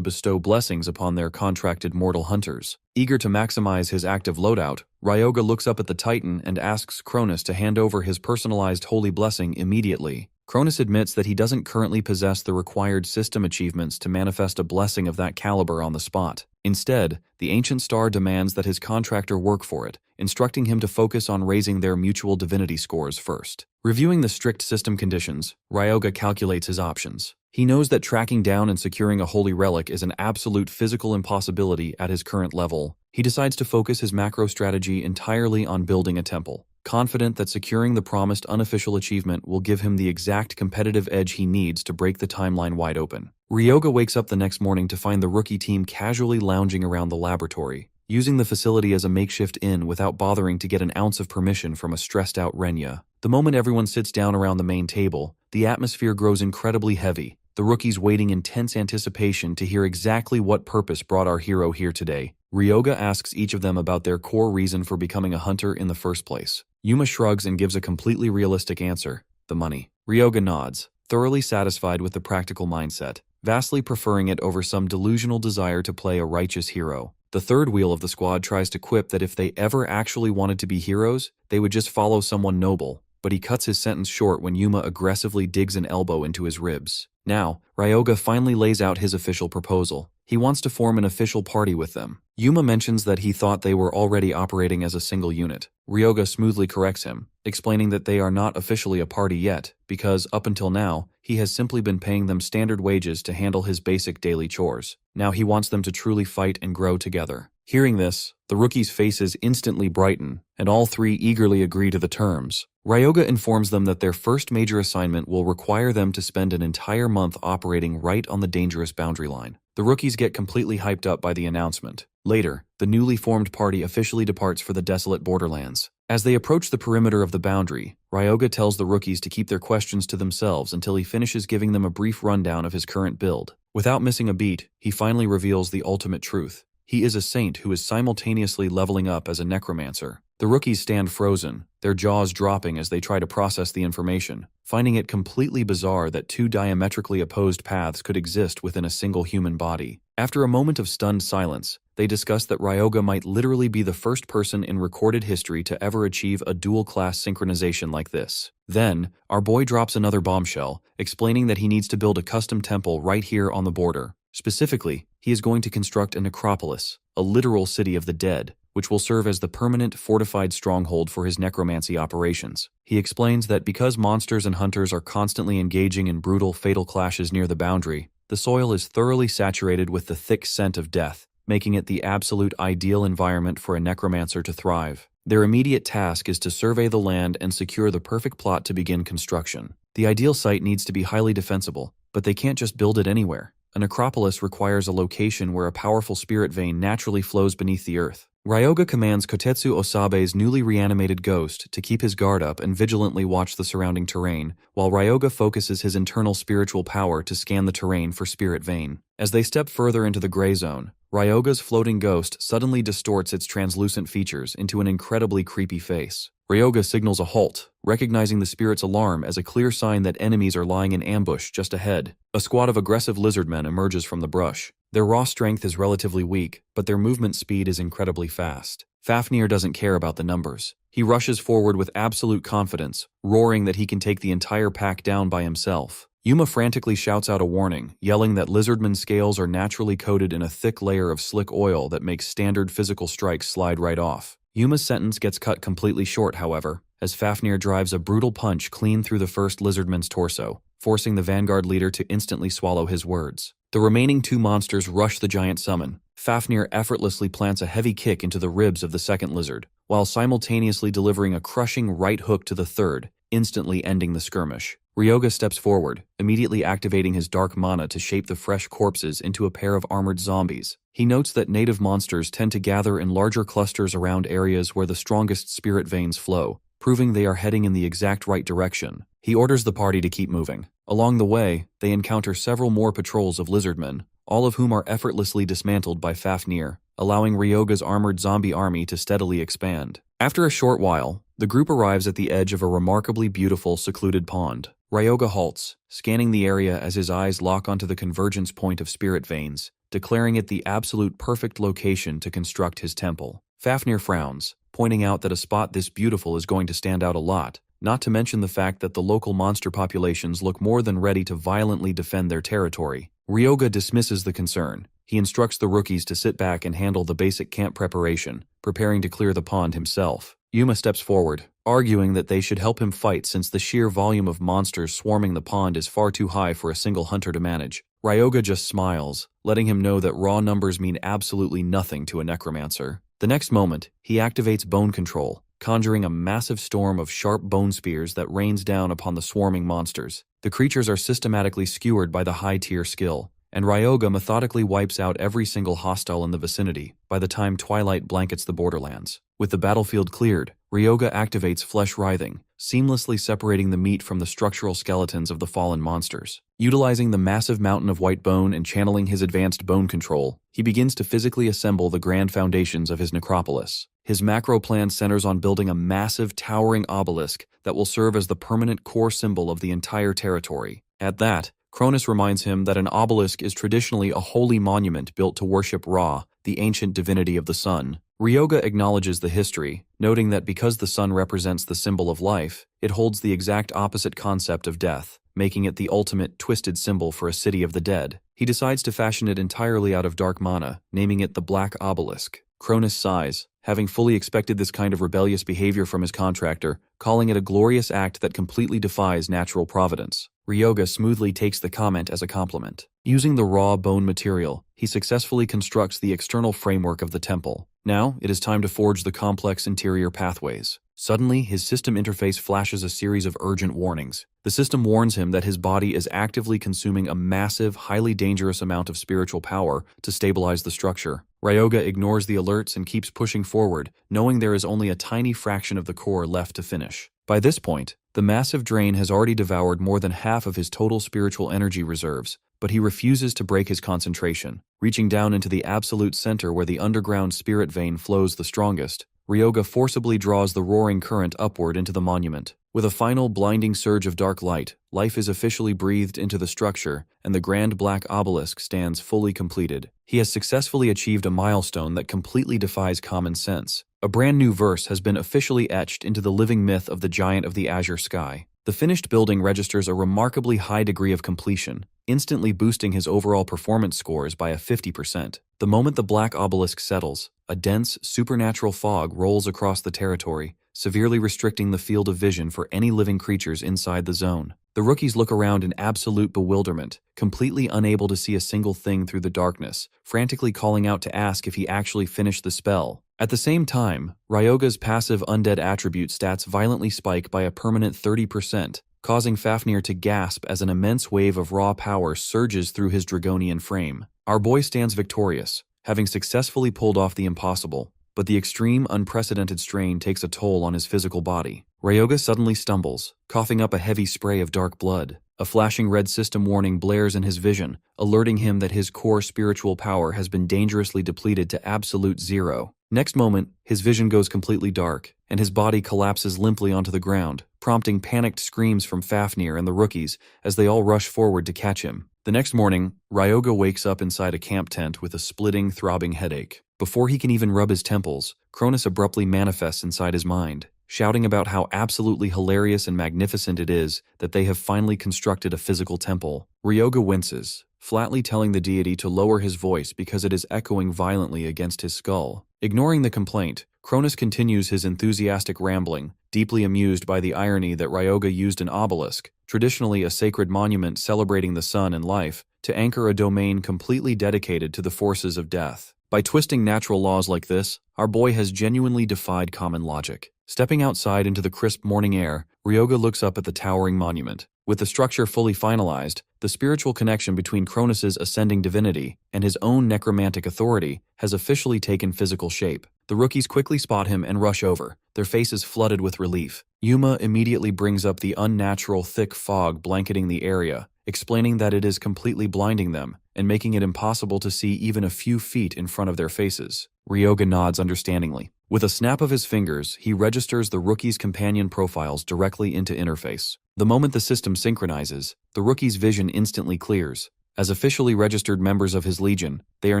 Speaker 1: bestow blessings upon their contracted mortal hunters. Eager to maximize his active loadout, Ryoga looks up at the Titan and asks Cronus to hand over his personalized holy blessing immediately. Cronus admits that he doesn't currently possess the required system achievements to manifest a blessing of that caliber on the spot. Instead, the ancient star demands that his contractor work for it, instructing him to focus on raising their mutual divinity scores first. Reviewing the strict system conditions, Ryoga calculates his options. He knows that tracking down and securing a holy relic is an absolute physical impossibility at his current level. He decides to focus his macro strategy entirely on building a temple, confident that securing the promised unofficial achievement will give him the exact competitive edge he needs to break the timeline wide open. Ryoga wakes up the next morning to find the rookie team casually lounging around the laboratory, using the facility as a makeshift inn without bothering to get an ounce of permission from a stressed-out Renya. The moment everyone sits down around the main table, the atmosphere grows incredibly heavy, the rookies waiting in tense anticipation to hear exactly what purpose brought our hero here today. Ryoga asks each of them about their core reason for becoming a hunter in the first place. Yuma shrugs and gives a completely realistic answer: the money. Ryoga nods, thoroughly satisfied with the practical mindset, vastly preferring it over some delusional desire to play a righteous hero. The third wheel of the squad tries to quip that if they ever actually wanted to be heroes, they would just follow someone noble, but he cuts his sentence short when Yuma aggressively digs an elbow into his ribs. Now, Ryoga finally lays out his official proposal. He wants to form an official party with them. Yuma mentions that he thought they were already operating as a single unit. Ryoga smoothly corrects him, explaining that they are not officially a party yet, because, up until now, he has simply been paying them standard wages to handle his basic daily chores. Now he wants them to truly fight and grow together. Hearing this, the rookies' faces instantly brighten, and all three eagerly agree to the terms. Ryoga informs them that their first major assignment will require them to spend an entire month operating right on the dangerous boundary line. The rookies get completely hyped up by the announcement. Later, the newly formed party officially departs for the desolate borderlands. As they approach the perimeter of the boundary, Ryoga tells the rookies to keep their questions to themselves until he finishes giving them a brief rundown of his current build. Without missing a beat, he finally reveals the ultimate truth. He is a saint who is simultaneously leveling up as a necromancer. The rookies stand frozen, their jaws dropping as they try to process the information, finding it completely bizarre that two diametrically opposed paths could exist within a single human body. After a moment of stunned silence, they discuss that Ryoga might literally be the first person in recorded history to ever achieve a dual-class synchronization like this. Then, our boy drops another bombshell, explaining that he needs to build a custom temple right here on the border. Specifically, he is going to construct a necropolis, a literal city of the dead, which will serve as the permanent fortified stronghold for his necromancy operations. He explains that because monsters and hunters are constantly engaging in brutal, fatal clashes near the boundary, the soil is thoroughly saturated with the thick scent of death, making it the absolute ideal environment for a necromancer to thrive. Their immediate task is to survey the land and secure the perfect plot to begin construction. The ideal site needs to be highly defensible, but they can't just build it anywhere. A necropolis requires a location where a powerful spirit vein naturally flows beneath the earth. Ryoga commands Kotetsu Osabe's newly reanimated ghost to keep his guard up and vigilantly watch the surrounding terrain, while Ryoga focuses his internal spiritual power to scan the terrain for spirit vein. As they step further into the gray zone, Ryoga's floating ghost suddenly distorts its translucent features into an incredibly creepy face. Ryoga signals a halt, recognizing the spirit's alarm as a clear sign that enemies are lying in ambush just ahead. A squad of aggressive lizardmen emerges from the brush. Their raw strength is relatively weak, but their movement speed is incredibly fast. Fafnir doesn't care about the numbers. He rushes forward with absolute confidence, roaring that he can take the entire pack down by himself. Yuma frantically shouts out a warning, yelling that lizardmen's scales are naturally coated in a thick layer of slick oil that makes standard physical strikes slide right off. Yuma's sentence gets cut completely short, however, as Fafnir drives a brutal punch clean through the first lizardman's torso, forcing the vanguard leader to instantly swallow his words. The remaining two monsters rush the giant summon. Fafnir effortlessly plants a heavy kick into the ribs of the second lizard, while simultaneously delivering a crushing right hook to the third, instantly ending the skirmish. Ryoga steps forward, immediately activating his dark mana to shape the fresh corpses into a pair of armored zombies. He notes that native monsters tend to gather in larger clusters around areas where the strongest spirit veins flow, proving they are heading in the exact right direction. He orders the party to keep moving. Along the way, they encounter several more patrols of lizardmen, all of whom are effortlessly dismantled by Fafnir, allowing Ryoga's armored zombie army to steadily expand. After a short while, the group arrives at the edge of a remarkably beautiful, secluded pond. Ryoga halts, scanning the area as his eyes lock onto the convergence point of spirit veins, declaring it the absolute perfect location to construct his temple. Fafnir frowns, pointing out that a spot this beautiful is going to stand out a lot, not to mention the fact that the local monster populations look more than ready to violently defend their territory. Ryoga dismisses the concern. He instructs the rookies to sit back and handle the basic camp preparation, preparing to clear the pond himself. Yuma steps forward, arguing that they should help him fight since the sheer volume of monsters swarming the pond is far too high for a single hunter to manage. Ryoga just smiles, letting him know that raw numbers mean absolutely nothing to a necromancer. The next moment, he activates bone control, conjuring a massive storm of sharp bone spears that rains down upon the swarming monsters. The creatures are systematically skewered by the high-tier skill, and Ryoga methodically wipes out every single hostile in the vicinity by the time twilight blankets the borderlands. With the battlefield cleared, Ryoga activates Flesh Writhing, seamlessly separating the meat from the structural skeletons of the fallen monsters. Utilizing the massive mountain of white bone and channeling his advanced bone control, he begins to physically assemble the grand foundations of his necropolis. His macro plan centers on building a massive, towering obelisk that will serve as the permanent core symbol of the entire territory. At that, Cronus reminds him that an obelisk is traditionally a holy monument built to worship Ra, the ancient divinity of the sun. Ryoga acknowledges the history, noting that because the sun represents the symbol of life, it holds the exact opposite concept of death, making it the ultimate twisted symbol for a city of the dead. He decides to fashion it entirely out of dark mana, naming it the Black Obelisk. Cronus sighs, having fully expected this kind of rebellious behavior from his contractor, calling it a glorious act that completely defies natural providence. Ryoga smoothly takes the comment as a compliment. Using the raw bone material, he successfully constructs the external framework of the temple. Now, it is time to forge the complex interior pathways. Suddenly, his system interface flashes a series of urgent warnings. The system warns him that his body is actively consuming a massive, highly dangerous amount of spiritual power to stabilize the structure. Ryoga ignores the alerts and keeps pushing forward, knowing there is only a tiny fraction of the core left to finish. By this point, the massive drain has already devoured more than half of his total spiritual energy reserves, but he refuses to break his concentration. Reaching down into the absolute center where the underground spirit vein flows the strongest, Ryoga forcibly draws the roaring current upward into the monument. With a final blinding surge of dark light, life is officially breathed into the structure, and the grand black obelisk stands fully completed. He has successfully achieved a milestone that completely defies common sense. A brand new verse has been officially etched into the living myth of the giant of the azure sky. The finished building registers a remarkably high degree of completion, instantly boosting his overall performance scores by a 50%. The moment the black obelisk settles, a dense, supernatural fog rolls across the territory, severely restricting the field of vision for any living creatures inside the zone. The rookies look around in absolute bewilderment, completely unable to see a single thing through the darkness, frantically calling out to ask if he actually finished the spell. At the same time, Ryoga's passive undead attribute stats violently spike by a permanent 30%, causing Fafnir to gasp as an immense wave of raw power surges through his draconian frame. Our boy stands victorious, having successfully pulled off the impossible, but the extreme, unprecedented strain takes a toll on his physical body. Ryoga suddenly stumbles, coughing up a heavy spray of dark blood. A flashing red system warning blares in his vision, alerting him that his core spiritual power has been dangerously depleted to absolute zero. Next moment, his vision goes completely dark, and his body collapses limply onto the ground, prompting panicked screams from Fafnir and the rookies as they all rush forward to catch him. The next morning, Ryoga wakes up inside a camp tent with a splitting, throbbing headache. Before he can even rub his temples, Cronus abruptly manifests inside his mind, shouting about how absolutely hilarious and magnificent it is that they have finally constructed a physical temple. Ryoga winces, flatly telling the deity to lower his voice because it is echoing violently against his skull. Ignoring the complaint, Cronus continues his enthusiastic rambling, deeply amused by the irony that Ryoga used an obelisk, traditionally a sacred monument celebrating the sun and life, to anchor a domain completely dedicated to the forces of death. By twisting natural laws like this, our boy has genuinely defied common logic. Stepping outside into the crisp morning air, Ryoga looks up at the towering monument. With the structure fully finalized, the spiritual connection between Cronus's ascending divinity and his own necromantic authority has officially taken physical shape. The rookies quickly spot him and rush over, their faces flooded with relief. Yuma immediately brings up the unnatural thick fog blanketing the area, explaining that it is completely blinding them and making it impossible to see even a few feet in front of their faces. Ryoga nods understandingly. With a snap of his fingers, he registers the rookies' companion profiles directly into interface. The moment the system synchronizes, the rookie's vision instantly clears. As officially registered members of his legion, they are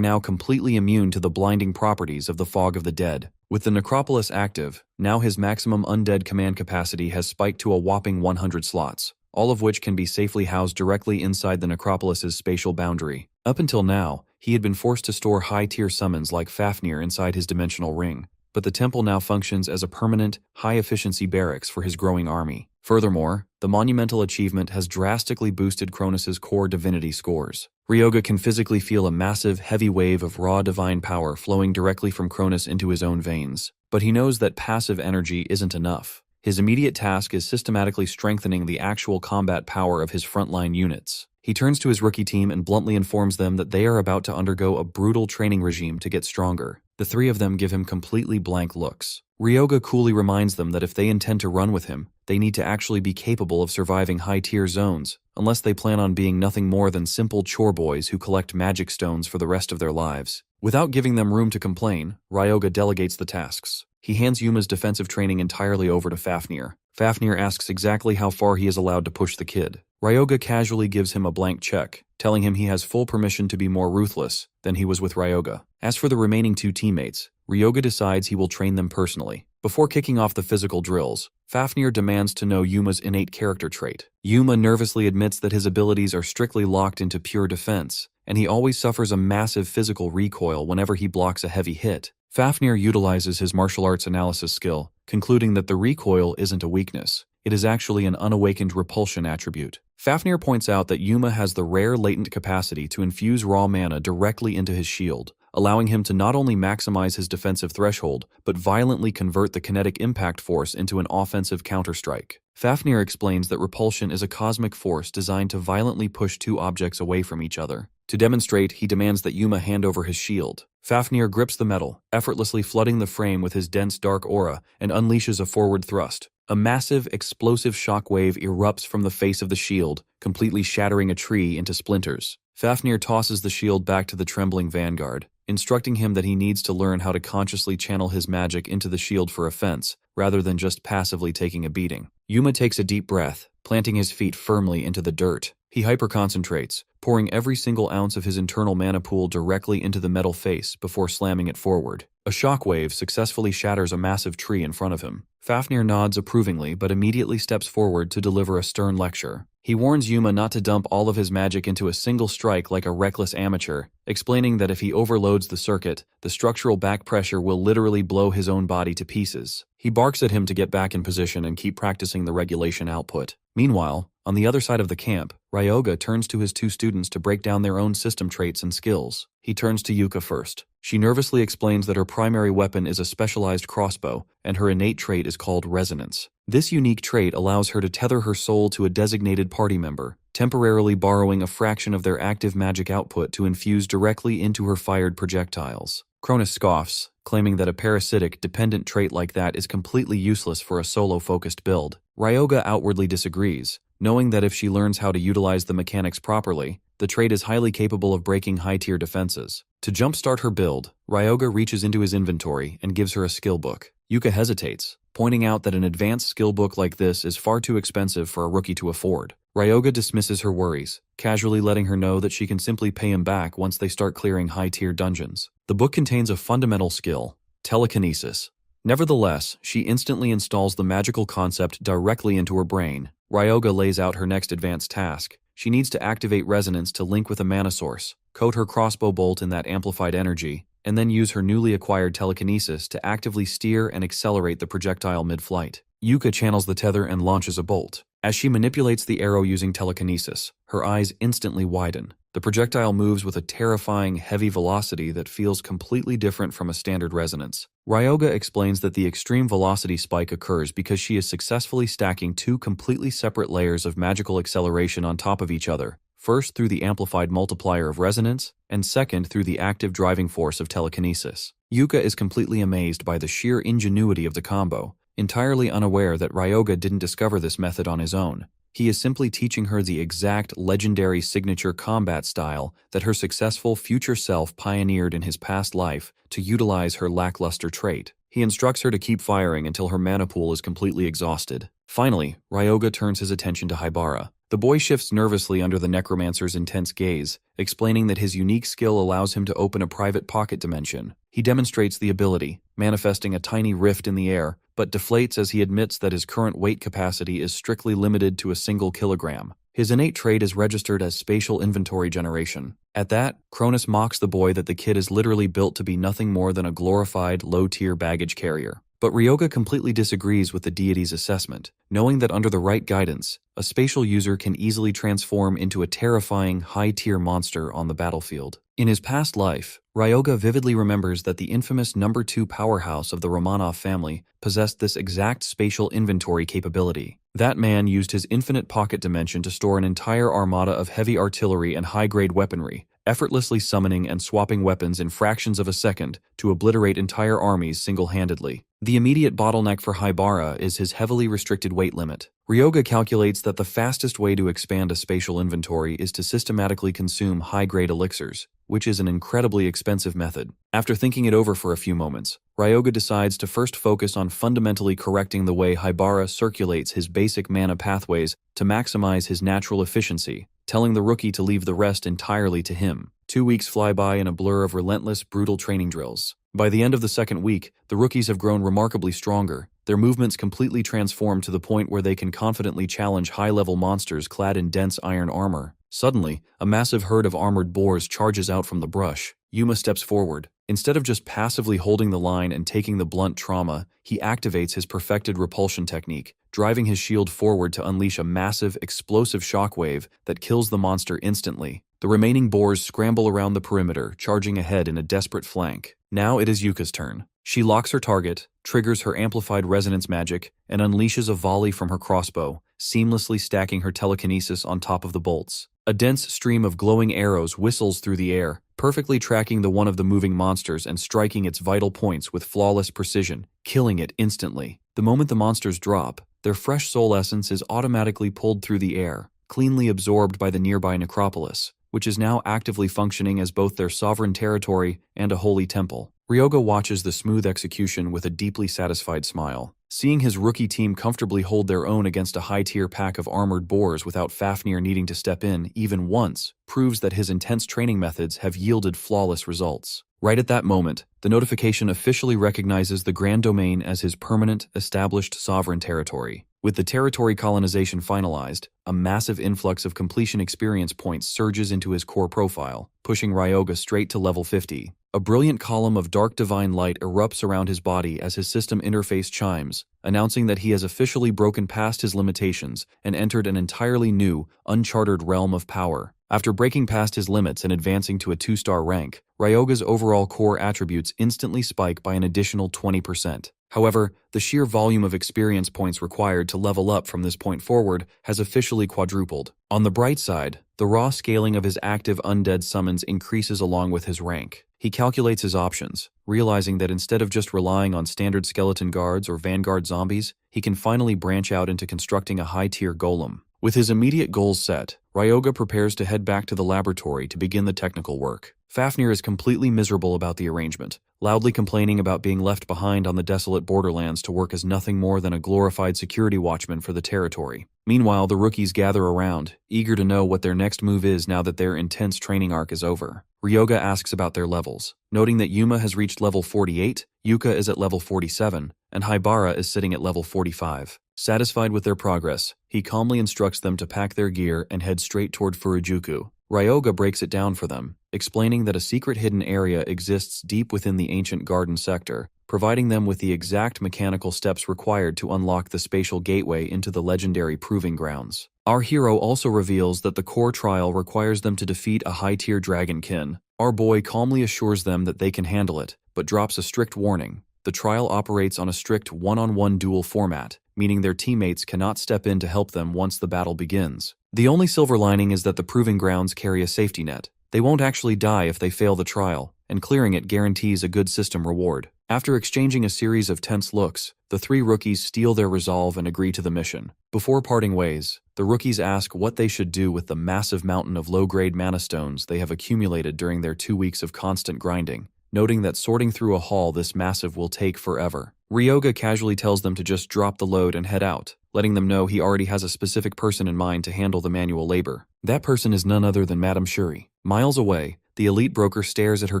Speaker 1: now completely immune to the blinding properties of the Fog of the Dead. With the Necropolis active, now his maximum undead command capacity has spiked to a whopping 100 slots, all of which can be safely housed directly inside the Necropolis's spatial boundary. Up until now, he had been forced to store high-tier summons like Fafnir inside his dimensional ring, but the temple now functions as a permanent, high-efficiency barracks for his growing army. Furthermore, the monumental achievement has drastically boosted Cronus's core divinity scores. Ryoga can physically feel a massive, heavy wave of raw divine power flowing directly from Cronus into his own veins. But he knows that passive energy isn't enough. His immediate task is systematically strengthening the actual combat power of his frontline units. He turns to his rookie team and bluntly informs them that they are about to undergo a brutal training regime to get stronger. The three of them give him completely blank looks. Ryoga coolly reminds them that if they intend to run with him, they need to actually be capable of surviving high-tier zones, unless they plan on being nothing more than simple chore boys who collect magic stones for the rest of their lives. Without giving them room to complain, Ryoga delegates the tasks. He hands Yuma's defensive training entirely over to Fafnir. Fafnir asks exactly how far he is allowed to push the kid. Ryoga casually gives him a blank check, telling him he has full permission to be more ruthless than he was with Ryoga. As for the remaining two teammates, Ryoga decides he will train them personally. Before kicking off the physical drills, Fafnir demands to know Yuma's innate character trait. Yuma nervously admits that his abilities are strictly locked into pure defense, and he always suffers a massive physical recoil whenever he blocks a heavy hit. Fafnir utilizes his martial arts analysis skill, concluding that the recoil isn't a weakness. It is actually an unawakened repulsion attribute. Fafnir points out that Yuma has the rare latent capacity to infuse raw mana directly into his shield, allowing him to not only maximize his defensive threshold, but violently convert the kinetic impact force into an offensive counterstrike. Fafnir explains that repulsion is a cosmic force designed to violently push two objects away from each other. To demonstrate, he demands that Yuma hand over his shield. Fafnir grips the metal, effortlessly flooding the frame with his dense dark aura, and unleashes a forward thrust. A massive, explosive shockwave erupts from the face of the shield, completely shattering a tree into splinters. Fafnir tosses the shield back to the trembling vanguard, instructing him that he needs to learn how to consciously channel his magic into the shield for offense, rather than just passively taking a beating. Yuma takes a deep breath, planting his feet firmly into the dirt. He hyperconcentrates, pouring every single ounce of his internal mana pool directly into the metal face before slamming it forward. A shockwave successfully shatters a massive tree in front of him. Fafnir nods approvingly but immediately steps forward to deliver a stern lecture. He warns Yuma not to dump all of his magic into a single strike like a reckless amateur, explaining that if he overloads the circuit, the structural back pressure will literally blow his own body to pieces. He barks at him to get back in position and keep practicing the regulation output. Meanwhile, on the other side of the camp, Ryoga turns to his two students to break down their own system traits and skills. He turns to Yuka first. She nervously explains that her primary weapon is a specialized crossbow, and her innate trait is called resonance. This unique trait allows her to tether her soul to a designated party member, temporarily borrowing a fraction of their active magic output to infuse directly into her fired projectiles. Cronus scoffs, claiming that a parasitic, dependent trait like that is completely useless for a solo-focused build. Ryoga outwardly disagrees, knowing that if she learns how to utilize the mechanics properly, the trait is highly capable of breaking high-tier defenses. To jumpstart her build, Ryoga reaches into his inventory and gives her a skill book. Yuka hesitates, pointing out that an advanced skill book like this is far too expensive for a rookie to afford. Ryoga dismisses her worries, casually letting her know that she can simply pay him back once they start clearing high-tier dungeons. The book contains a fundamental skill, telekinesis. Nevertheless, she instantly installs the magical concept directly into her brain. Ryoga lays out her next advanced task. She needs to activate resonance to link with a mana source, coat her crossbow bolt in that amplified energy, and then use her newly acquired telekinesis to actively steer and accelerate the projectile mid-flight. Yuka channels the tether and launches a bolt. As she manipulates the arrow using telekinesis, her eyes instantly widen. The projectile moves with a terrifying, heavy velocity that feels completely different from a standard resonance. Ryoga explains that the extreme velocity spike occurs because she is successfully stacking two completely separate layers of magical acceleration on top of each other, first through the amplified multiplier of resonance, and second through the active driving force of telekinesis. Yuka is completely amazed by the sheer ingenuity of the combo, entirely unaware that Ryoga didn't discover this method on his own. He is simply teaching her the exact legendary signature combat style that her successful future self pioneered in his past life to utilize her lackluster trait. He instructs her to keep firing until her mana pool is completely exhausted. Finally, Ryoga turns his attention to Haibara. The boy shifts nervously under the Necromancer's intense gaze, explaining that his unique skill allows him to open a private pocket dimension. He demonstrates the ability, manifesting a tiny rift in the air, but deflates as he admits that his current weight capacity is strictly limited to a single kilogram. His innate trait is registered as spatial inventory generation. At that, Cronus mocks the boy that the kid is literally built to be nothing more than a glorified, low-tier baggage carrier. But Ryoga completely disagrees with the deity's assessment, knowing that under the right guidance, a spatial user can easily transform into a terrifying, high-tier monster on the battlefield. In his past life, Ryoga vividly remembers that the infamous number 2 powerhouse of the Romanov family possessed this exact spatial inventory capability. That man used his infinite pocket dimension to store an entire armada of heavy artillery and high-grade weaponry, effortlessly summoning and swapping weapons in fractions of a second to obliterate entire armies single-handedly. The immediate bottleneck for Haibara is his heavily restricted weight limit. Ryoga calculates that the fastest way to expand a spatial inventory is to systematically consume high-grade elixirs, which is an incredibly expensive method. After thinking it over for a few moments, Ryoga decides to first focus on fundamentally correcting the way Haibara circulates his basic mana pathways to maximize his natural efficiency, telling the rookie to leave the rest entirely to him. 2 weeks fly by in a blur of relentless, brutal training drills. By the end of the second week, the rookies have grown remarkably stronger, their movements completely transformed to the point where they can confidently challenge high-level monsters clad in dense iron armor. Suddenly, a massive herd of armored boars charges out from the brush. Yuma steps forward. Instead of just passively holding the line and taking the blunt trauma, he activates his perfected repulsion technique, driving his shield forward to unleash a massive, explosive shockwave that kills the monster instantly. The remaining boars scramble around the perimeter, charging ahead in a desperate flank. Now it is Yuka's turn. She locks her target, triggers her amplified resonance magic, and unleashes a volley from her crossbow, seamlessly stacking her telekinesis on top of the bolts. A dense stream of glowing arrows whistles through the air, perfectly tracking the one of the moving monsters and striking its vital points with flawless precision, killing it instantly. The moment the monsters drop, their fresh soul essence is automatically pulled through the air, cleanly absorbed by the nearby necropolis, which is now actively functioning as both their sovereign territory and a holy temple. Ryoga watches the smooth execution with a deeply satisfied smile. Seeing his rookie team comfortably hold their own against a high-tier pack of armored boars without Fafnir needing to step in even once proves that his intense training methods have yielded flawless results. Right at that moment, the notification officially recognizes the Grand Domain as his permanent, established sovereign territory. With the territory colonization finalized, a massive influx of completion experience points surges into his core profile, pushing Ryoga straight to level 50. A brilliant column of dark divine light erupts around his body as his system interface chimes, announcing that he has officially broken past his limitations and entered an entirely new, uncharted realm of power. After breaking past his limits and advancing to a 2-star rank, Ryoga's overall core attributes instantly spike by an additional 20%. However, the sheer volume of experience points required to level up from this point forward has officially quadrupled. On the bright side, the raw scaling of his active undead summons increases along with his rank. He calculates his options, realizing that instead of just relying on standard skeleton guards or vanguard zombies, he can finally branch out into constructing a high-tier golem. With his immediate goals set, Ryoga prepares to head back to the laboratory to begin the technical work. Fafnir is completely miserable about the arrangement, loudly complaining about being left behind on the desolate borderlands to work as nothing more than a glorified security watchman for the territory. Meanwhile, the rookies gather around, eager to know what their next move is now that their intense training arc is over. Ryoga asks about their levels, noting that Yuma has reached level 48, Yuka is at level 47, and Haibara is sitting at level 45. Satisfied with their progress, he calmly instructs them to pack their gear and head straight toward Furujuku. Ryoga breaks it down for them, explaining that a secret hidden area exists deep within the ancient garden sector, providing them with the exact mechanical steps required to unlock the spatial gateway into the legendary proving grounds. Our hero also reveals that the core trial requires them to defeat a high-tier dragonkin. Our boy calmly assures them that they can handle it, but drops a strict warning. The trial operates on a strict one-on-one duel format, meaning their teammates cannot step in to help them once the battle begins. The only silver lining is that the proving grounds carry a safety net. They won't actually die if they fail the trial, and clearing it guarantees a good system reward. After exchanging a series of tense looks, the three rookies steel their resolve and agree to the mission. Before parting ways, the rookies ask what they should do with the massive mountain of low-grade mana stones they have accumulated during their 2 weeks of constant grinding, noting that sorting through a haul this massive will take forever. Ryoga casually tells them to just drop the load and head out, letting them know he already has a specific person in mind to handle the manual labor. That person is none other than Madame Shuri. Miles away, the elite broker stares at her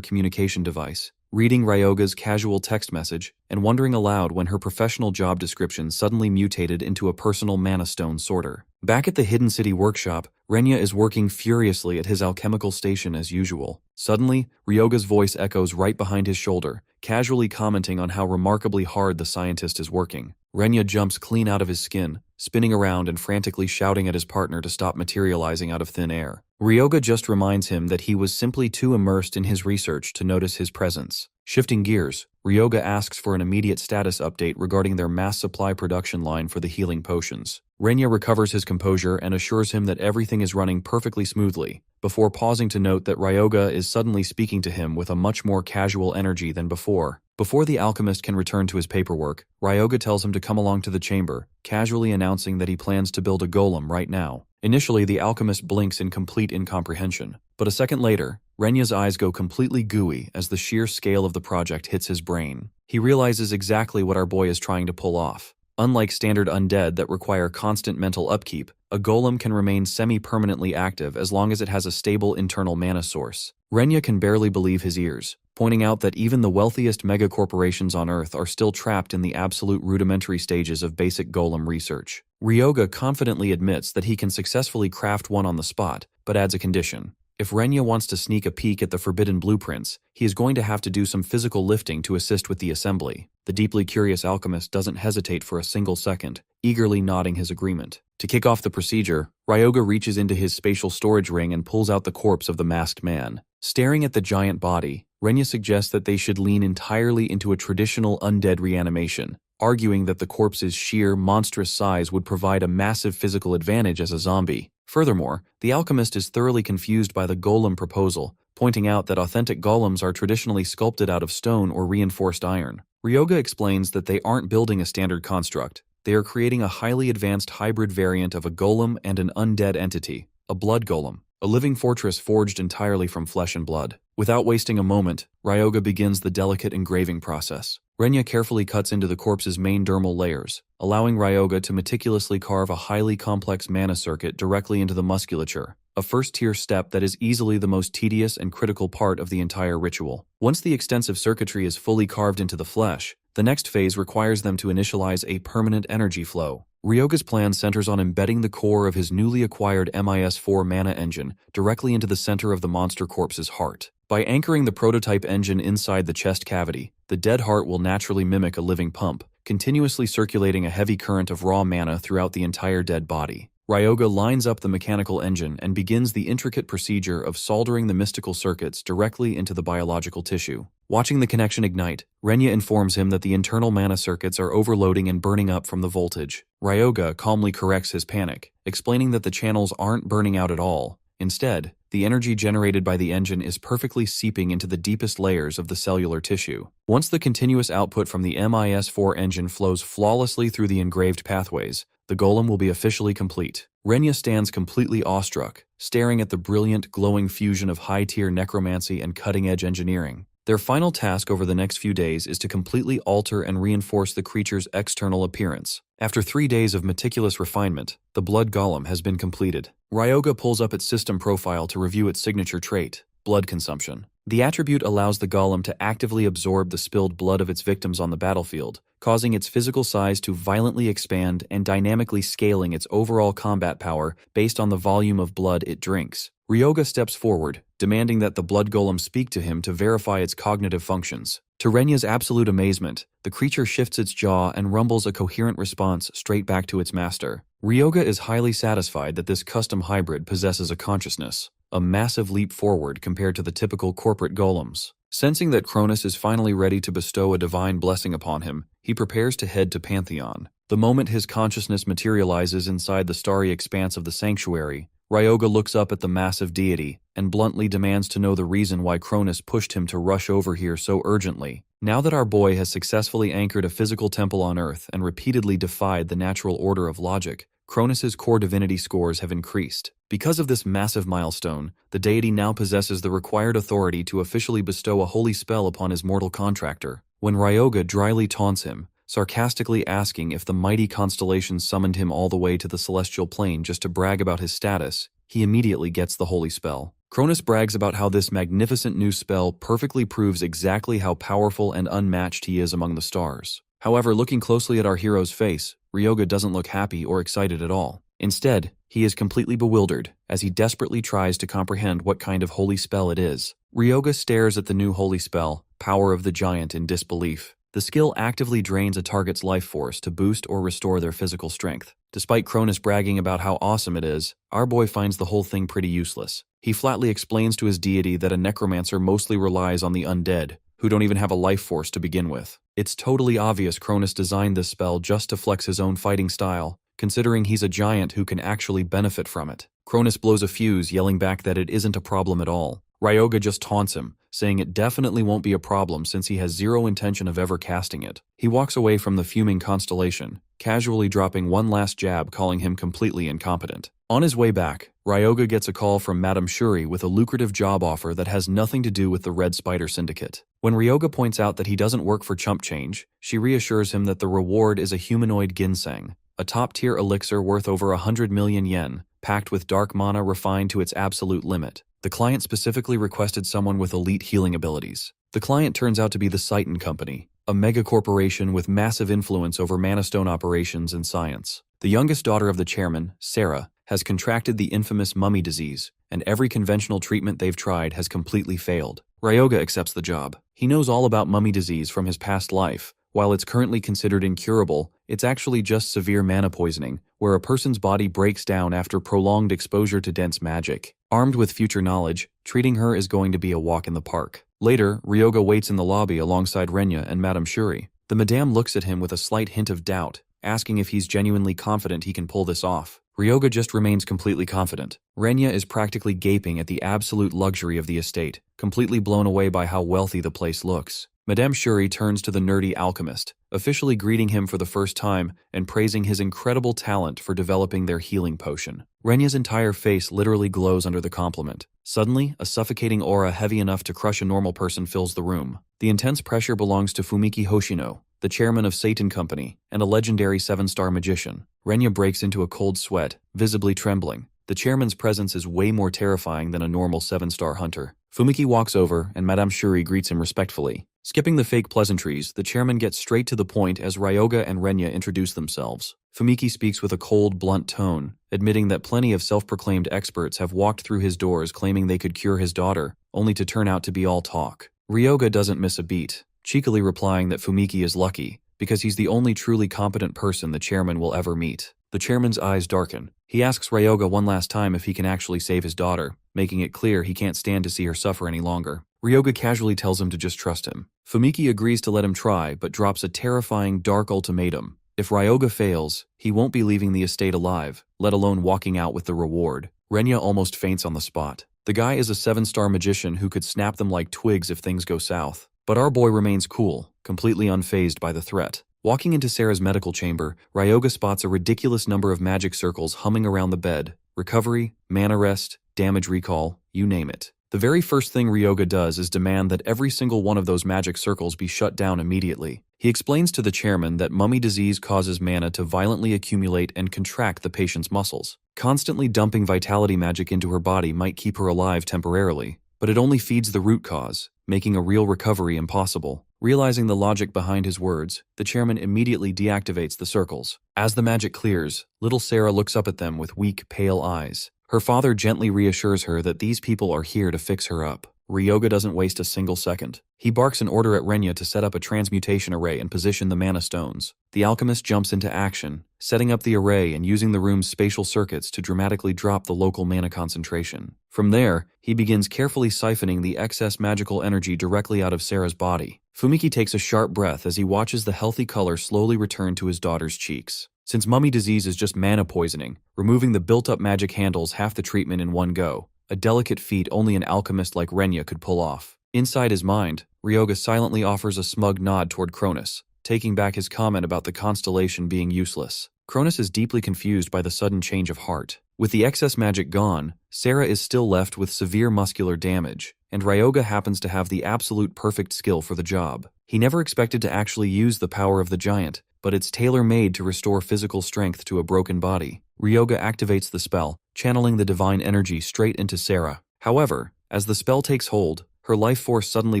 Speaker 1: communication device, reading Ryoga's casual text message and wondering aloud when her professional job description suddenly mutated into a personal mana stone sorter. Back at the Hidden City workshop, Renya is working furiously at his alchemical station as usual. Suddenly, Ryoga's voice echoes right behind his shoulder, casually commenting on how remarkably hard the scientist is working. Renya jumps clean out of his skin, spinning around and frantically shouting at his partner to stop materializing out of thin air. Ryoga just reminds him that he was simply too immersed in his research to notice his presence. Shifting gears, Ryoga asks for an immediate status update regarding their mass supply production line for the healing potions. Renya recovers his composure and assures him that everything is running perfectly smoothly, before pausing to note that Ryoga is suddenly speaking to him with a much more casual energy than before. Before the alchemist can return to his paperwork, Ryoga tells him to come along to the chamber, casually announcing that he plans to build a golem right now. Initially, the alchemist blinks in complete incomprehension, but a second later, Renya's eyes go completely gooey as the sheer scale of the project hits his brain. He realizes exactly what our boy is trying to pull off. Unlike standard undead that require constant mental upkeep, a golem can remain semi-permanently active as long as it has a stable internal mana source. Renya can barely believe his ears, pointing out that even the wealthiest megacorporations on Earth are still trapped in the absolute rudimentary stages of basic golem research. Ryoga confidently admits that he can successfully craft one on the spot, but adds a condition. If Renya wants to sneak a peek at the forbidden blueprints, he is going to have to do some physical lifting to assist with the assembly. The deeply curious alchemist doesn't hesitate for a single second, eagerly nodding his agreement. To kick off the procedure, Ryoga reaches into his spatial storage ring and pulls out the corpse of the masked man. Staring at the giant body, Renya suggests that they should lean entirely into a traditional undead reanimation, arguing that the corpse's sheer, monstrous size would provide a massive physical advantage as a zombie. Furthermore, the alchemist is thoroughly confused by the golem proposal, pointing out that authentic golems are traditionally sculpted out of stone or reinforced iron. Ryoga explains that they aren't building a standard construct. They are creating a highly advanced hybrid variant of a golem and an undead entity, a blood golem, a living fortress forged entirely from flesh and blood. Without wasting a moment, Ryoga begins the delicate engraving process. Renya carefully cuts into the corpse's main dermal layers, allowing Ryoga to meticulously carve a highly complex mana circuit directly into the musculature. a first-tier step that is easily the most tedious and critical part of the entire ritual. Once the extensive circuitry is fully carved into the flesh, the next phase requires them to initialize a permanent energy flow. Ryoga's plan centers on embedding the core of his newly acquired MIS-4 mana engine directly into the center of the monster corpse's heart. By anchoring the prototype engine inside the chest cavity, the dead heart will naturally mimic a living pump, continuously circulating a heavy current of raw mana throughout the entire dead body. Ryoga lines up the mechanical engine and begins the intricate procedure of soldering the mystical circuits directly into the biological tissue. Watching the connection ignite, Renya informs him that the internal mana circuits are overloading and burning up from the voltage. Ryoga calmly corrects his panic, explaining that the channels aren't burning out at all. Instead, the energy generated by the engine is perfectly seeping into the deepest layers of the cellular tissue. Once the continuous output from the MIS-4 engine flows flawlessly through the engraved pathways, the golem will be officially complete. Renya stands completely awestruck, staring at the brilliant, glowing fusion of high-tier necromancy and cutting-edge engineering. Their final task over the next few days is to completely alter and reinforce the creature's external appearance. After 3 days of meticulous refinement, the blood golem has been completed. Ryoga pulls up its system profile to review its signature trait, blood consumption. The attribute allows the golem to actively absorb the spilled blood of its victims on the battlefield, causing its physical size to violently expand and dynamically scaling its overall combat power based on the volume of blood it drinks. Ryoga steps forward, demanding that the blood golem speak to him to verify its cognitive functions. To Renya's absolute amazement, the creature shifts its jaw and rumbles a coherent response straight back to its master. Ryoga is highly satisfied that this custom hybrid possesses a consciousness, a massive leap forward compared to the typical corporate golems. Sensing that Cronus is finally ready to bestow a divine blessing upon him, he prepares to head to Pantheon. The moment his consciousness materializes inside the starry expanse of the sanctuary, Ryoga looks up at the massive deity and bluntly demands to know the reason why Cronus pushed him to rush over here so urgently. Now that our boy has successfully anchored a physical temple on Earth and repeatedly defied the natural order of logic, Cronus's core divinity scores have increased. Because of this massive milestone, the deity now possesses the required authority to officially bestow a holy spell upon his mortal contractor. When Ryoga dryly taunts him, sarcastically asking if the mighty constellation summoned him all the way to the celestial plane just to brag about his status, he immediately gets the holy spell. Cronus brags about how this magnificent new spell perfectly proves exactly how powerful and unmatched he is among the stars. However, looking closely at our hero's face, Ryoga doesn't look happy or excited at all. Instead, he is completely bewildered as he desperately tries to comprehend what kind of holy spell it is. Ryoga stares at the new holy spell, Power of the Giant, in disbelief. The skill actively drains a target's life force to boost or restore their physical strength. Despite Cronus bragging about how awesome it is, our boy finds the whole thing pretty useless. He flatly explains to his deity that a necromancer mostly relies on the undead, who don't even have a life force to begin with. It's totally obvious Cronus designed this spell just to flex his own fighting style, considering he's a giant who can actually benefit from it. Cronus blows a fuse, yelling back that it isn't a problem at all. Ryoga just taunts him, saying it definitely won't be a problem since he has zero intention of ever casting it. He walks away from the fuming constellation, casually dropping one last jab calling him completely incompetent. On his way back, Ryoga gets a call from Madame Shuri with a lucrative job offer that has nothing to do with the Red Spider Syndicate. When Ryoga points out that he doesn't work for chump change, she reassures him that the reward is a humanoid ginseng, a top-tier elixir worth over 100 million yen, packed with dark mana refined to its absolute limit. The client specifically requested someone with elite healing abilities. The client turns out to be the Citan Company, a mega corporation with massive influence over mana stone operations and science. The youngest daughter of the chairman, Sarah, has contracted the infamous mummy disease, and every conventional treatment they've tried has completely failed. Ryoga accepts the job. He knows all about mummy disease from his past life. While it's currently considered incurable, it's actually just severe mana poisoning, where a person's body breaks down after prolonged exposure to dense magic. Armed with future knowledge, treating her is going to be a walk in the park. Later, Ryoga waits in the lobby alongside Renya and Madame Shuri. The Madame looks at him with a slight hint of doubt, asking if he's genuinely confident he can pull this off. Ryoga just remains completely confident. Renya is practically gaping at the absolute luxury of the estate, completely blown away by how wealthy the place looks. Madame Shuri turns to the nerdy alchemist, officially greeting him for the first time and praising his incredible talent for developing their healing potion. Renya's entire face literally glows under the compliment. Suddenly, a suffocating aura heavy enough to crush a normal person fills the room. The intense pressure belongs to Fumiki Hoshino, the chairman of Citan Company, and a legendary 7-star magician. Renya breaks into a cold sweat, visibly trembling. The chairman's presence is way more terrifying than a normal 7-star hunter. Fumiki walks over, and Madame Shuri greets him respectfully. Skipping the fake pleasantries, the chairman gets straight to the point as Ryoga and Renya introduce themselves. Fumiki speaks with a cold, blunt tone, admitting that plenty of self-proclaimed experts have walked through his doors claiming they could cure his daughter, only to turn out to be all talk. Ryoga doesn't miss a beat, cheekily replying that Fumiki is lucky, because he's the only truly competent person the chairman will ever meet. The chairman's eyes darken. He asks Ryoga one last time if he can actually save his daughter, making it clear he can't stand to see her suffer any longer. Ryoga casually tells him to just trust him. Fumiki agrees to let him try, but drops a terrifying, dark ultimatum. If Ryoga fails, he won't be leaving the estate alive, let alone walking out with the reward. Renya almost faints on the spot. The guy is a 7-star magician who could snap them like twigs if things go south. But our boy remains cool, completely unfazed by the threat. Walking into Sarah's medical chamber, Ryoga spots a ridiculous number of magic circles humming around the bed. Recovery, mana rest, damage recall, you name it. The very first thing Ryoga does is demand that every single one of those magic circles be shut down immediately. He explains to the chairman that mummy disease causes mana to violently accumulate and contract the patient's muscles. Constantly dumping vitality magic into her body might keep her alive temporarily, but it only feeds the root cause, making a real recovery impossible. Realizing the logic behind his words, the chairman immediately deactivates the circles. As the magic clears, little Sarah looks up at them with weak, pale eyes. Her father gently reassures her that these people are here to fix her up. Ryoga doesn't waste a single second. He barks an order at Renya to set up a transmutation array and position the mana stones. The alchemist jumps into action, setting up the array and using the room's spatial circuits to dramatically drop the local mana concentration. From there, he begins carefully siphoning the excess magical energy directly out of Sarah's body. Fumiki takes a sharp breath as he watches the healthy color slowly return to his daughter's cheeks. Since mummy disease is just mana poisoning, removing the built-up magic handles half the treatment in one go, a delicate feat only an alchemist like Renya could pull off. Inside his mind, Ryoga silently offers a smug nod toward Cronus, taking back his comment about the constellation being useless. Cronus is deeply confused by the sudden change of heart. With the excess magic gone, Sarah is still left with severe muscular damage, and Ryoga happens to have the absolute perfect skill for the job. He never expected to actually use the power of the giant, but it's tailor-made to restore physical strength to a broken body. Ryoga activates the spell, channeling the divine energy straight into Sarah. However, as the spell takes hold, her life force suddenly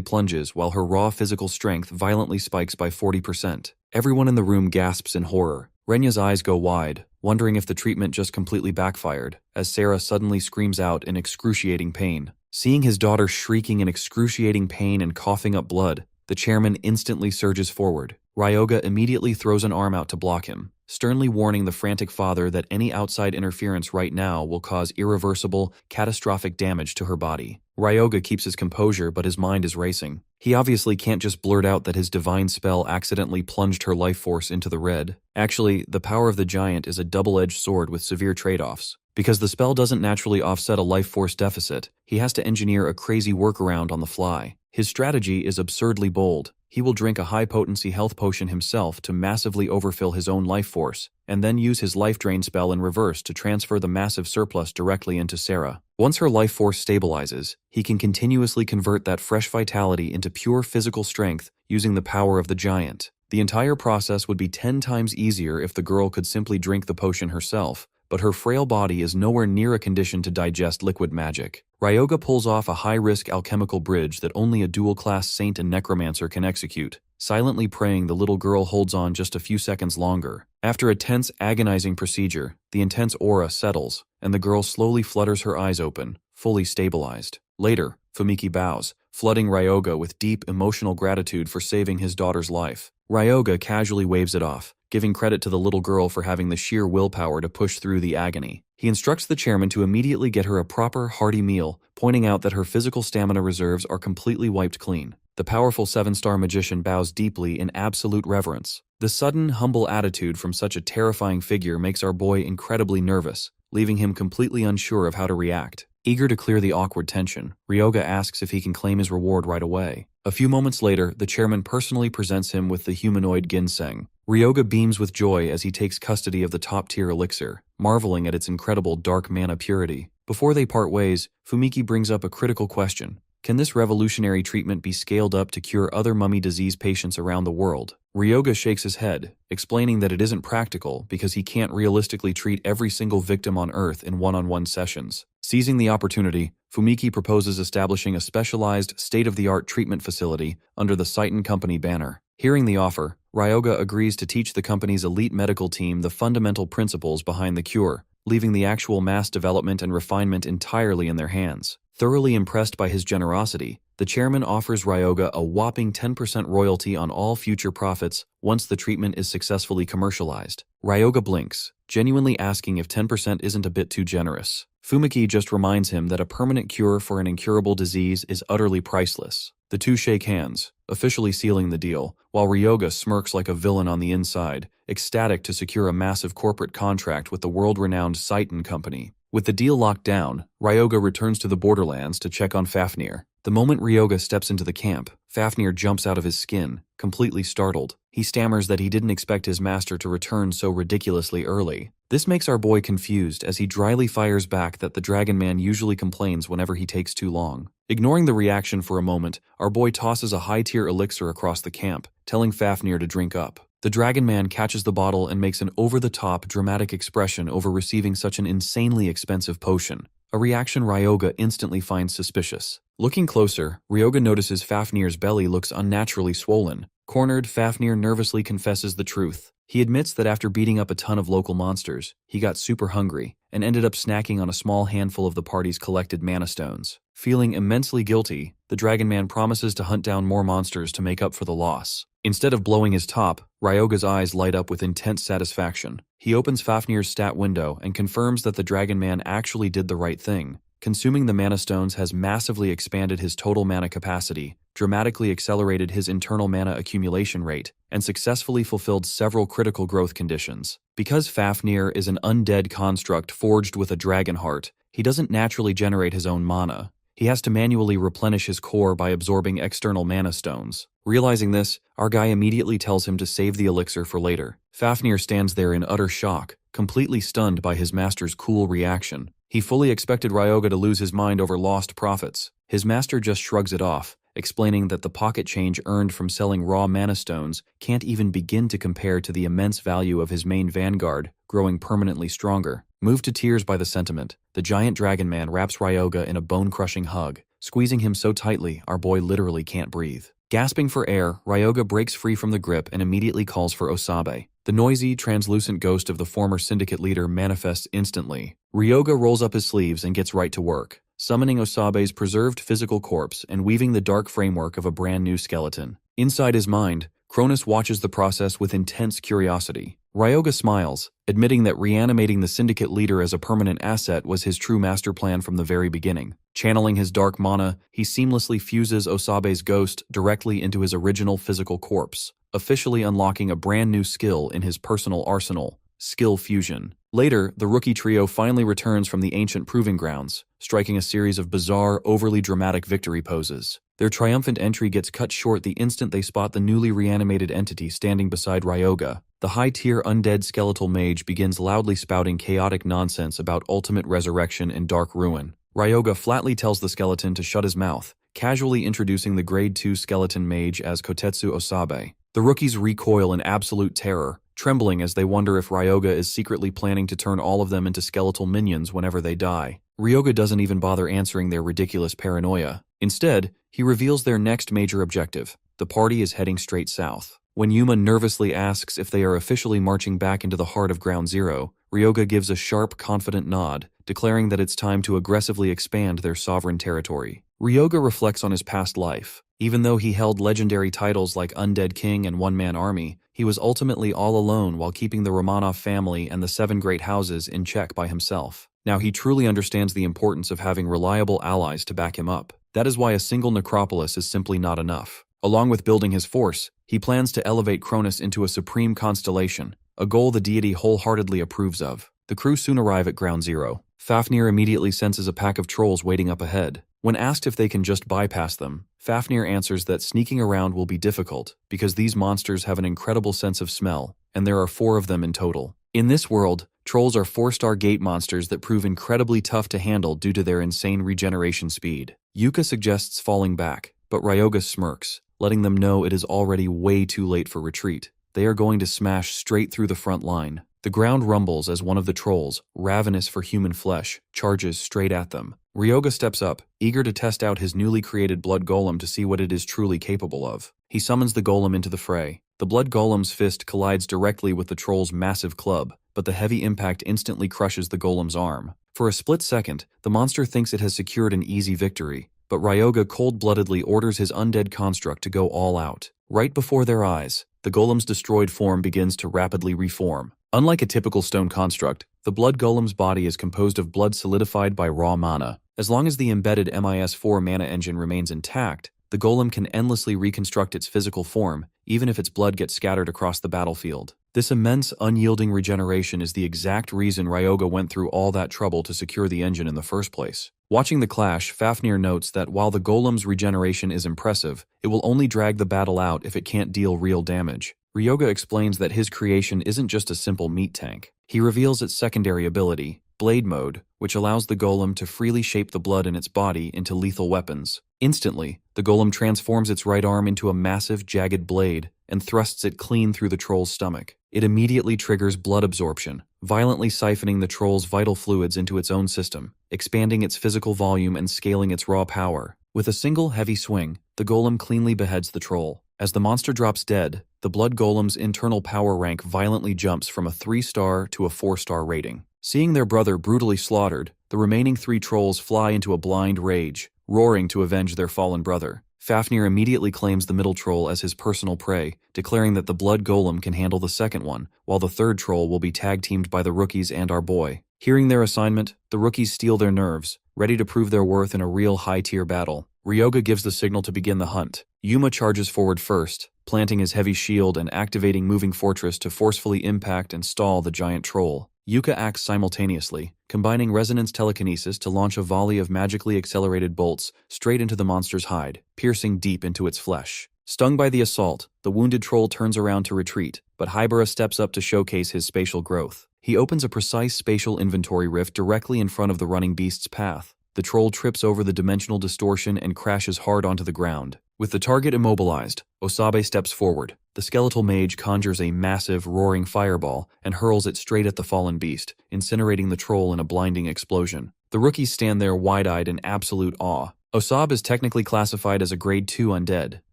Speaker 1: plunges while her raw physical strength violently spikes by 40%. Everyone in the room gasps in horror. Renya's eyes go wide, wondering if the treatment just completely backfired, as Sarah suddenly screams out in excruciating pain. Seeing his daughter shrieking in excruciating pain and coughing up blood, the chairman instantly surges forward. Ryoga immediately throws an arm out to block him, sternly warning the frantic father that any outside interference right now will cause irreversible, catastrophic damage to her body. Ryoga keeps his composure, but his mind is racing. He obviously can't just blurt out that his divine spell accidentally plunged her life force into the red. Actually, the power of the giant is a double-edged sword with severe trade-offs. Because the spell doesn't naturally offset a life force deficit, he has to engineer a crazy workaround on the fly. His strategy is absurdly bold. He will drink a high-potency health potion himself to massively overfill his own life force, and then use his life drain spell in reverse to transfer the massive surplus directly into Sarah. Once her life force stabilizes, he can continuously convert that fresh vitality into pure physical strength using the power of the giant. The entire process would be 10 times easier if the girl could simply drink the potion herself, but her frail body is nowhere near a condition to digest liquid magic. Ryoga pulls off a high-risk alchemical bridge that only a dual-class saint and necromancer can execute, silently praying the little girl holds on just a few seconds longer. After a tense, agonizing procedure, the intense aura settles, and the girl slowly flutters her eyes open, fully stabilized. Later, Fumiki bows, flooding Ryoga with deep, emotional gratitude for saving his daughter's life. Ryoga casually waves it off, giving credit to the little girl for having the sheer willpower to push through the agony. He instructs the chairman to immediately get her a proper, hearty meal, pointing out that her physical stamina reserves are completely wiped clean. The powerful 7-star magician bows deeply in absolute reverence. The sudden, humble attitude from such a terrifying figure makes our boy incredibly nervous, leaving him completely unsure of how to react. Eager to clear the awkward tension, Ryoga asks if he can claim his reward right away. A few moments later, the chairman personally presents him with the humanoid ginseng. Ryoga beams with joy as he takes custody of the top-tier elixir, marveling at its incredible dark mana purity. Before they part ways, Fumiki brings up a critical question. Can this revolutionary treatment be scaled up to cure other mummy disease patients around the world? Ryoga shakes his head, explaining that it isn't practical because he can't realistically treat every single victim on Earth in one-on-one sessions. Seizing the opportunity, Fumiki proposes establishing a specialized, state-of-the-art treatment facility under the Seitan Company banner. Hearing the offer, Ryoga agrees to teach the company's elite medical team the fundamental principles behind the cure, leaving the actual mass development and refinement entirely in their hands. Thoroughly impressed by his generosity, the chairman offers Ryoga a whopping 10% royalty on all future profits once the treatment is successfully commercialized. Ryoga blinks, genuinely asking if 10% isn't a bit too generous. Fumiki just reminds him that a permanent cure for an incurable disease is utterly priceless. The two shake hands, officially sealing the deal, while Ryoga smirks like a villain on the inside, ecstatic to secure a massive corporate contract with the world-renowned Seitan Company. With the deal locked down, Ryoga returns to the borderlands to check on Fafnir. The moment Ryoga steps into the camp, Fafnir jumps out of his skin, completely startled. He stammers that he didn't expect his master to return so ridiculously early. This makes our boy confused as he dryly fires back that the Dragon Man usually complains whenever he takes too long. Ignoring the reaction for a moment, our boy tosses a high-tier elixir across the camp, telling Fafnir to drink up. The Dragon Man catches the bottle and makes an over-the-top, dramatic expression over receiving such an insanely expensive potion, a reaction Ryoga instantly finds suspicious. Looking closer, Ryoga notices Fafnir's belly looks unnaturally swollen. Cornered, Fafnir nervously confesses the truth. He admits that after beating up a ton of local monsters, he got super hungry and ended up snacking on a small handful of the party's collected mana stones. Feeling immensely guilty, the Dragon Man promises to hunt down more monsters to make up for the loss. Instead of blowing his top, Ryoga's eyes light up with intense satisfaction. He opens Fafnir's stat window and confirms that the Dragon Man actually did the right thing. Consuming the mana stones has massively expanded his total mana capacity, dramatically accelerated his internal mana accumulation rate, and successfully fulfilled several critical growth conditions. Because Fafnir is an undead construct forged with a dragon heart, he doesn't naturally generate his own mana. He has to manually replenish his core by absorbing external mana stones. Realizing this, our guy immediately tells him to save the elixir for later. Fafnir stands there in utter shock, completely stunned by his master's cool reaction. He fully expected Ryoga to lose his mind over lost profits. His master just shrugs it off, explaining that the pocket change earned from selling raw mana stones can't even begin to compare to the immense value of his main vanguard, growing permanently stronger. Moved to tears by the sentiment, the giant Dragon Man wraps Ryoga in a bone-crushing hug, squeezing him so tightly our boy literally can't breathe. Gasping for air, Ryoga breaks free from the grip and immediately calls for Osabe. The noisy, translucent ghost of the former syndicate leader manifests instantly. Ryoga rolls up his sleeves and gets right to work, summoning Osabe's preserved physical corpse and weaving the dark framework of a brand new skeleton. Inside his mind, Cronus watches the process with intense curiosity. Ryoga smiles, admitting that reanimating the syndicate leader as a permanent asset was his true master plan from the very beginning. Channeling his dark mana, he seamlessly fuses Osabe's ghost directly into his original physical corpse, officially unlocking a brand new skill in his personal arsenal, skill fusion. Later, the rookie trio finally returns from the ancient proving grounds, striking a series of bizarre, overly dramatic victory poses. Their triumphant entry gets cut short the instant they spot the newly reanimated entity standing beside Ryoga. The high-tier undead skeletal mage begins loudly spouting chaotic nonsense about ultimate resurrection and dark ruin. Ryoga flatly tells the skeleton to shut his mouth, casually introducing the Grade 2 skeleton mage as Kotetsu Osabe. The rookies recoil in absolute terror, trembling as they wonder if Ryoga is secretly planning to turn all of them into skeletal minions whenever they die. Ryoga doesn't even bother answering their ridiculous paranoia. Instead, he reveals their next major objective. The party is heading straight south. When Yuma nervously asks if they are officially marching back into the heart of Ground Zero, Ryoga gives a sharp, confident nod, declaring that it's time to aggressively expand their sovereign territory. Ryoga reflects on his past life. Even though he held legendary titles like Undead King and One-Man Army, he was ultimately all alone while keeping the Romanov family and the 7 great houses in check by himself. Now he truly understands the importance of having reliable allies to back him up. That is why a single necropolis is simply not enough. Along with building his force, he plans to elevate Cronus into a supreme constellation, a goal the deity wholeheartedly approves of. The crew soon arrive at Ground Zero. Fafnir immediately senses a pack of trolls waiting up ahead. When asked if they can just bypass them, Fafnir answers that sneaking around will be difficult because these monsters have an incredible sense of smell, and there are 4 of them in total. In this world, trolls are 4-star gate monsters that prove incredibly tough to handle due to their insane regeneration speed. Yuka suggests falling back, but Ryoga smirks, letting them know it is already way too late for retreat. They are going to smash straight through the front line. The ground rumbles as one of the trolls, ravenous for human flesh, charges straight at them. Ryoga steps up, eager to test out his newly created blood golem to see what it is truly capable of. He summons the golem into the fray. The blood golem's fist collides directly with the troll's massive club, but the heavy impact instantly crushes the golem's arm. For a split second, the monster thinks it has secured an easy victory, but Ryoga cold-bloodedly orders his undead construct to go all out. Right before their eyes, the golem's destroyed form begins to rapidly reform. Unlike a typical stone construct, the blood golem's body is composed of blood solidified by raw mana. As long as the embedded MIS4 mana engine remains intact, the golem can endlessly reconstruct its physical form, even if its blood gets scattered across the battlefield. This immense, unyielding regeneration is the exact reason Ryoga went through all that trouble to secure the engine in the first place. Watching the clash, Fafnir notes that while the golem's regeneration is impressive, it will only drag the battle out if it can't deal real damage. Ryoga explains that his creation isn't just a simple meat tank. He reveals its secondary ability, Blade Mode, which allows the golem to freely shape the blood in its body into lethal weapons. Instantly, the golem transforms its right arm into a massive, jagged blade and thrusts it clean through the troll's stomach. It immediately triggers blood absorption, violently siphoning the troll's vital fluids into its own system, expanding its physical volume and scaling its raw power. With a single heavy swing, the golem cleanly beheads the troll. As the monster drops dead, the blood golem's internal power rank violently jumps from a 3-star to a 4-star rating. Seeing their brother brutally slaughtered, the remaining 3 trolls fly into a blind rage, roaring to avenge their fallen brother. Fafnir immediately claims the middle troll as his personal prey, declaring that the blood golem can handle the second one, while the third troll will be tag-teamed by the rookies and our boy. Hearing their assignment, the rookies steel their nerves, ready to prove their worth in a real high-tier battle. Ryoga gives the signal to begin the hunt. Yuma charges forward first, planting his heavy shield and activating Moving Fortress to forcefully impact and stall the giant troll. Yuka acts simultaneously, combining resonance telekinesis to launch a volley of magically accelerated bolts straight into the monster's hide, piercing deep into its flesh. Stung by the assault, the wounded troll turns around to retreat, but Hybera steps up to showcase his spatial growth. He opens a precise spatial inventory rift directly in front of the running beast's path. The troll trips over the dimensional distortion and crashes hard onto the ground. With the target immobilized, Osabe steps forward. The skeletal mage conjures a massive, roaring fireball and hurls it straight at the fallen beast, incinerating the troll in a blinding explosion. The rookies stand there wide-eyed in absolute awe. Osabe is technically classified as a Grade 2 undead,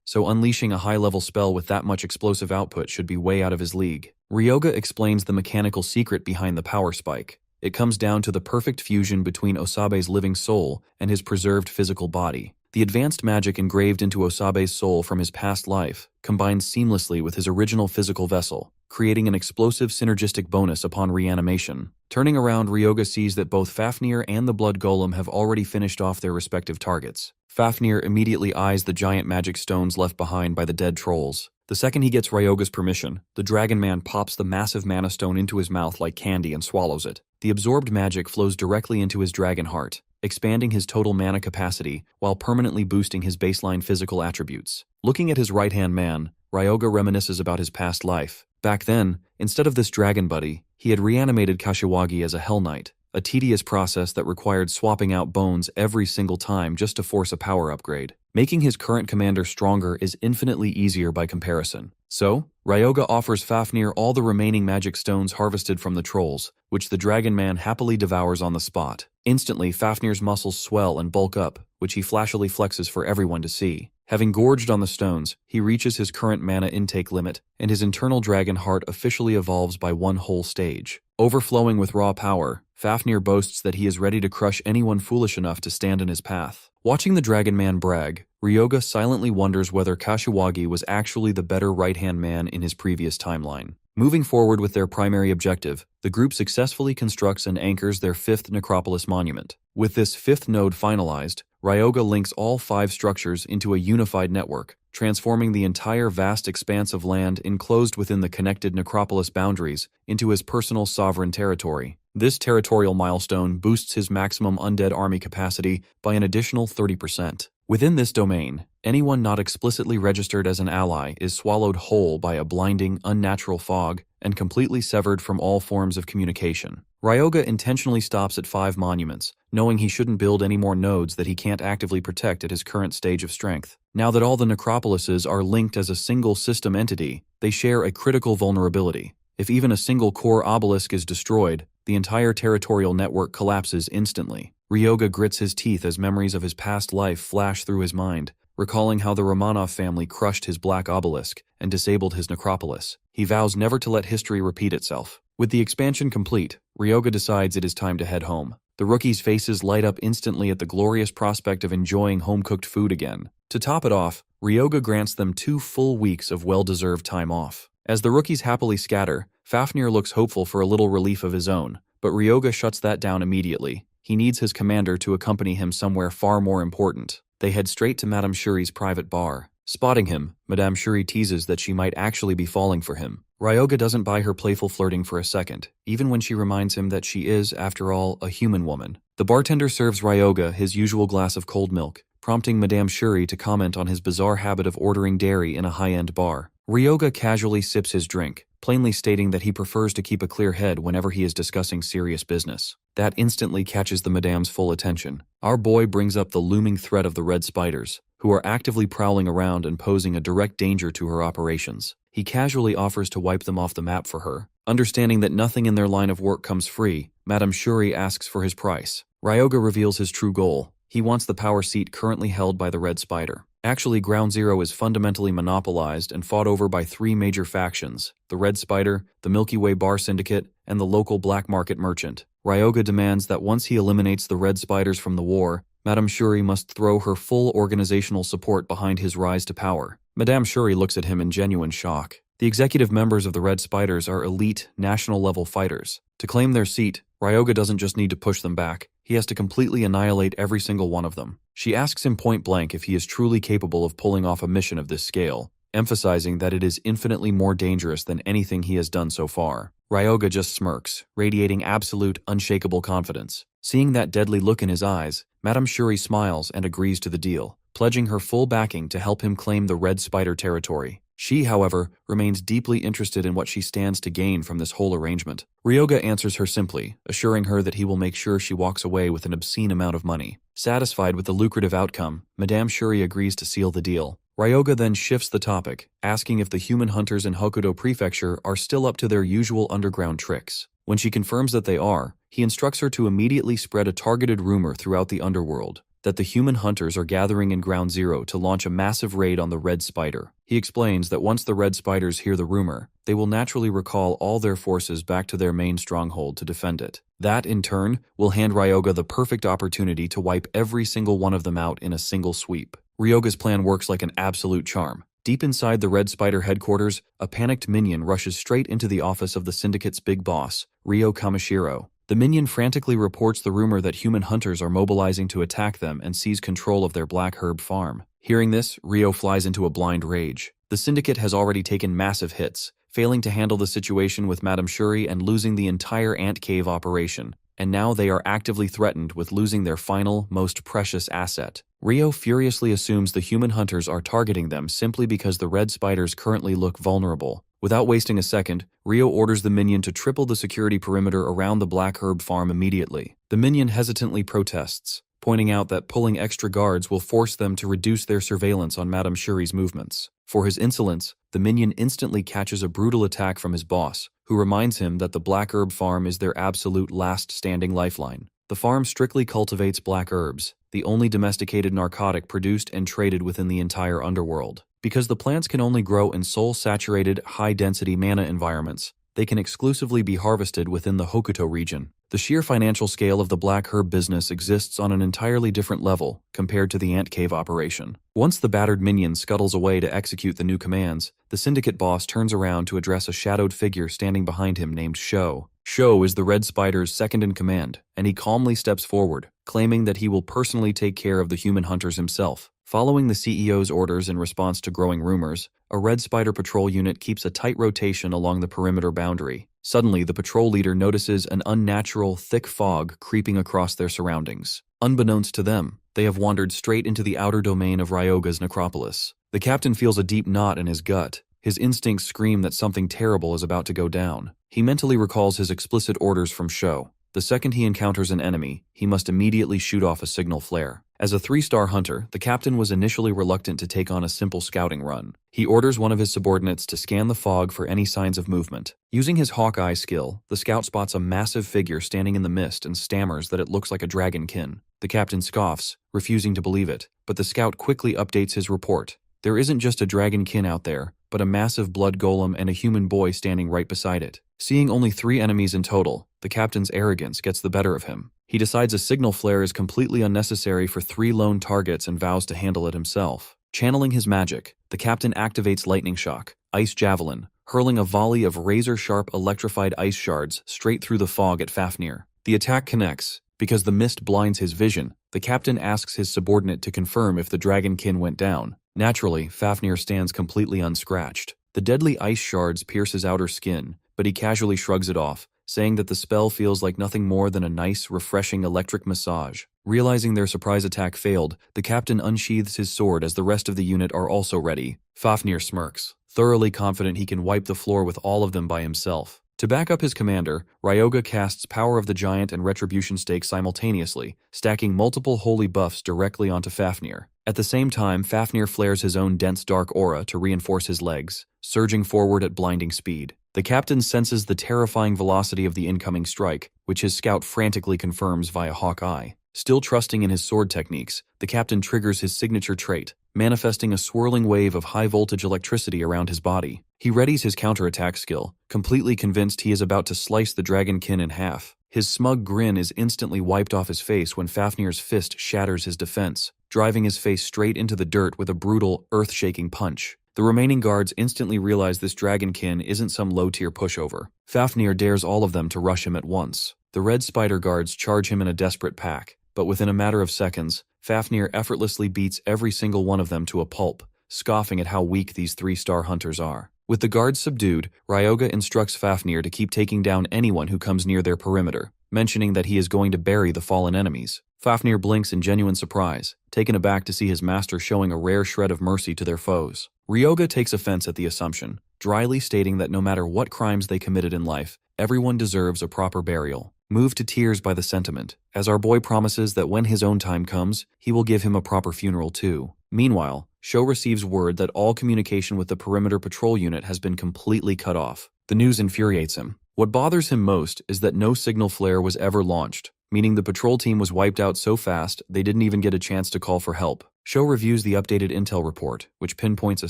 Speaker 1: so unleashing a high-level spell with that much explosive output should be way out of his league. Ryoga explains the mechanical secret behind the power spike. It comes down to the perfect fusion between Osabe's living soul and his preserved physical body. The advanced magic engraved into Osabe's soul from his past life combines seamlessly with his original physical vessel, creating an explosive synergistic bonus upon reanimation. Turning around, Ryoga sees that both Fafnir and the blood golem have already finished off their respective targets. Fafnir immediately eyes the giant magic stones left behind by the dead trolls. The second he gets Ryoga's permission, the Dragon Man pops the massive mana stone into his mouth like candy and swallows it. The absorbed magic flows directly into his dragon heart, expanding his total mana capacity while permanently boosting his baseline physical attributes. Looking at his right-hand man, Ryoga reminisces about his past life. Back then, instead of this dragon buddy, he had reanimated Kashiwagi as a Hell Knight, a tedious process that required swapping out bones every single time just to force a power upgrade. Making his current commander stronger is infinitely easier by comparison. So, Ryoga offers Fafnir all the remaining magic stones harvested from the trolls, which the Dragon Man happily devours on the spot. Instantly, Fafnir's muscles swell and bulk up, which he flashily flexes for everyone to see. Having gorged on the stones, he reaches his current mana intake limit, and his internal dragon heart officially evolves by one whole stage. Overflowing with raw power, Fafnir boasts that he is ready to crush anyone foolish enough to stand in his path. Watching the Dragon Man brag, Ryoga silently wonders whether Kashiwagi was actually the better right-hand man in his previous timeline. Moving forward with their primary objective, the group successfully constructs and anchors their 5th necropolis monument. With this 5th node finalized, Ryoga links all 5 structures into a unified network, transforming the entire vast expanse of land enclosed within the connected necropolis boundaries into his personal sovereign territory. This territorial milestone boosts his maximum undead army capacity by an additional 30%. Within this domain, anyone not explicitly registered as an ally is swallowed whole by a blinding, unnatural fog and completely severed from all forms of communication. Ryoga intentionally stops at 5 monuments, knowing he shouldn't build any more nodes that he can't actively protect at his current stage of strength. Now that all the necropolises are linked as a single system entity, they share a critical vulnerability. If even a single core obelisk is destroyed, the entire territorial network collapses instantly. Ryoga grits his teeth as memories of his past life flash through his mind, recalling how the Romanov family crushed his black obelisk and disabled his necropolis. He vows never to let history repeat itself. With the expansion complete, Ryoga decides it is time to head home. The rookies' faces light up instantly at the glorious prospect of enjoying home-cooked food again. To top it off, Ryoga grants them 2 full weeks of well-deserved time off. As the rookies happily scatter, Fafnir looks hopeful for a little relief of his own, but Ryoga shuts that down immediately. He needs his commander to accompany him somewhere far more important. They head straight to Madame Shuri's private bar. Spotting him, Madame Shuri teases that she might actually be falling for him. Ryoga doesn't buy her playful flirting for a second, even when she reminds him that she is, after all, a human woman. The bartender serves Ryoga his usual glass of cold milk, prompting Madame Shuri to comment on his bizarre habit of ordering dairy in a high-end bar. Ryoga casually sips his drink, plainly stating that he prefers to keep a clear head whenever he is discussing serious business. That instantly catches the Madame's full attention. Our boy brings up the looming threat of the red spiders, who are actively prowling around and posing a direct danger to her operations. He casually offers to wipe them off the map for her. Understanding that nothing in their line of work comes free, Madame Shuri asks for his price. Ryoga reveals his true goal. He wants the power seat currently held by the Red Spider. Actually, Ground Zero is fundamentally monopolized and fought over by 3 major factions: the Red Spider, the Milky Way Bar Syndicate, and the local black market merchant. Ryoga demands that once he eliminates the Red Spiders from the war, Madame Shuri must throw her full organizational support behind his rise to power. Madame Shuri looks at him in genuine shock. The executive members of the Red Spiders are elite, national-level fighters. To claim their seat, Ryoga doesn't just need to push them back, he has to completely annihilate every single one of them. She asks him point-blank if he is truly capable of pulling off a mission of this scale, emphasizing that it is infinitely more dangerous than anything he has done so far. Ryoga just smirks, radiating absolute, unshakable confidence. Seeing that deadly look in his eyes, Madame Shuri smiles and agrees to the deal, pledging her full backing to help him claim the Red Spider territory. She, however, remains deeply interested in what she stands to gain from this whole arrangement. Ryoga answers her simply, assuring her that he will make sure she walks away with an obscene amount of money. Satisfied with the lucrative outcome, Madame Shuri agrees to seal the deal. Ryoga then shifts the topic, asking if the human hunters in Hokuto Prefecture are still up to their usual underground tricks. When she confirms that they are, he instructs her to immediately spread a targeted rumor throughout the underworld that the human hunters are gathering in Ground Zero to launch a massive raid on the Red Spider. He explains that once the Red Spiders hear the rumor, they will naturally recall all their forces back to their main stronghold to defend it. That, in turn, will hand Ryoga the perfect opportunity to wipe every single one of them out in a single sweep. Ryoga's plan works like an absolute charm. Deep inside the Red Spider headquarters, a panicked minion rushes straight into the office of the Syndicate's big boss, Ryo Kamishiro. The minion frantically reports the rumor that human hunters are mobilizing to attack them and seize control of their black herb farm. Hearing this, Ryo flies into a blind rage. The Syndicate has already taken massive hits, failing to handle the situation with Madame Shuri and losing the entire ant cave operation, and now they are actively threatened with losing their final, most precious asset. Ryo furiously assumes the human hunters are targeting them simply because the Red Spiders currently look vulnerable. Without wasting a second, Ryo orders the minion to triple the security perimeter around the black herb farm immediately. The minion hesitantly protests, pointing out that pulling extra guards will force them to reduce their surveillance on Madame Shuri's movements. For his insolence, the minion instantly catches a brutal attack from his boss, who reminds him that the black herb farm is their absolute last standing lifeline. The farm strictly cultivates black herbs, the only domesticated narcotic produced and traded within the entire underworld. Because the plants can only grow in soul-saturated, high-density mana environments, they can exclusively be harvested within the Hokuto region. The sheer financial scale of the black herb business exists on an entirely different level compared to the ant cave operation. Once the battered minion scuttles away to execute the new commands, the Syndicate boss turns around to address a shadowed figure standing behind him named Sho. Sho is the Red Spider's second-in-command, and he calmly steps forward, claiming that he will personally take care of the human hunters himself. Following the CEO's orders in response to growing rumors, a Red Spider patrol unit keeps a tight rotation along the perimeter boundary. Suddenly, the patrol leader notices an unnatural, thick fog creeping across their surroundings. Unbeknownst to them, they have wandered straight into the outer domain of Ryoga's necropolis. The captain feels a deep knot in his gut, his instincts scream that something terrible is about to go down. He mentally recalls his explicit orders from Sho. The second he encounters an enemy, he must immediately shoot off a signal flare. As a 3-star hunter, the captain was initially reluctant to take on a simple scouting run. He orders one of his subordinates to scan the fog for any signs of movement. Using his Hawkeye skill, the scout spots a massive figure standing in the mist and stammers that it looks like a dragonkin. The captain scoffs, refusing to believe it, but the scout quickly updates his report. There isn't just a dragonkin out there, but a massive blood golem and a human boy standing right beside it. Seeing only 3 enemies in total, the captain's arrogance gets the better of him. He decides a signal flare is completely unnecessary for 3 lone targets and vows to handle it himself. Channeling his magic, the captain activates Lightning Shock, Ice Javelin, hurling a volley of razor-sharp electrified ice shards straight through the fog at Fafnir. The attack connects. Because the mist blinds his vision, the captain asks his subordinate to confirm if the dragonkin went down. Naturally, Fafnir stands completely unscratched. The deadly ice shards pierce his outer skin, but he casually shrugs it off, saying that the spell feels like nothing more than a nice, refreshing electric massage. Realizing their surprise attack failed, the captain unsheathes his sword as the rest of the unit are also ready. Fafnir smirks, thoroughly confident he can wipe the floor with all of them by himself. To back up his commander, Ryoga casts Power of the Giant and Retribution Stake simultaneously, stacking multiple holy buffs directly onto Fafnir. At the same time, Fafnir flares his own dense dark aura to reinforce his legs, surging forward at blinding speed. The captain senses the terrifying velocity of the incoming strike, which his scout frantically confirms via Hawkeye. Still trusting in his sword techniques, the captain triggers his signature trait, manifesting a swirling wave of high-voltage electricity around his body. He readies his counterattack skill, completely convinced he is about to slice the dragonkin in half. His smug grin is instantly wiped off his face when Fafnir's fist shatters his defense, driving his face straight into the dirt with a brutal, earth-shaking punch. The remaining guards instantly realize this dragonkin isn't some low-tier pushover. Fafnir dares all of them to rush him at once. The red spider guards charge him in a desperate pack, but within a matter of seconds, Fafnir effortlessly beats every single one of them to a pulp, scoffing at how weak these 3-star hunters are. With the guards subdued, Ryoga instructs Fafnir to keep taking down anyone who comes near their perimeter, mentioning that he is going to bury the fallen enemies. Fafnir blinks in genuine surprise, taken aback to see his master showing a rare shred of mercy to their foes. Ryoga takes offense at the assumption, dryly stating that no matter what crimes they committed in life, everyone deserves a proper burial. Moved to tears by the sentiment, as our boy promises that when his own time comes, he will give him a proper funeral too. Meanwhile, Sho receives word that all communication with the perimeter patrol unit has been completely cut off. The news infuriates him. What bothers him most is that no signal flare was ever launched, meaning the patrol team was wiped out so fast they didn't even get a chance to call for help. Sho reviews the updated intel report, which pinpoints a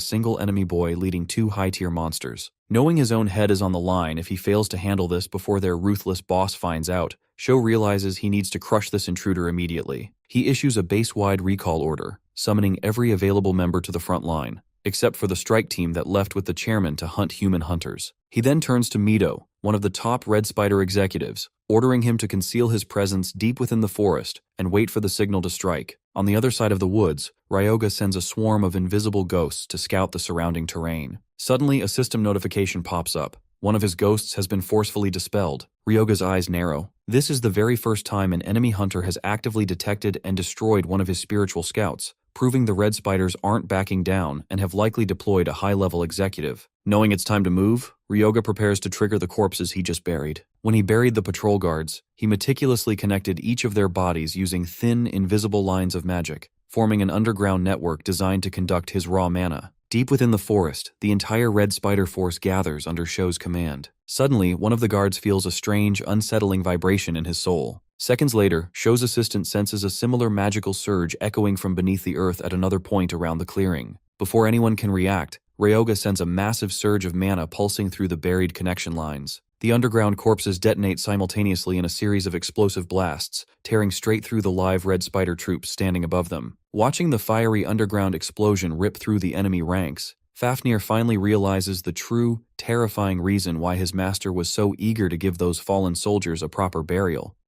Speaker 1: single enemy boy leading 2 high-tier monsters. Knowing his own head is on the line if he fails to handle this before their ruthless boss finds out, Sho realizes he needs to crush this intruder immediately. He issues a base-wide recall order, summoning every available member to the front line, except for the strike team that left with the chairman to hunt human hunters. He then turns to Mido, one of the top Red Spider executives, ordering him to conceal his presence deep within the forest and wait for the signal to strike. On the other side of the woods, Ryoga sends a swarm of invisible ghosts to scout the surrounding terrain. Suddenly, a system notification pops up. One of his ghosts has been forcefully dispelled. Ryoga's eyes narrow. This is the very first time an enemy hunter has actively detected and destroyed one of his spiritual scouts, proving the Red Spiders aren't backing down and have likely deployed a high-level executive. Knowing it's time to move, Ryoga prepares to trigger the corpses he just buried. When he buried the patrol guards, he meticulously connected each of their bodies using thin, invisible lines of magic, forming an underground network designed to conduct his raw mana. Deep within the forest, the entire Red Spider force gathers under Sho's command. Suddenly, one of the guards feels a strange, unsettling vibration in his soul. Seconds later, Sho's assistant senses a similar magical surge echoing from beneath the earth at another point around the clearing. Before anyone can react, Ryoga sends a massive surge of mana pulsing through the buried connection lines. The underground corpses detonate simultaneously in a series of explosive blasts, tearing straight through the live Red Spider troops standing above them. Watching the fiery underground explosion rip through the enemy ranks, Fafnir finally realizes the true, terrifying reason why his master was so eager to give those fallen soldiers a proper burial.